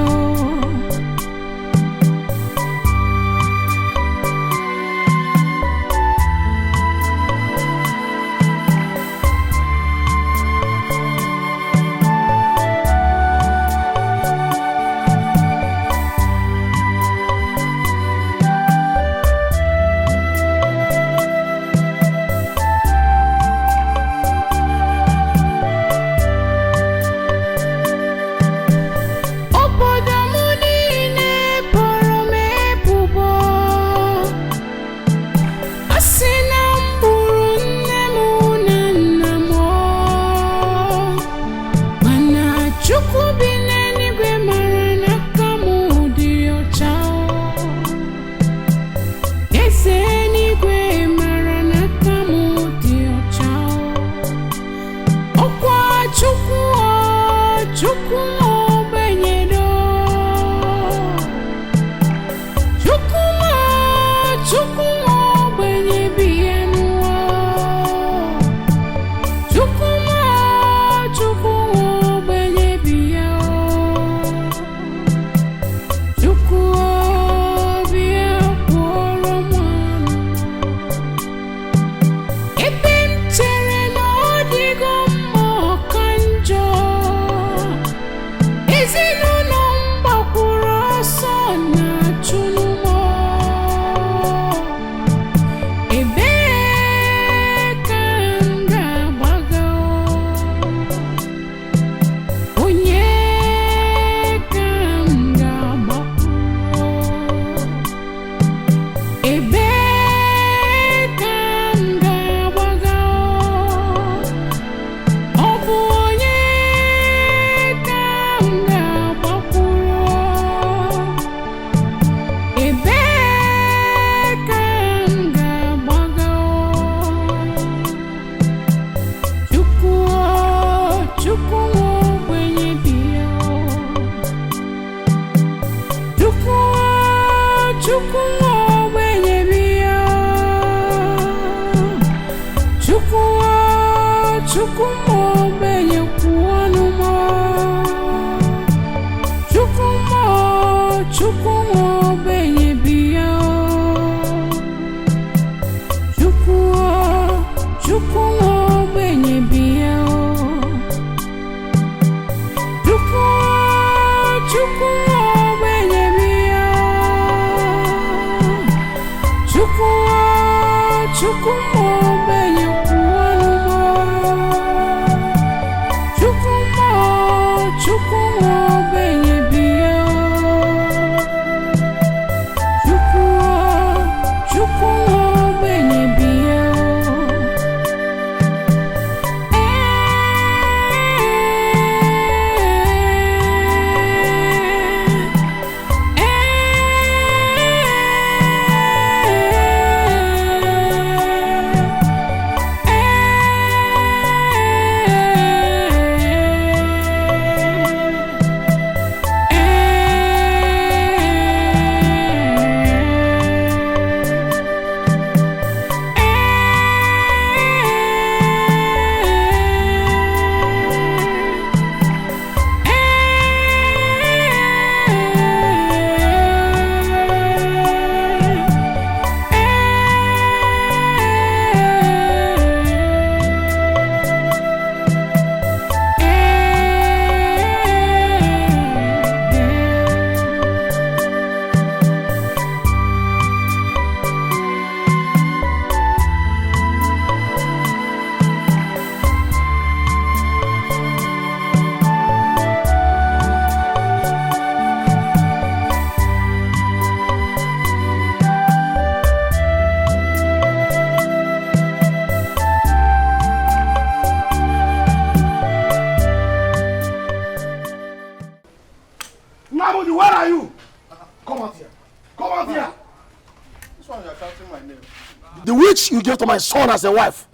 The witch you gave to my son as a wife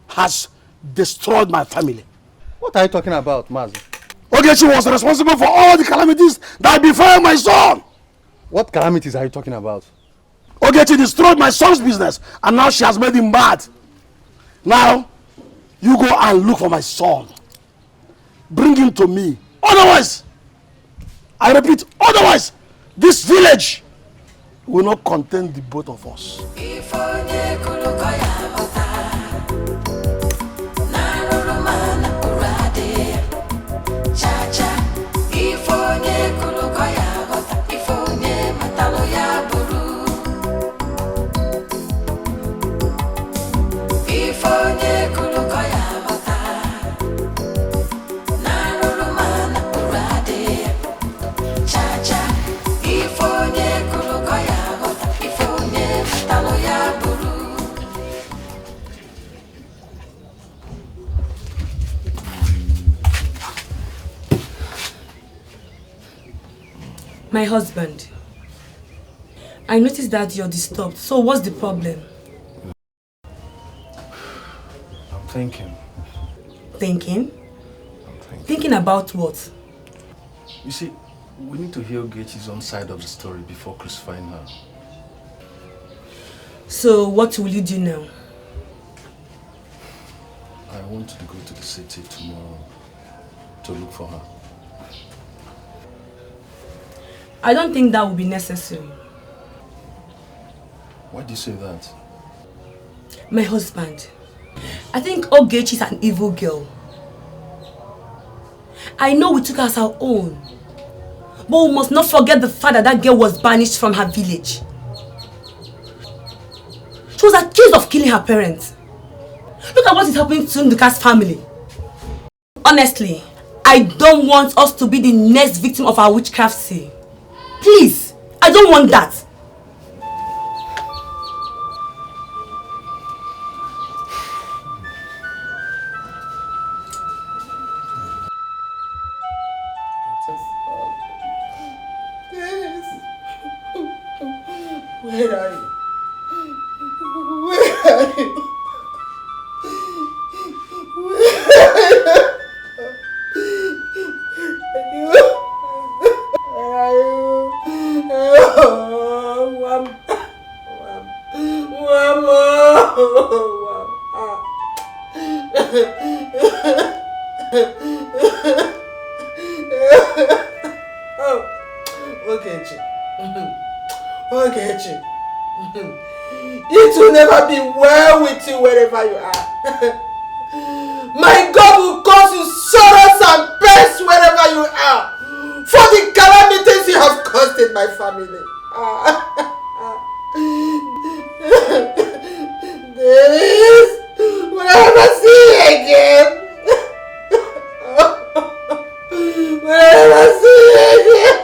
has destroyed my family. What are you talking about, Mazi? Ogechi was responsible for all the calamities that befell my son. What calamities are you talking about? Ogechi destroyed my son's business and now she has made him bad. Now, you go and look for my son. Bring him to me. Otherwise, I repeat, otherwise, this village will not contain the both of us. My husband, I noticed that you're disturbed. So what's the problem? I'm thinking. Thinking? Thinking about what? You see, we need to hear Ogechi's own side of the story before crucifying her. So what will you do now? I want to go to the city tomorrow to look for her. I don't think that will be necessary. Why do you say that? My husband, I think Ogechi is an evil girl. I know we took her as our own, but we must not forget the fact that that girl was banished from her village. She was accused of killing her parents. Look at what is happening to Nduka's family. Honestly, I don't want us to be the next victim of our witchcraft scene. Please, I don't want that. Where are you? Where are you? It will never be well with you wherever you are. My God will cause you sorrows and pains wherever you are for the calamities you have caused in my family. This will I ever see you again? Will I ever see you again?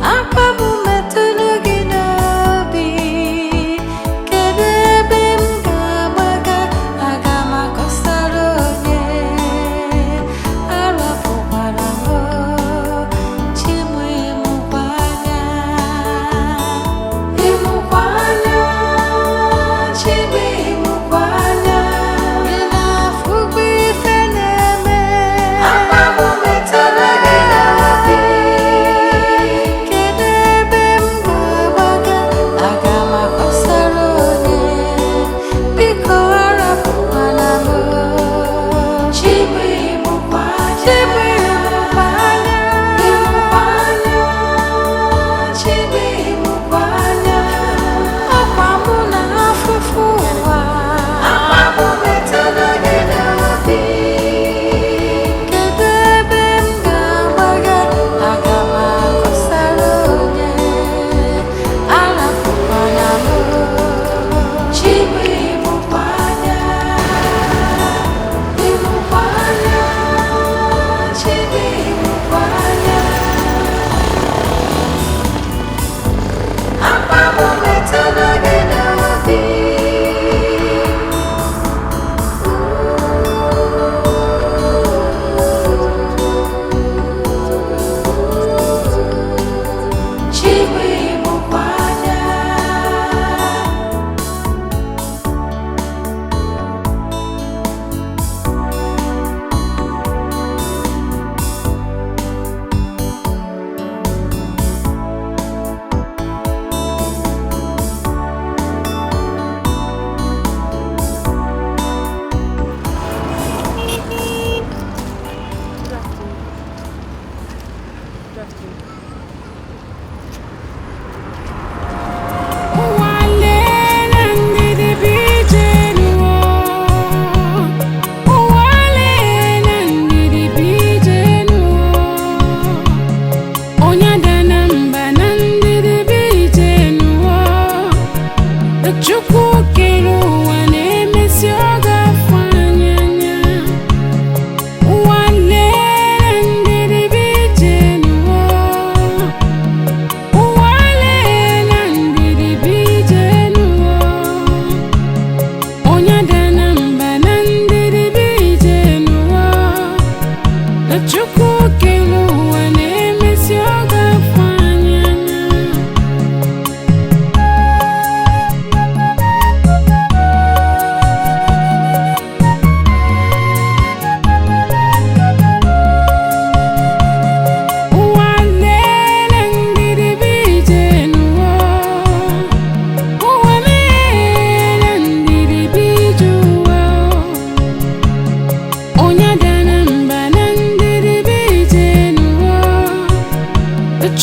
Apa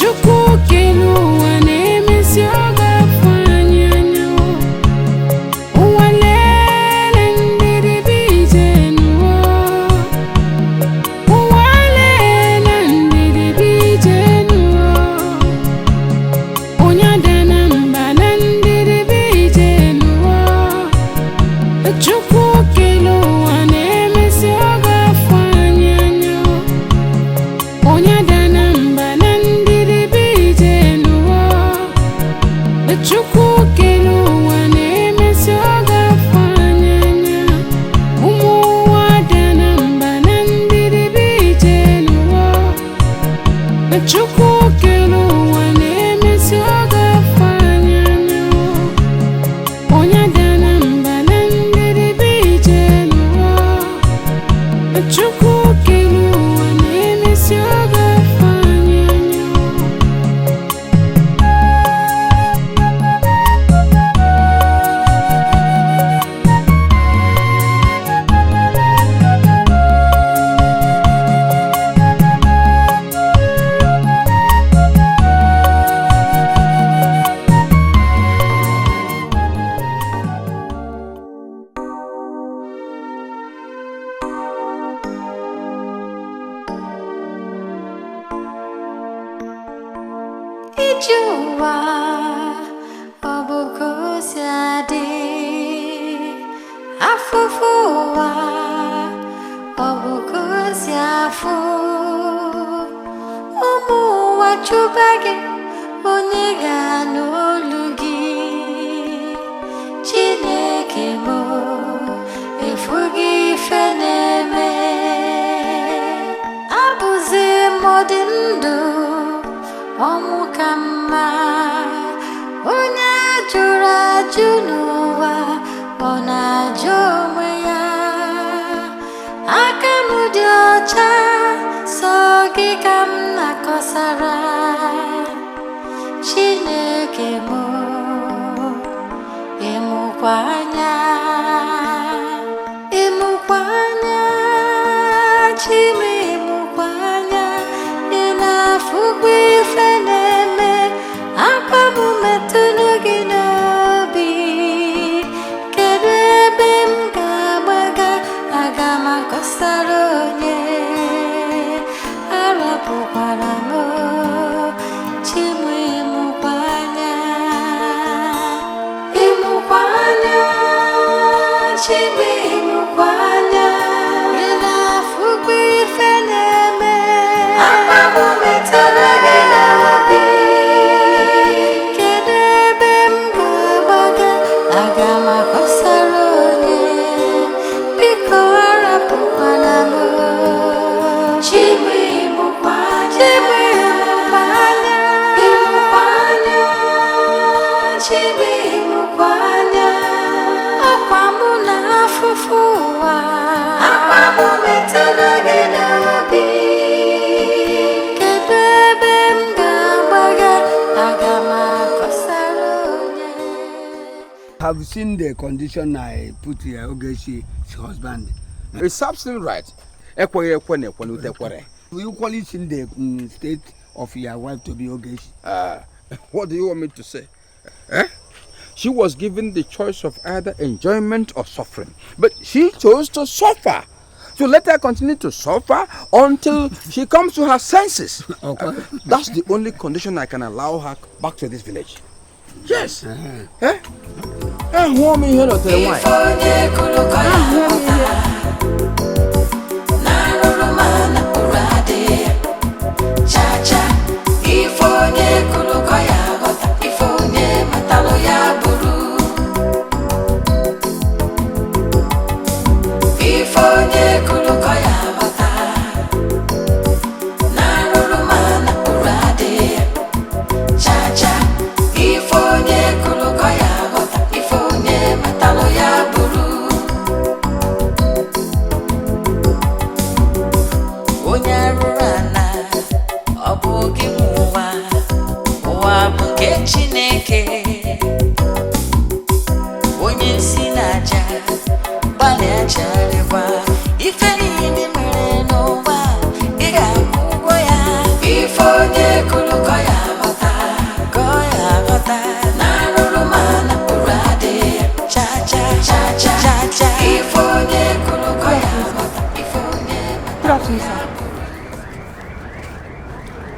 Chukwu kelu ụwa na-emesi ọ ga-afụ anyị anya ụwa lele ndịrị bụ ije n'ụwa ụwa lele ndịrị bụ ije n'ụwa onye ada na mba na ndịrị bụ ije n'ụwa Chukwu kelu ụwa na-emesi ọ ga-afụ anyị anya onye ada na mba na ndịrị bụ ije n'ụwa Chukwu kelu ụwa na-emesi ọ ga-afụ anyị anya ụmụ ụwa ada na mba na ndịrị bụ ije n'ụwa Chukwu kelu ụwa na-emesi ọ ga-afụ anyị anya onye ada na mba na ndịrị bụ ije n'ụwa Chukwu kelu ụwa na-emesi ọ ga-afụ anyị anya ije ụwa ọ bụ ka o si adị afụfụ ụwa ọ bụ ka o si afụ ụmụ ụwa chụba gị onye ga-anụ olu gị Chineke m efu gị ife na-eme abụzi m dị ndụ ọnwụ ka mma onye jụrụ ajụ n'ụwa ọ na-ajụ onwe ya aka m dị ọcha sọ gị ka m na-akọsara Chineke m ịmụkwa anya Chime ịmụkwa anya ị na-afụkwa ife na-eme akwa m metụrụ gị n'obi kedu ebe m ga-agbaga aga m akọsara onye arapụkwara m Chime ịmụkwa anya Chime ịmụkwa anya ị na-afụkwa ife na-eme akwa m metụrụ gị n'obi kedu ebe m ga-agbaga aga m akọsara onye biko arapụkwana m Chime ịmụkwa anya Chime ịmụkwa anya akwa m na afụfụ ụwa akwa m metụrụ gị n'obi kedu ebe m ga-agbaga aga m akọsara onye Have you seen the condition I put here, Ogechi's husband? It's absolutely right. Have you equally seen the state of your wife to be Ogechi? What do you want me to say? She was given the choice of either enjoyment or suffering. But she chose to suffer. So let her continue to suffer until she comes to her senses. Okay. That's the only condition I can allow her back to this village. Yes. Warm me here to the wine. Ife onye kulu koya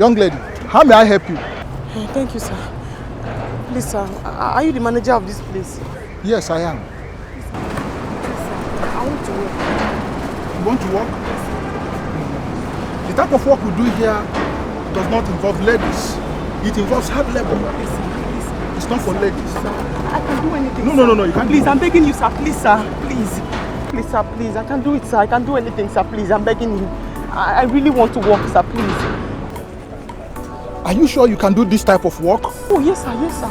Young lady, how may I help you? Thank you, sir. Please, sir, are you the manager of this place? Yes, I am. I want to work. You want to work? The type of work we do here does not involve ladies. It involves hard labor. It's not for ladies. I can do anything. No, you can't. Please, I'm begging you, sir. Please, sir. Please. Please, sir, please. I can do it, sir. I can do anything, sir. Please, I'm begging you. I really want to work, sir. Please. Are you sure you can do this type of work? Oh, yes, sir. Yes, sir.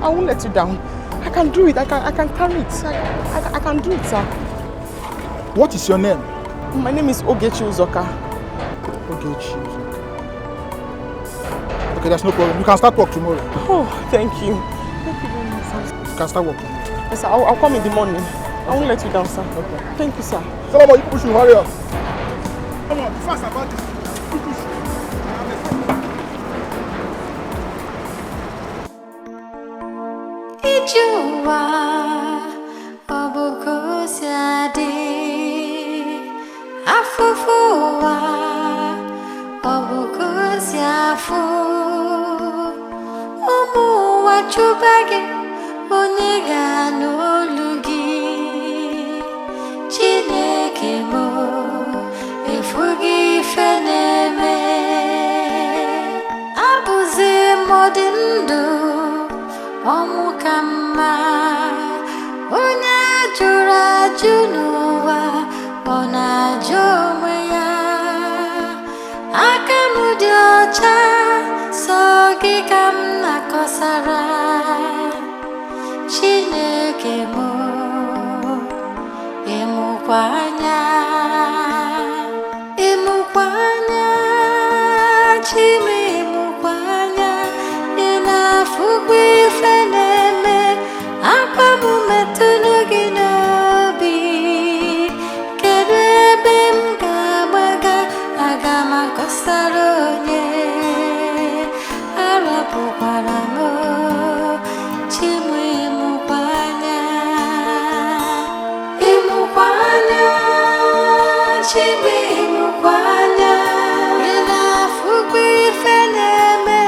I won't let you down. I can do it. I can carry it. I can do it, sir. What is your name? My name is Ogechi Uzoka. Ogechi Uzoka. Okay, that's no problem. You can start work tomorrow. Oh, thank you. Thank you very much, sir. You can start working. Yes, sir. I'll come in the morning. I won't let you down, sir. Okay. Thank you, sir. Solomon, you push me. Hurry up. Come on, be fast about this. Push. Ijuwa obuko siade afufuwa obuko siafu omu wachubage oniga n'olugi Chineke mo efugi feneme abụzi mọdị ndụ ọmụkama onye jụrụ ajụ n'ụwa ọ na-ajụ onwe ya aka m dị ọcha sọ gị ka m na-akọsara Chineke m ịmụkwa anya Chime ịmụkwa anya ị na-afụkwa ife na-eme akwa m metụrụ gị n'obi kedu ebe m ga-agbaga aga m akọsara onye arapụkwara m Chime ịmụkwa anya Chime ịmụkwa anya ị na-afụkwa ife na-eme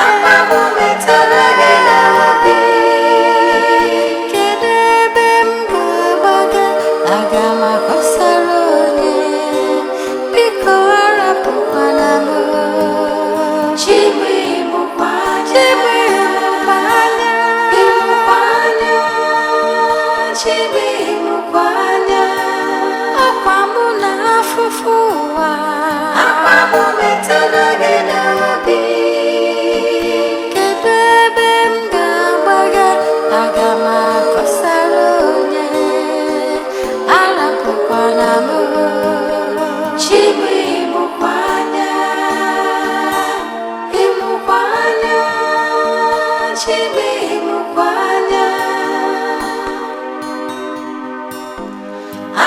akwa m metụrụ gị n'obi kedu ebe m ga-agbaga aga m akọsara onye biko arapụkwana m Chime ịmụkwa anya Chime ịmụkwa anya akwa m na-afụfụ ụwa akwa m metụrụ gị n'obi kedu ebe m ga-agbaga aga m akọsara onye arapụkwana m Chime ịmụkwa anya Chime ịmụkwa anya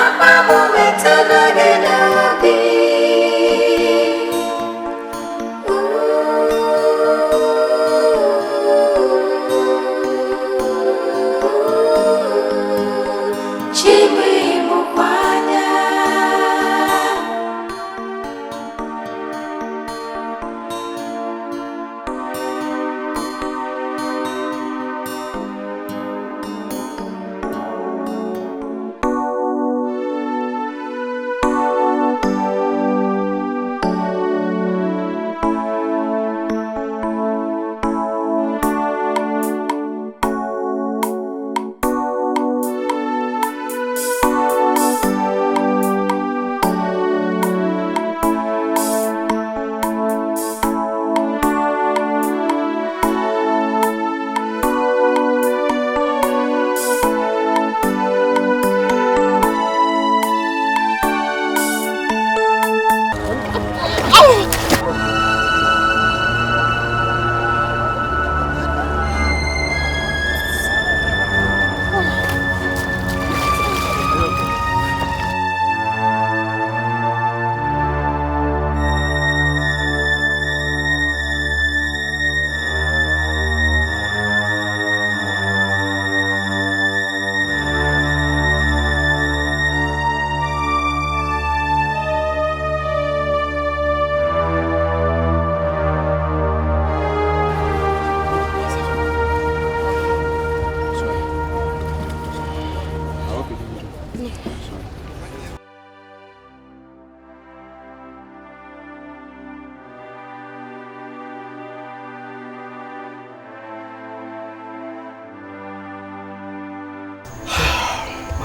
akwa m metụrụ gị n'obi Chime ịmụkwa anya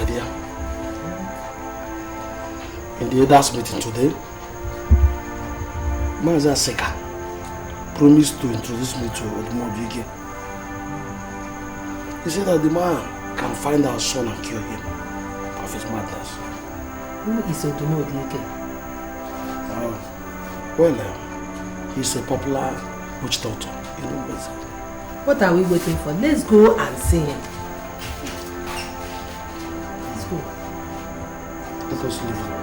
dear, in the elders meeting today, Maza Seka promised to introduce me to Odumobige. He said that the man can find our son and cure him of his madness. Who is Odumobige? Well, he's a popular witch doctor in Umbeza. What are we waiting for? Let's go and see him. Let's go. Let us leave.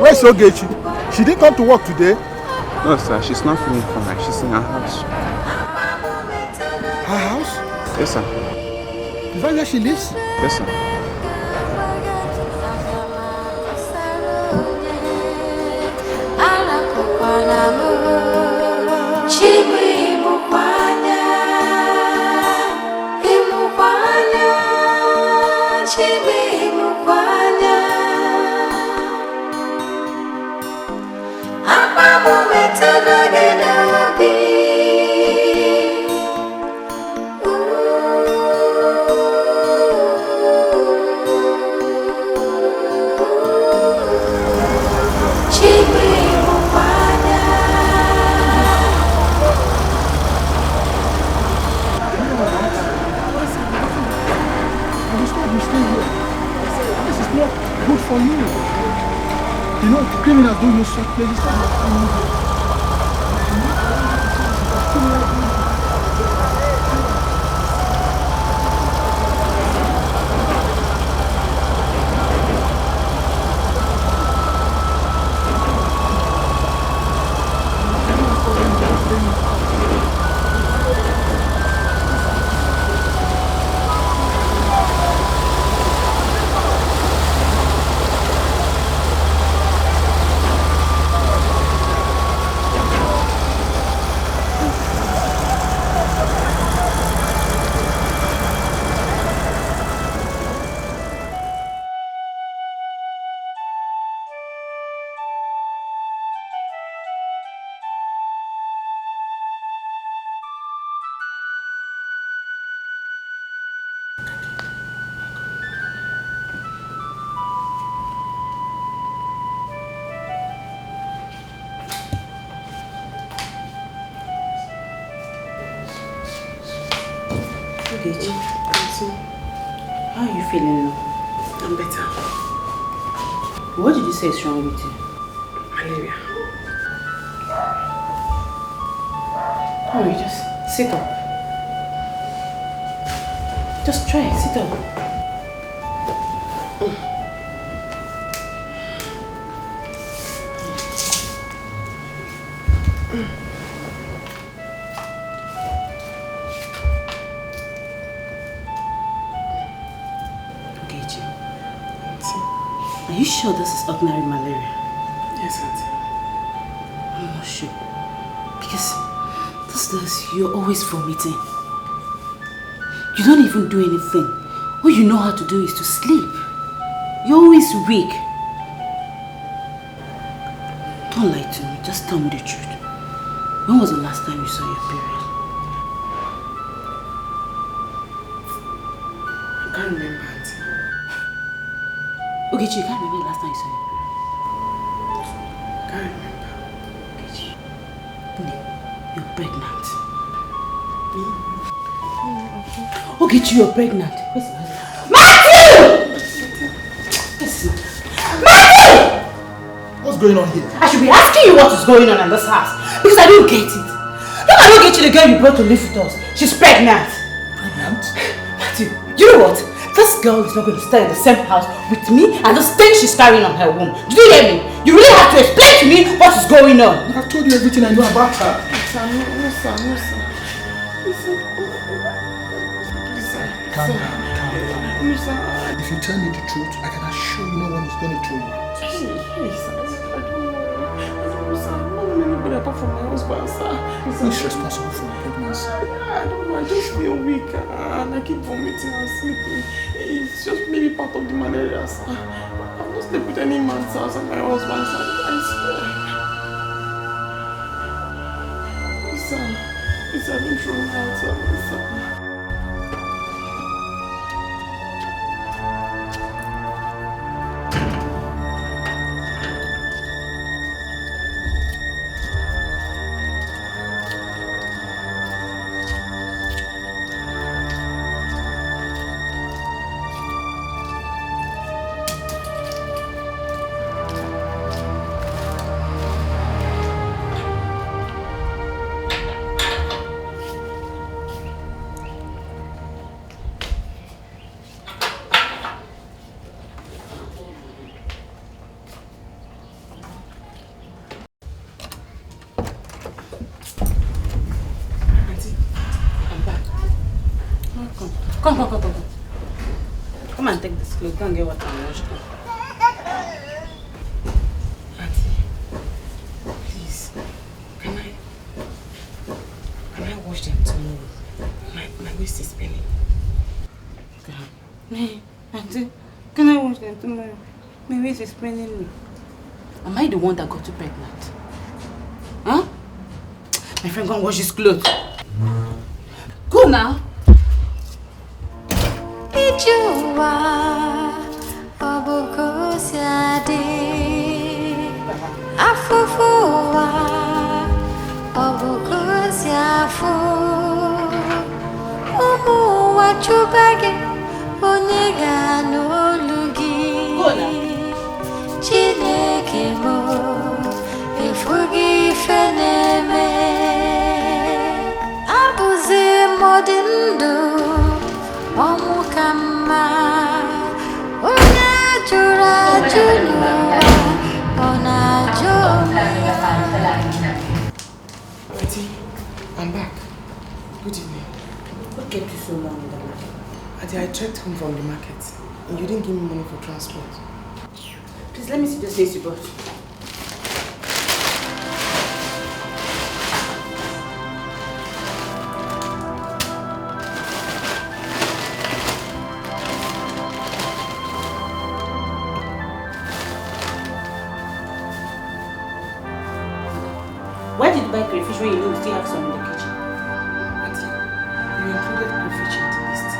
Where's Ogechi? She didn't come to work today. No, sir, she's not feeling fine. She's in her house. Her house? Yes, sir. Is that where she lives? Yes, sir. For you. You know, criminals don't use such places. How are you feeling now? I'm better. What did you say is wrong with you? Malaria. Oh, you just sit up. Just try, sit up. Are you sure this is ordinary malaria? Yes, Auntie. I'm not sure. Because these days you're always vomiting. You don't even do anything. All you know how to do is to sleep. You're always weak. Don't lie to me. Just tell me the truth. When was the last time you saw your period? I can't remember, Auntie. Okay, you can't remember the last time you saw your period? I can't remember. Okay, you're pregnant. Okay, you're pregnant. Where's my husband? Matthew! Matthew! What's going on here? I should be asking you what is going on in this house because I don't get it. Look, I don't get you the girl you brought to live with us. She's pregnant. Pregnant? Matthew, you know what? This girl is not going to stay in the same house with me and the thing she's carrying on her womb. Did you hear me? You really have to explain to me what is going on. I've told you everything I know about her. No, sir. Calm down. No, sir. If you tell me the truth, I can assure you no one is going to throw you out. Hey, sir. I don't know, sir. I'm not anybody apart from my husband, sir. Who is responsible for the pregnancy? I don't know. I just feel weak and I keep vomiting and sleeping. It's just maybe part of the malaria, sir. I've not slept with any man's house and my husband's house. I swear. It's having thrown out, sir. Come. Come and take this clothes. Go and get water and wash them. Please, can I wash them tomorrow? My waist is paining. Auntie, can I wash them tomorrow? My waist is paining me. Am I the one that got you pregnant? Huh? My friend, go and wash his clothes. Go now. Ijuwa obuko siade afufuwa obuko siafu umu wachubage oniga n'olugi Chineke mo efugi feneme abuzi modindu Omukama Ona jura junuwa Ona joma Auntie, I'm back. Good evening. What kept you so long in the market? Auntie, I checked home from the market and you didn't give me money for transport. Please let me see those things you bought. Why did you buy crayfish when you know you still have some in the kitchen? Auntie, you included crayfish in the list.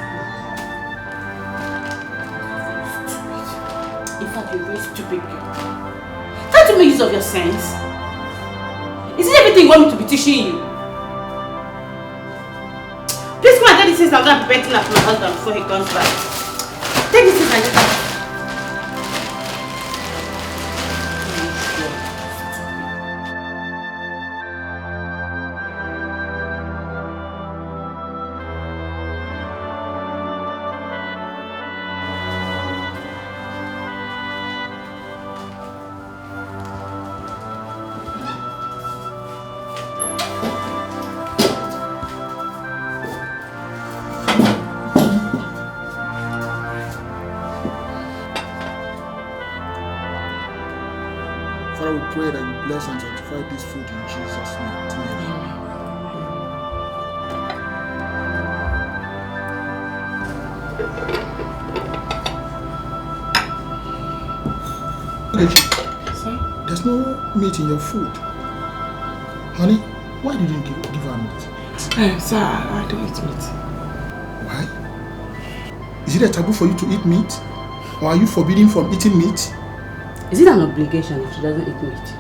In fact, you're a very stupid girl. Can't you make use of your sense? Is it everything you want me to be teaching you? Please come and get these things. I'm going to prepare dinner for my husband before he comes back. Take these things and get Father, we pray that you bless and sanctify this food in Jesus' name. Sir? There's no meat in your food. Honey, why did you give her meat? Sir, I don't eat meat. Why? Is it a taboo for you to eat meat? Or are you forbidden from eating meat? Is it an obligation if she doesn't eat meat?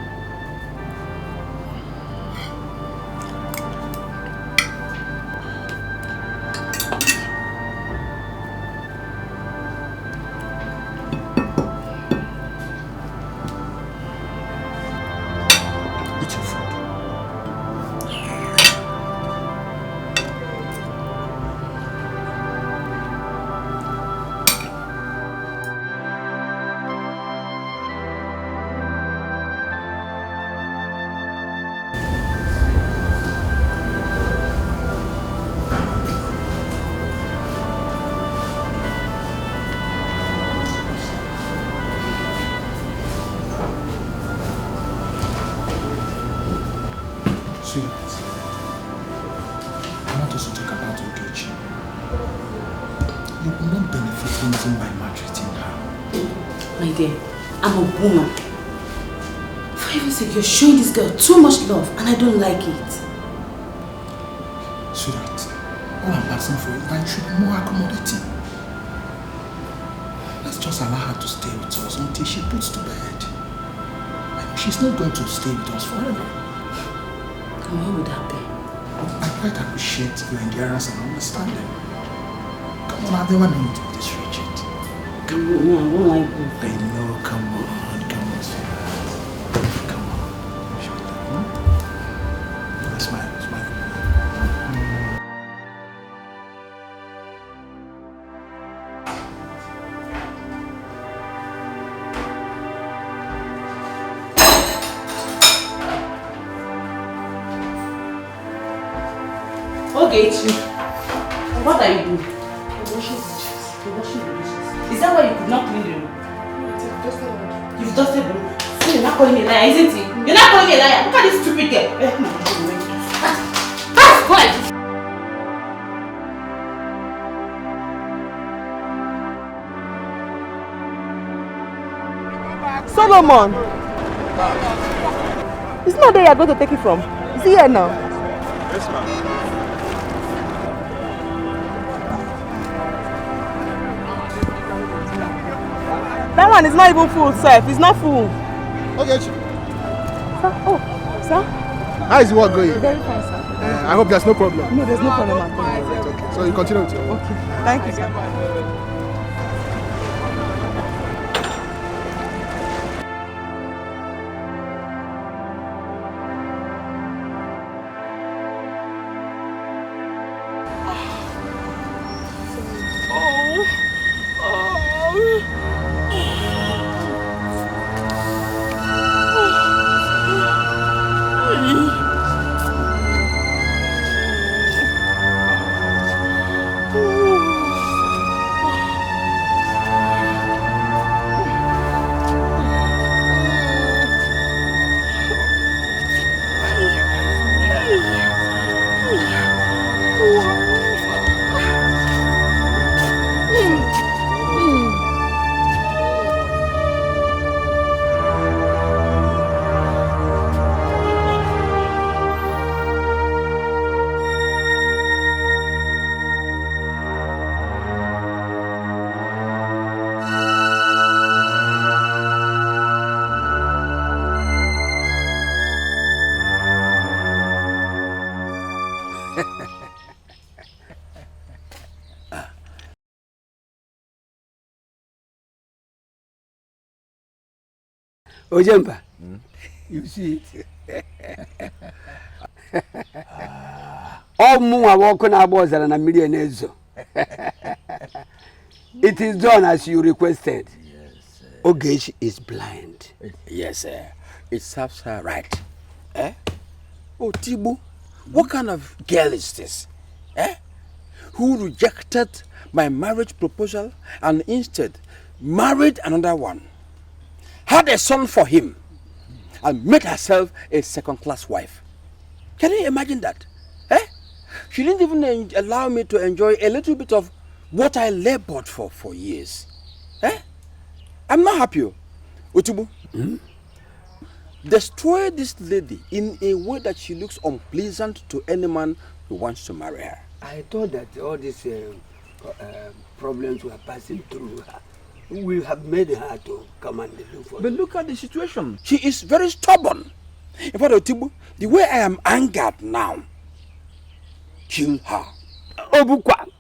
Woman. For heaven's sake, you're showing this girl too much love and I don't like it. Sweetheart, all I'm asking for is that you should be more accommodating. Let's just allow her to stay with us until she puts to bed. And she's not going to stay with us forever. And where would that be? I quite appreciate your endurance and understanding. Come on, I've never known you to be this rigid. No, I don't like this. I know, come on. Okay, what are you doing? washing dishes. You're washing the dishes. Is that why you could not clean the room? You've dusted the room. So you're not calling me a liar, isn't it? You're not calling me a liar. Look at this stupid girl. Come on, go ahead. Solomon! It's not there you're going to take it from. Is he here now? Yes, ma'am. That one is not even full, sir. It's not full. Okay. Sir? Oh, sir? How is the work going? Very fine, sir. I hope there's no problem. No, there's no problem at all. Okay. So you continue with your work. Okay. Thank you, sir. Ojemba, you see it. All moon are walking about and a million years. It is done as you requested. Yes. Ogechi is blind. Yes, sir. It serves her right. Eh? Oh, Tibu, what kind of girl is this? Eh? Who rejected my marriage proposal and instead married another one, had a son for him, and made herself a second-class wife. Can you imagine that? Eh? She didn't even allow me to enjoy a little bit of what I labored for years. Eh? I'm not happy. Utubu, destroy this lady in a way that she looks unpleasant to any man who wants to marry her. I thought that all these problems were passing through her. We have made her to come and look for. But look at the situation. She is very stubborn. In fact, Otibu, the way I am angered now, kill her. Obukwa.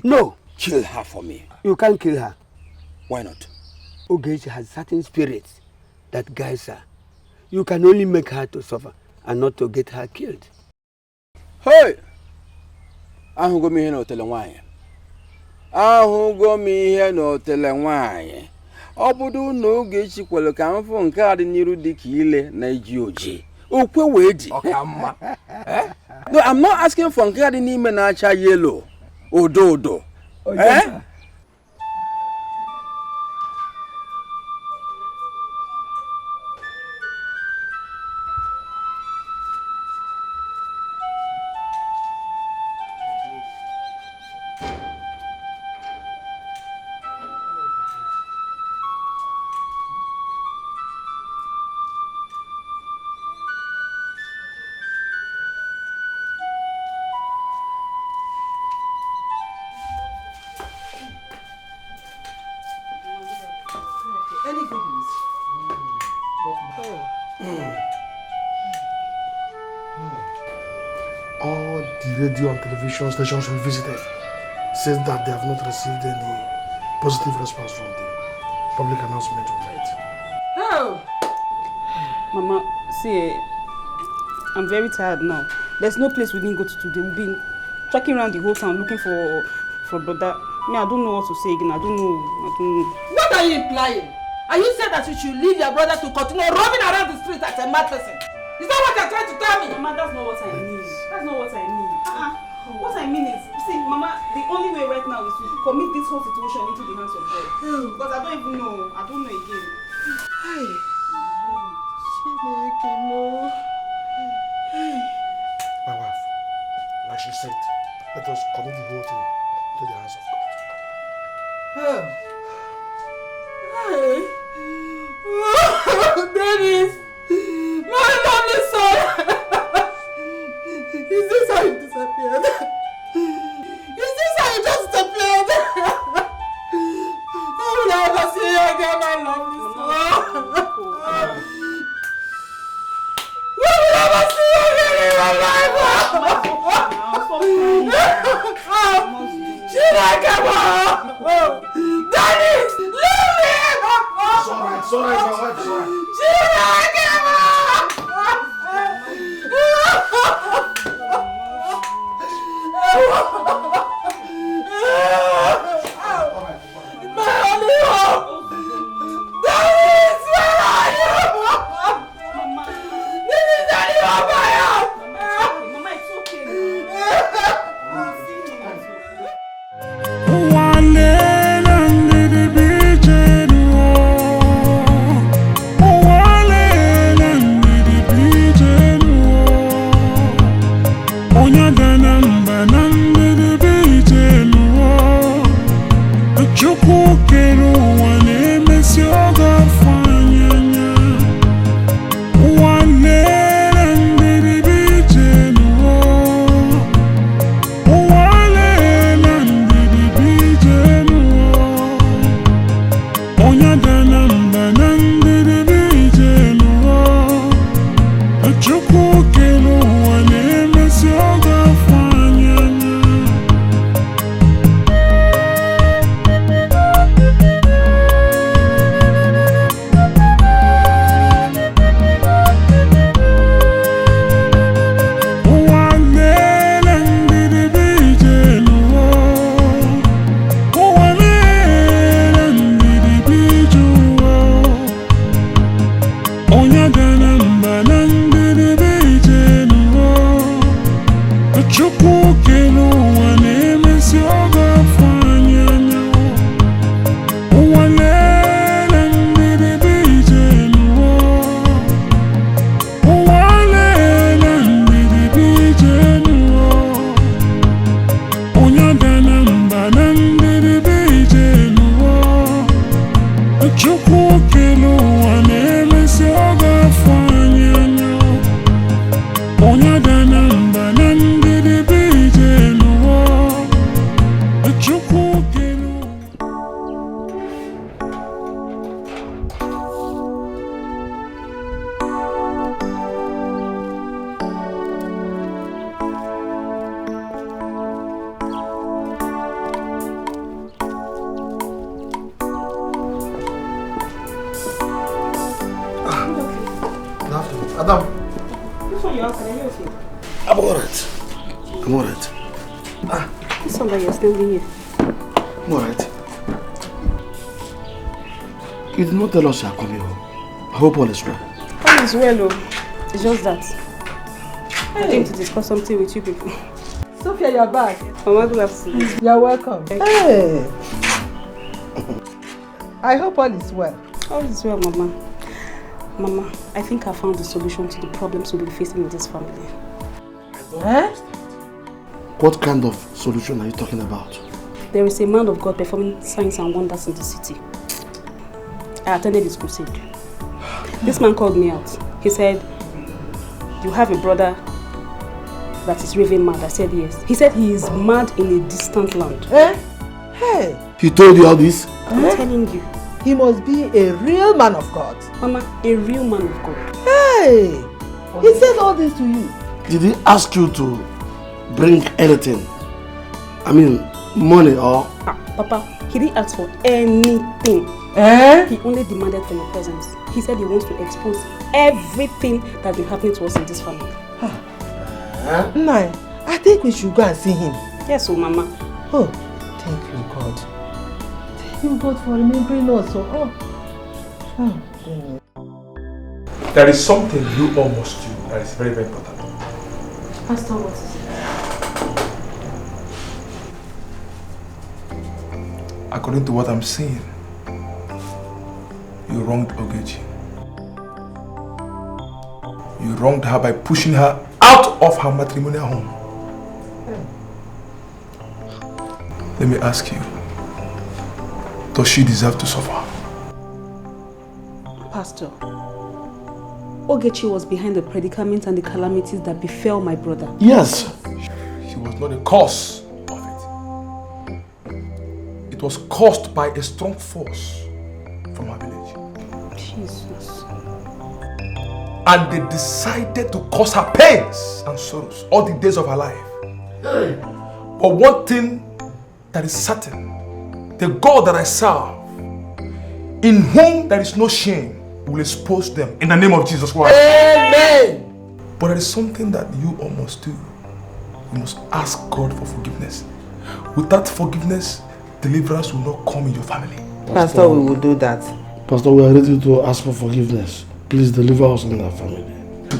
No. Kill her for me. You can't kill her. Why not? Ogechi has certain spirits that guides her. You can only make her to suffer and not to get her killed. Hey! Ahụgo m ihe n'otele nwaanyị. Ahụgo m ihe n'otele nwaanyị. Ọ bụrụ na Ogechi kwere ka m fụ nke a dị n'iru dị ka ile na iji ojii. Okwe wee dị. No, I'm not asking for nke a dị n'ime na-acha yellow. Odo odo. Eh? Radio and television stations we visited said that they have not received any positive response from the public announcement we made. Oh! Mama, see, I'm very tired now. There's no place we didn't go to today. We've been tracking around the whole town looking for brother. Me, I don't know what to say again. I don't know. What are you implying? Are you saying that you should leave your brother to continue roaming around the street as a mad person? Is that what you're trying to tell me? Mama, that's not what I mean. That's not what I mean. What I mean is, see, Mama, the only way right now is to commit this whole situation into the hands of God. Because I don't even know. I don't know again. Hey. My wife, like she said, let us commit the whole thing to the hands of God. Oh. Hey. Dennis! My lovely son! Is this how you disappeared? Is this how you just disappeared? I will never see you again, my lovely son. We will never see you again in my life. Chineke, Dennis, leave me! It's alright, my wife, it's alright. Chineke! My only hope! Dennis, where are you? This is the only hope I have! Mama, it's okay. Adam. Which one you answered? Are you okay? I'm alright. I'm alright. This one that you're standing here. I'm alright. You did not tell us you are coming home. I hope all is well. All is well, oh. It's just that. I came to discuss something with you people. Sophia, you're back. Mama, good afternoon. You're welcome. Hey. I hope all is well. All is well, Mama. Mama, I think I found the solution to the problems we'll be facing in this family. Eh? What kind of solution are you talking about? There is a man of God performing signs and wonders in the city. I attended his crusade. This man called me out. He said, you have a brother that is raving mad. I said yes. He said he is mad in a distant land. Eh? Hey! He told you all this? I'm telling you. He must be a real man of God. Mama, a real man of God. Hey! He said all this to you. Did he ask you to bring anything? I mean, money or? Papa, he didn't ask for anything. Eh? He only demanded for your presence. He said he wants to expose everything that's been happening to us in this family. Nai, I think we should go and see him. Yes, so Mama. Oh, thank you, God. Thank you, God, for remembering us. There is something you all must do that is very, very important. Pastor, what is according to what I'm seeing, you wronged Ogechi. You wronged her by pushing her out of her matrimonial home. Let me ask you, does she deserve to suffer? Pastor, Ogechi was behind the predicament and the calamities that befell my brother. Yes. She was not the cause of it. It was caused by a strong force from her village. Jesus. And they decided to cause her pains and sorrows all the days of her life. But one thing that is certain, the God that I serve, in whom there is no shame, will expose them in the name of Jesus Christ. Amen. But there is something that you all must do. You must ask God for forgiveness. Without forgiveness, deliverance will not come in your family. Pastor, we will do that. Pastor, we are ready to ask for forgiveness. Please deliver us in our family.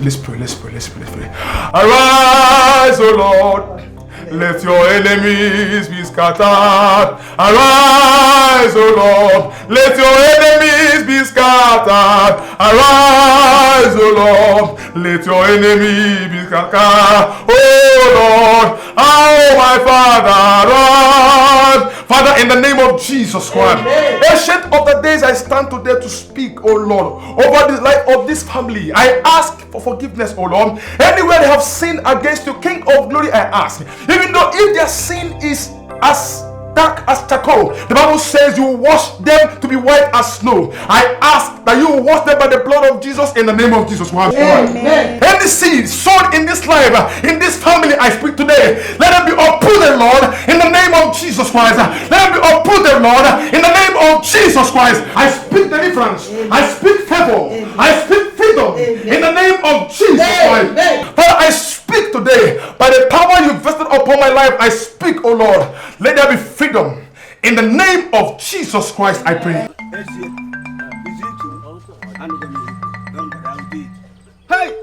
Let's pray, let's pray, let's pray, let's pray. Arise, O Lord. Let your enemies be scattered. Arise, O Lord. Let your enemies be scattered. Arise, O Lord. Let your enemies be scattered. Oh Lord, oh my Father, arise. Father, in the name of Jesus Christ, Ancient of the days, I stand today to speak, O Lord, over the life of this family. I ask for forgiveness, O Lord. Anywhere they have sinned against you, King of glory, I ask. Even though if their sin is as dark as charcoal, the Bible says you will wash them to be white as snow. I ask that you will wash them by the blood of Jesus in the name of Jesus Christ. Amen. Any seed sown in this life, in this family, I speak today, let them be uprooted, Lord, in the name of Jesus Christ. Let them be uprooted, Lord, in the name of Jesus Christ. I speak deliverance. I speak favor. I speak freedom in the name of Jesus Christ. Father, I speak today by the power you vested upon my life. I speak, oh Lord, let there be freedom in the name of Jesus Christ. I pray. Hey!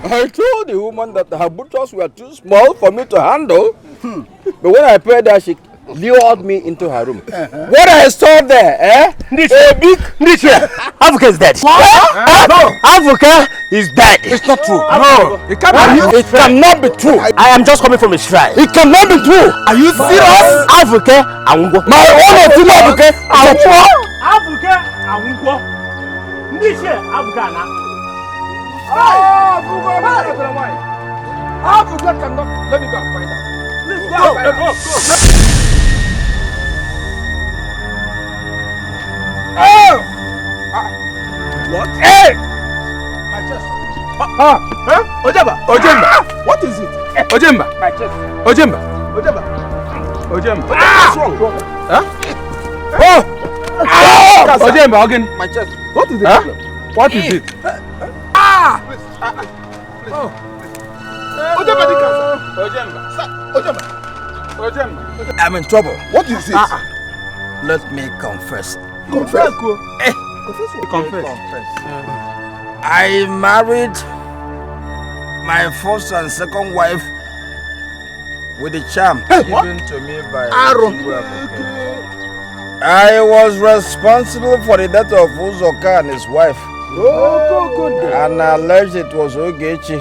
I told the woman that her butchers were too small for me to handle. But when I paid her, she lured me into her room. What I saw there, a big... Africa is dead. What? No. Africa is dead. It's not true. No. It cannot be true. I am just coming from a shrine. It cannot be true. Are you serious? Africa, I won't go. My own of Africa, I won't go. Africa, I won't go. Africa now. Africa cannot. Let me go and find out. Let's go. What? Hey! My chest. Ojemba. What is it? Ojemba. My chest. Ojemba. What's wrong? Huh? Ojemba again. My chest. What is the problem? What is it? Ojemba. I'm in trouble. What is it? Let me confess. Confess. Confess. I married my first and second wife with a charm given to me by I was responsible for the death of Uzoka and his wife. And alleged it was Ogechi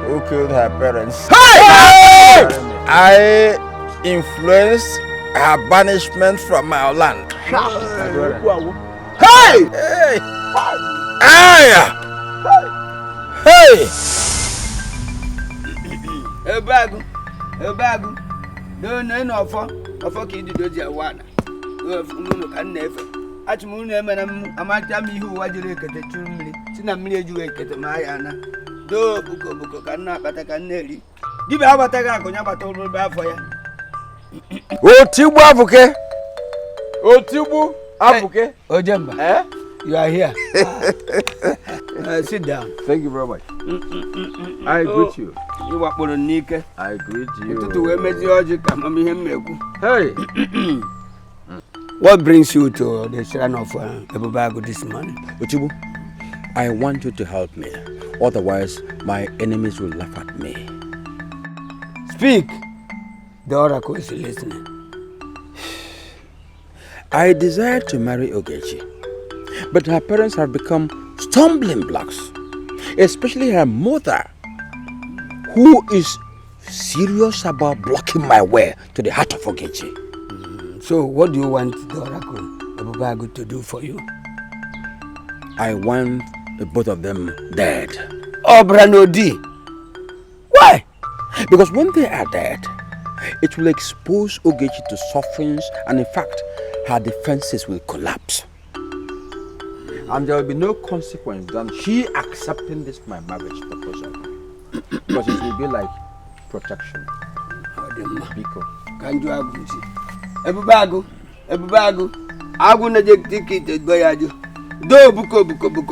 who killed her parents. Hey! I influenced her banishment from my land. Hey! Hey! Hey! A bag. No, for kid, do one. Can never. At moon, I might tell me who was you at the chimney. Since I'm near you at the Mayana. Do Buko cannot, but I can nearly. Give out what I got on your total bad for you. Oh, Tibu Abuke. Oh, Tibu Abuke. Oh, Jemba. You are here. Sit down. Thank you very much. I greet you. You are for a nika. I greet you. Hey. What brings you to the shrine of Ebubago this morning? Ochibu, I want you to help me. Otherwise, my enemies will laugh at me. Speak. The oracle is listening. I desire to marry Ogechi, but her parents have become stumbling blocks, especially her mother, who is serious about blocking my way to the heart of Ogechi. So what do you want the oracle Ebubago to do for you? I want both of them dead. Oh, Branodi. Why? Because when they are dead, it will expose Ogechi to sufferings, and in fact, her defenses will collapse. And there will be no consequence than she accepting this my marriage proposal. Because it will be like protection. Biko. Can you have Ebubago? Agu na ticket boyaju. Do buko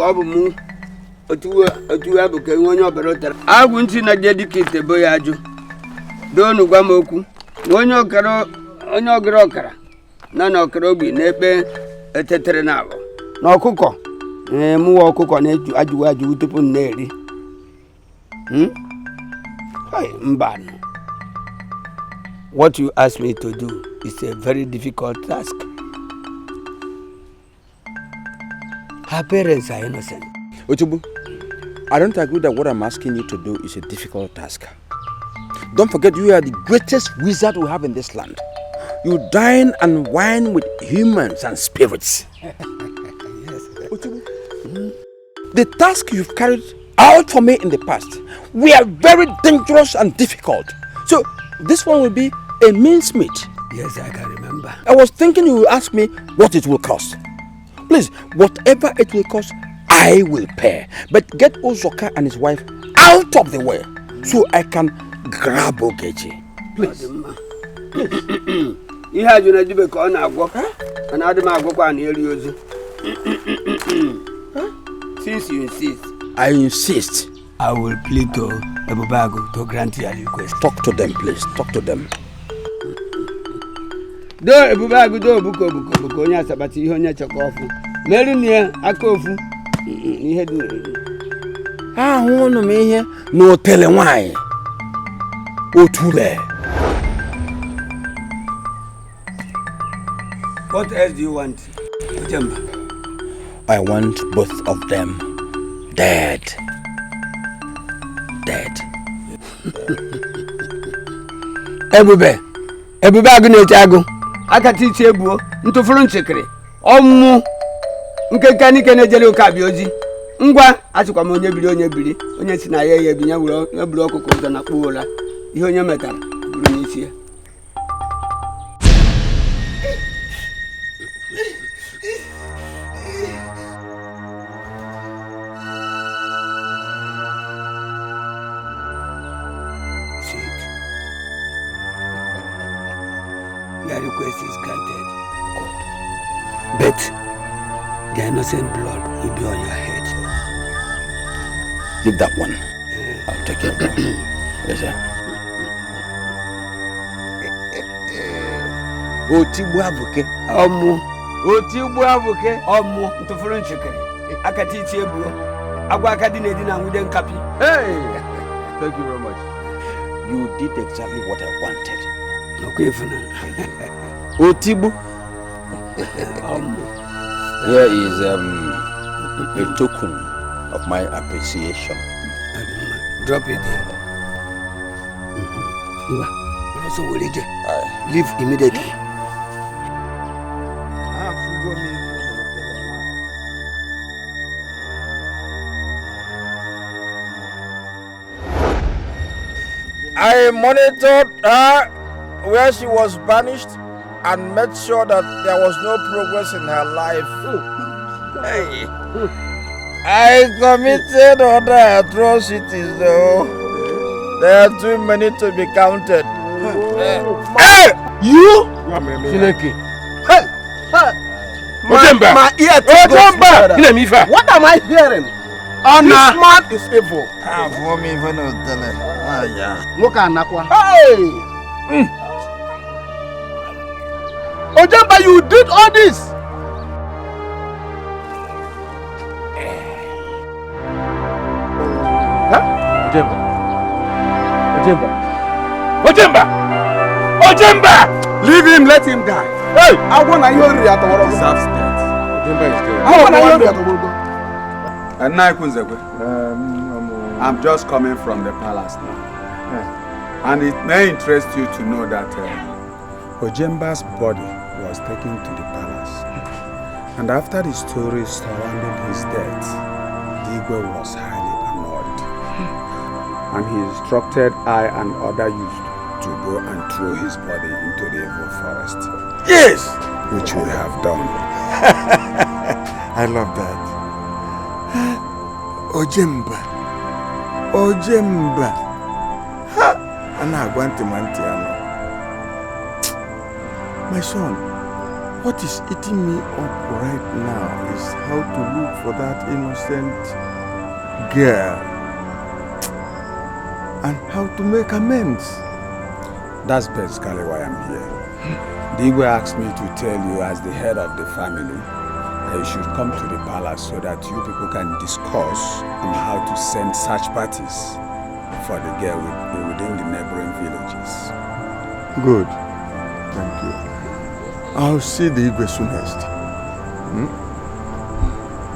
abumu. Otu abuke onye oberotara. Agu nti na dedicate boyaju. Do nu gwa moku. Onye okara na okara obi na ebe etetere na abo. Na okuko. Mu okuko na aju tupu na eri. Hey, mbano. What you asked me to do is a very difficult task. Her parents are innocent. Ochubu, I don't agree that what I'm asking you to do is a difficult task. Don't forget you are the greatest wizard we have in this land. You dine and wine with humans and spirits. Yes. Ochubu, the task you've carried out for me in the past were very dangerous and difficult. So this one will be a mincemeat. Yes, I can remember. I was thinking you will ask me what it will cost. Please, whatever it will cost, I will pay. But get Uzoka and his wife out of the way so I can grab Ogechi. Please. You had to do a walk, and Adam go and hear you. Since you insist, I insist. I will plead to Ebubago to grant your request. Talk to them, please. Talk to them. Do Ebubago do buko onya sabati ihe onye chekofu. Meru nie akofu. Ihe du. Ahụ no me ihe no tele nwanyị. Otule. What else do you want? Ujemba. I want both of them dead. Ebubago na-eche agụ. Akati iche ebuo, ntụfuru nchekere. Ọmụ nkeka nike na-ejere ụka bịa ozi. Ngwa achịkwa m onye biri onye si na ya ebi ya buru ọkụkọ ụzọ na kpuo ụra. Ihe onye metara buru n'isi ya. Your request is granted. But the innocent blood will be on your head. Leave that one. I'll take care of it. Yes, sir. Otigbu abuke. Omu. Otigbu abuke. Omu. Ntoforo nchekere. Akati iti ebuo. Agwa akadi na edina nwude nkapi. Hey! Thank you very much. You did exactly what I wanted. Okay, Fana. Otigbu. Here is a token of my appreciation. Drop it there. So will it leave immediately? I monitored her where she was banished and made sure that there was no progress in her life. Hey. I committed other atrocities though. There are too many to be counted. Hey! You? Chineke. Hey! Ojemba! My ear Ojemba! What am I hearing? This man is evil. Look at Nakwa. Hey! Ojemba, you did all this. Huh? Ojemba! Leave him, let him die. Hey! I want to hear you at the world. Deserves death. Ojemba is dead. I want to hear you at the world. And now, Kunzekwe, I'm just coming from the palace now. And it may interest you to know that Ojemba's body was taken to the palace. And after the story surrounding his death, Igwe was highly annoyed. And he instructed I and other youths to go and throw his body into the evil forest. Yes! Which we have done. I love that. Ojemba. Ha! My son, what is eating me up right now is how to look for that innocent girl and how to make amends. That's basically why I'm here. Digwe asked me to tell you as the head of the family that you should come to the palace so that you people can discuss on how to send search parties for the girl within the neighboring villages. Good. Thank you. I'll see the Igwe soonest.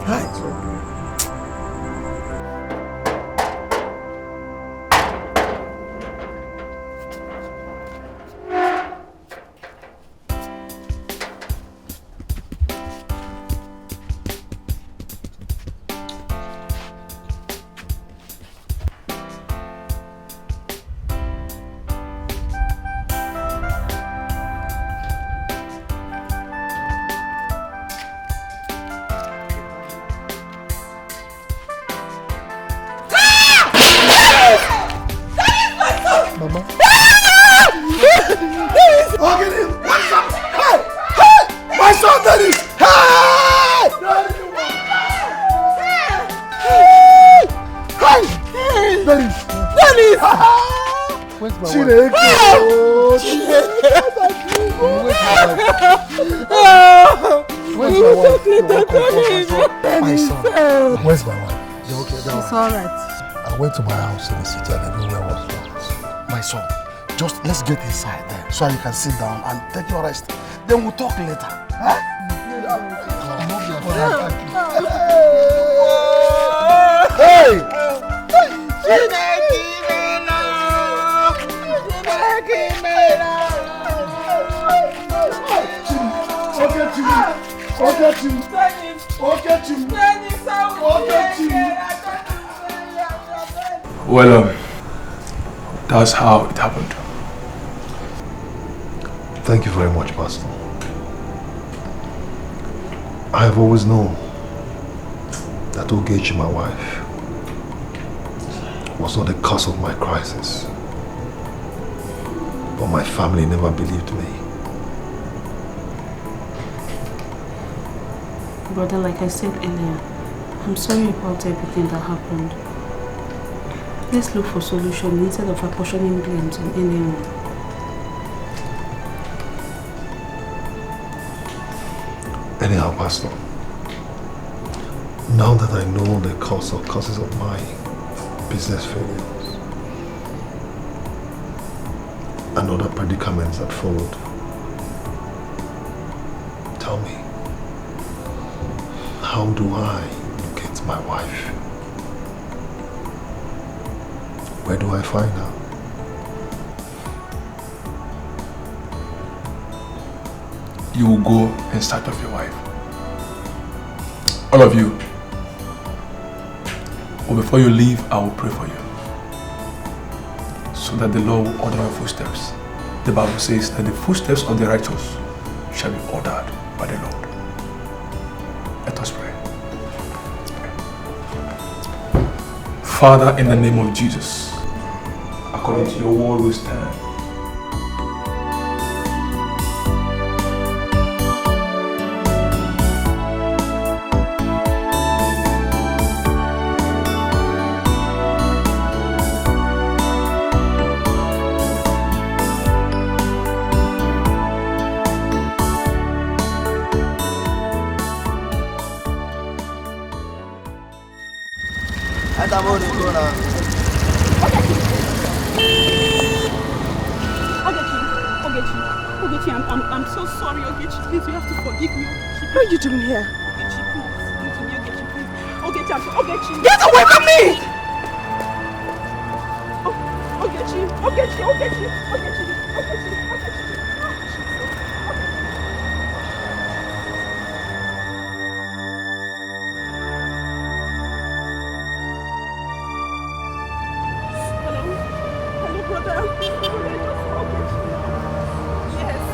Hi. Where's my wife? You okay? It's alright. I went to my house in the city and everywhere was locked. My son, just let's get inside there so you can sit down and take your rest. Then we'll talk later. Huh? Hey! Well, that's how it happened. Thank you very much, Pastor. I have always known that Ogechi, my wife, was not the cause of my crisis. But my family never believed me. Brother, like I said earlier, I'm sorry about everything that happened. Let's look for solution instead of apportioning blame on anyone. Pastor. Now that I know the causes of my business failures and other predicaments that followed, tell me, how do I locate my wife? Where do I find her? You will go in search of your wife. All of you. But before you leave, I will pray for you, so that the Lord will order your footsteps. The Bible says that the footsteps of the righteous shall be ordered by the Lord. Let us pray. Father, in the name of Jesus, according to your word we stand. Ogechi, I'm so sorry, Ogechi. Please, you have to forgive me. What are you doing here? Ogechi, please. Listen to me, Ogechi, please. Ogechi, Ogechi. Get away from me! Ogechi, Ogechi, Ogechi, Ogechi, Ogechi, Ogechi. Hello, brother. Yes.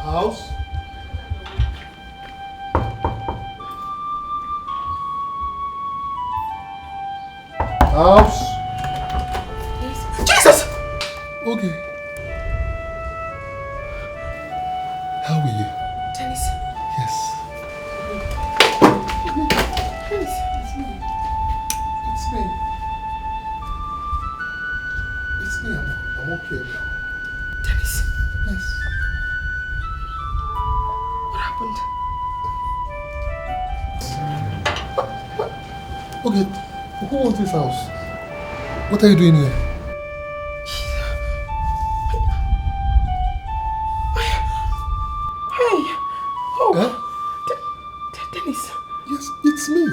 House? House? Jesus! Okay. How are you? Dennis. Yes. Dennis. It's me. It's me. It's me. I'm okay now. Dennis. Yes. What happened? Okay. Who owns this house? What are you doing here? Hey! Oh! Huh? Dennis! Yes, it's me.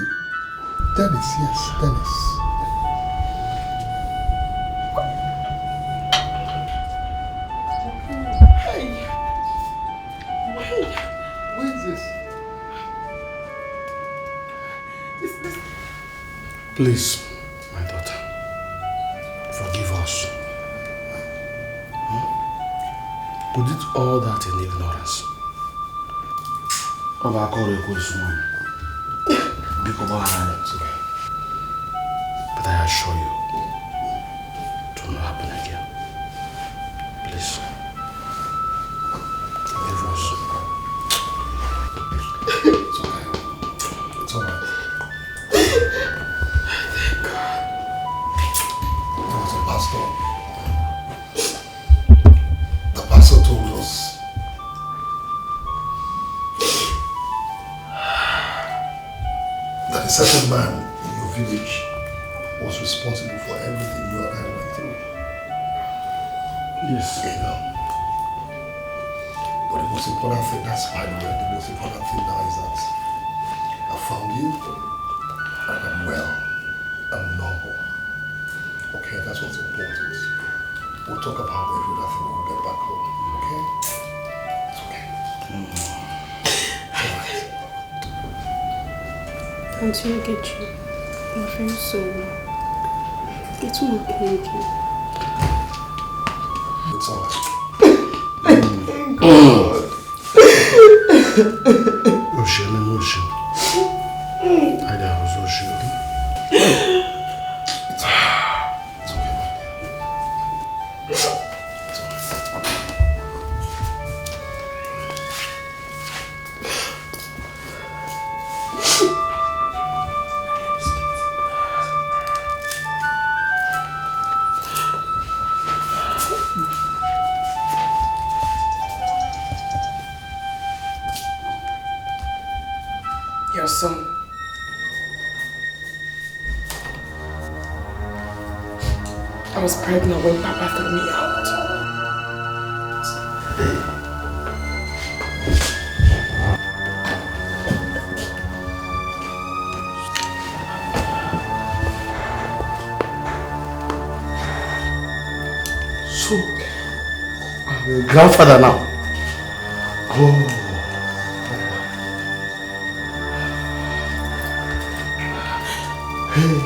Dennis, yes, Dennis. Hey! Hey! Where is this? Please, my daughter, forgive us. We did all that in ignorance. But I assure you, it will not happen again. Please, forgive us. It's okay. It's alright. Thank God. There was a pastor. The pastor told us that a certain man in your village was responsible for everything you and I went through. Yes. You know. But the most important thing, that's by the way, the most important thing now is that I found you and I'm well. I'm normal. Okay, that's what's important. We'll talk about every other thing when we get back home. Okay? It's okay. Until you get you, I'm very sorry. It's not okay again. It's alright. Ocean and ocean. I was ocean. It's okay, my dear. Your son. I was pregnant when Papa threw me out. So, I'm a grandfather now. Oh. Hey.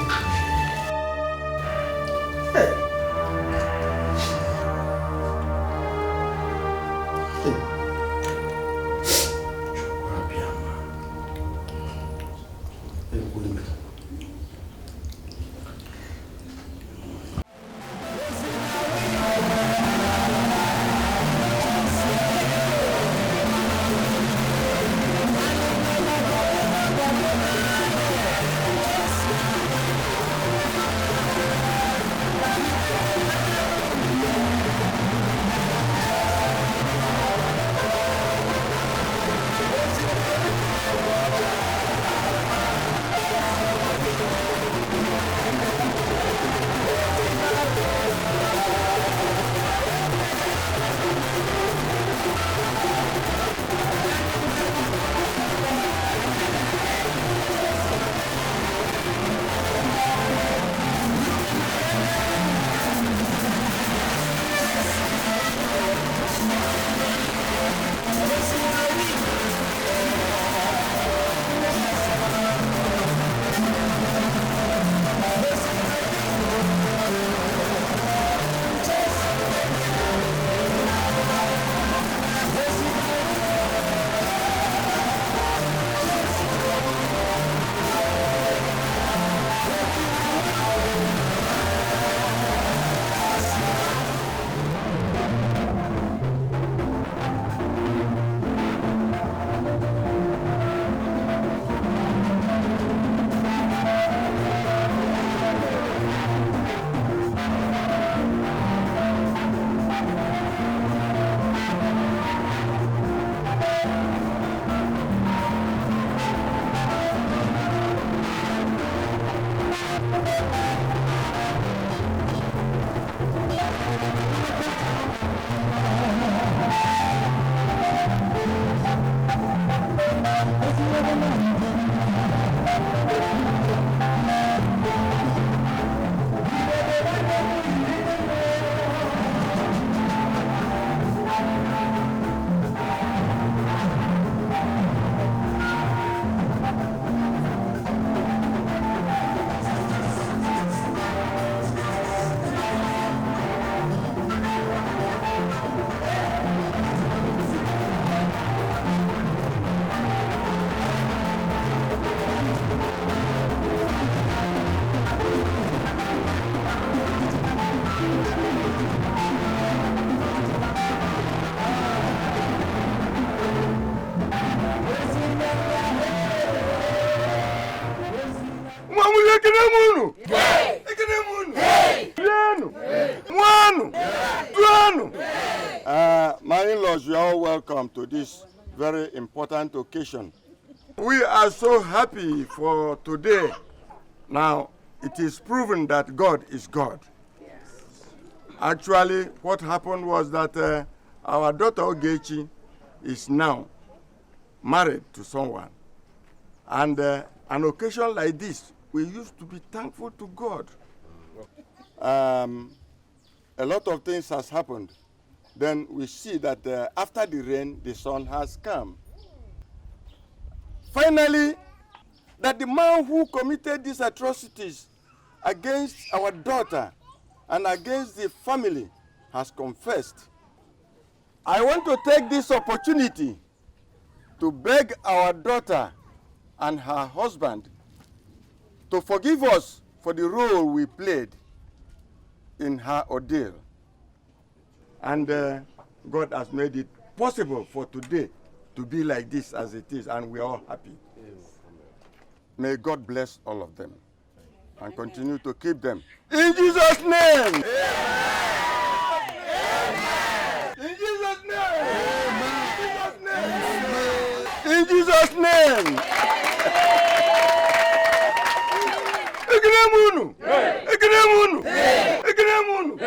My in-laws, you are all welcome to this very important occasion. We are so happy for today. Now, it is proven that God is God. Actually, what happened was that our daughter Ogechi is now married to someone. And an occasion like this, we used to be thankful to God. A lot of things has happened. Then we see that after the rain, the sun has come. Finally, that the man who committed these atrocities against our daughter and against the family has confessed. I want to take this opportunity to beg our daughter and her husband to forgive us for the role we played in her ordeal. And God has made it possible for today to be like this as it is, and we are all happy. Yes. May God bless all of them and continue to keep them. In Jesus' name! Amen. In Jesus' name! Amen. In Jesus' name! Ekenemunu! Ekenemunu! Ekenemunu!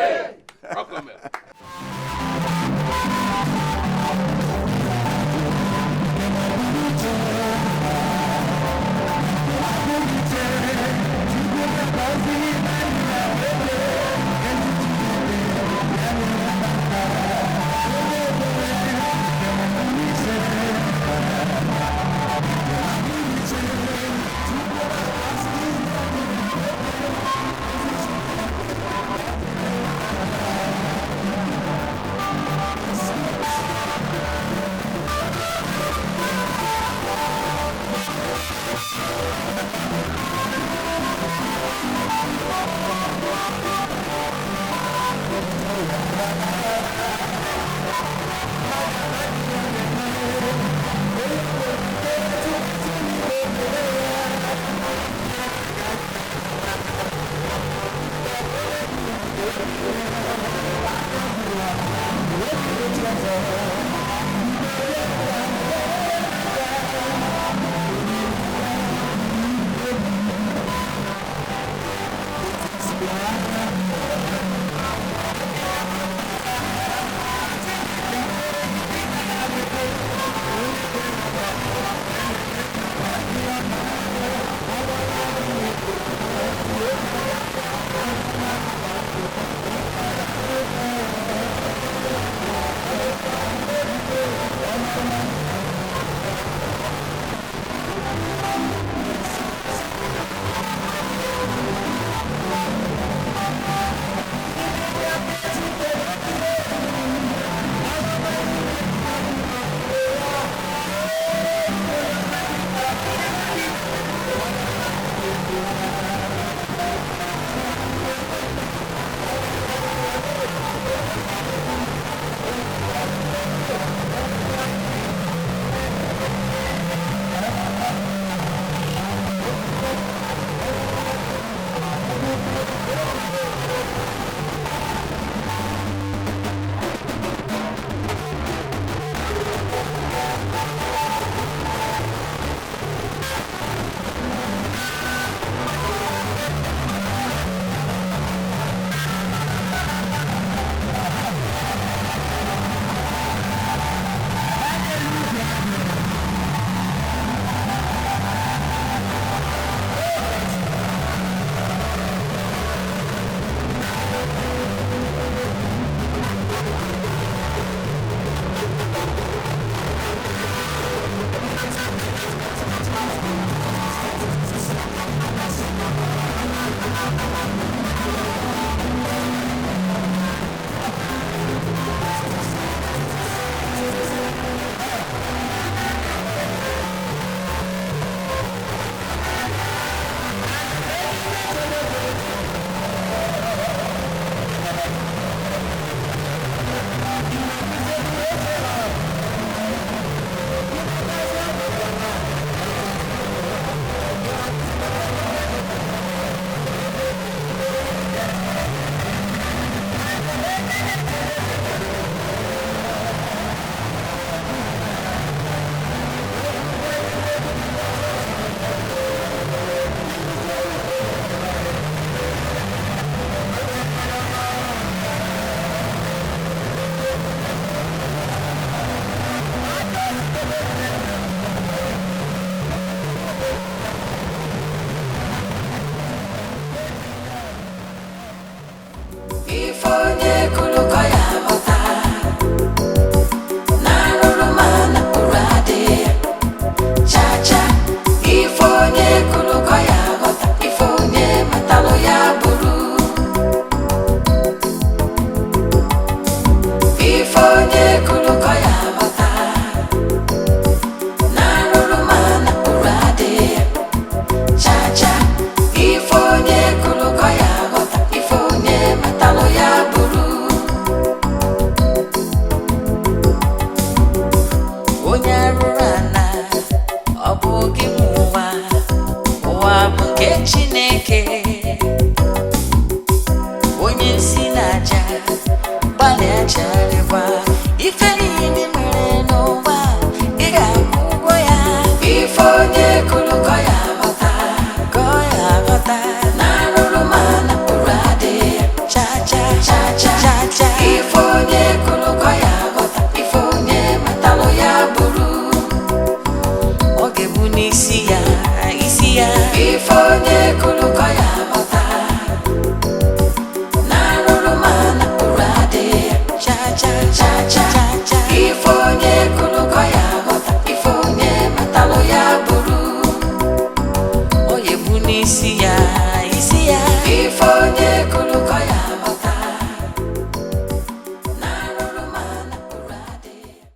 Chaliva, if any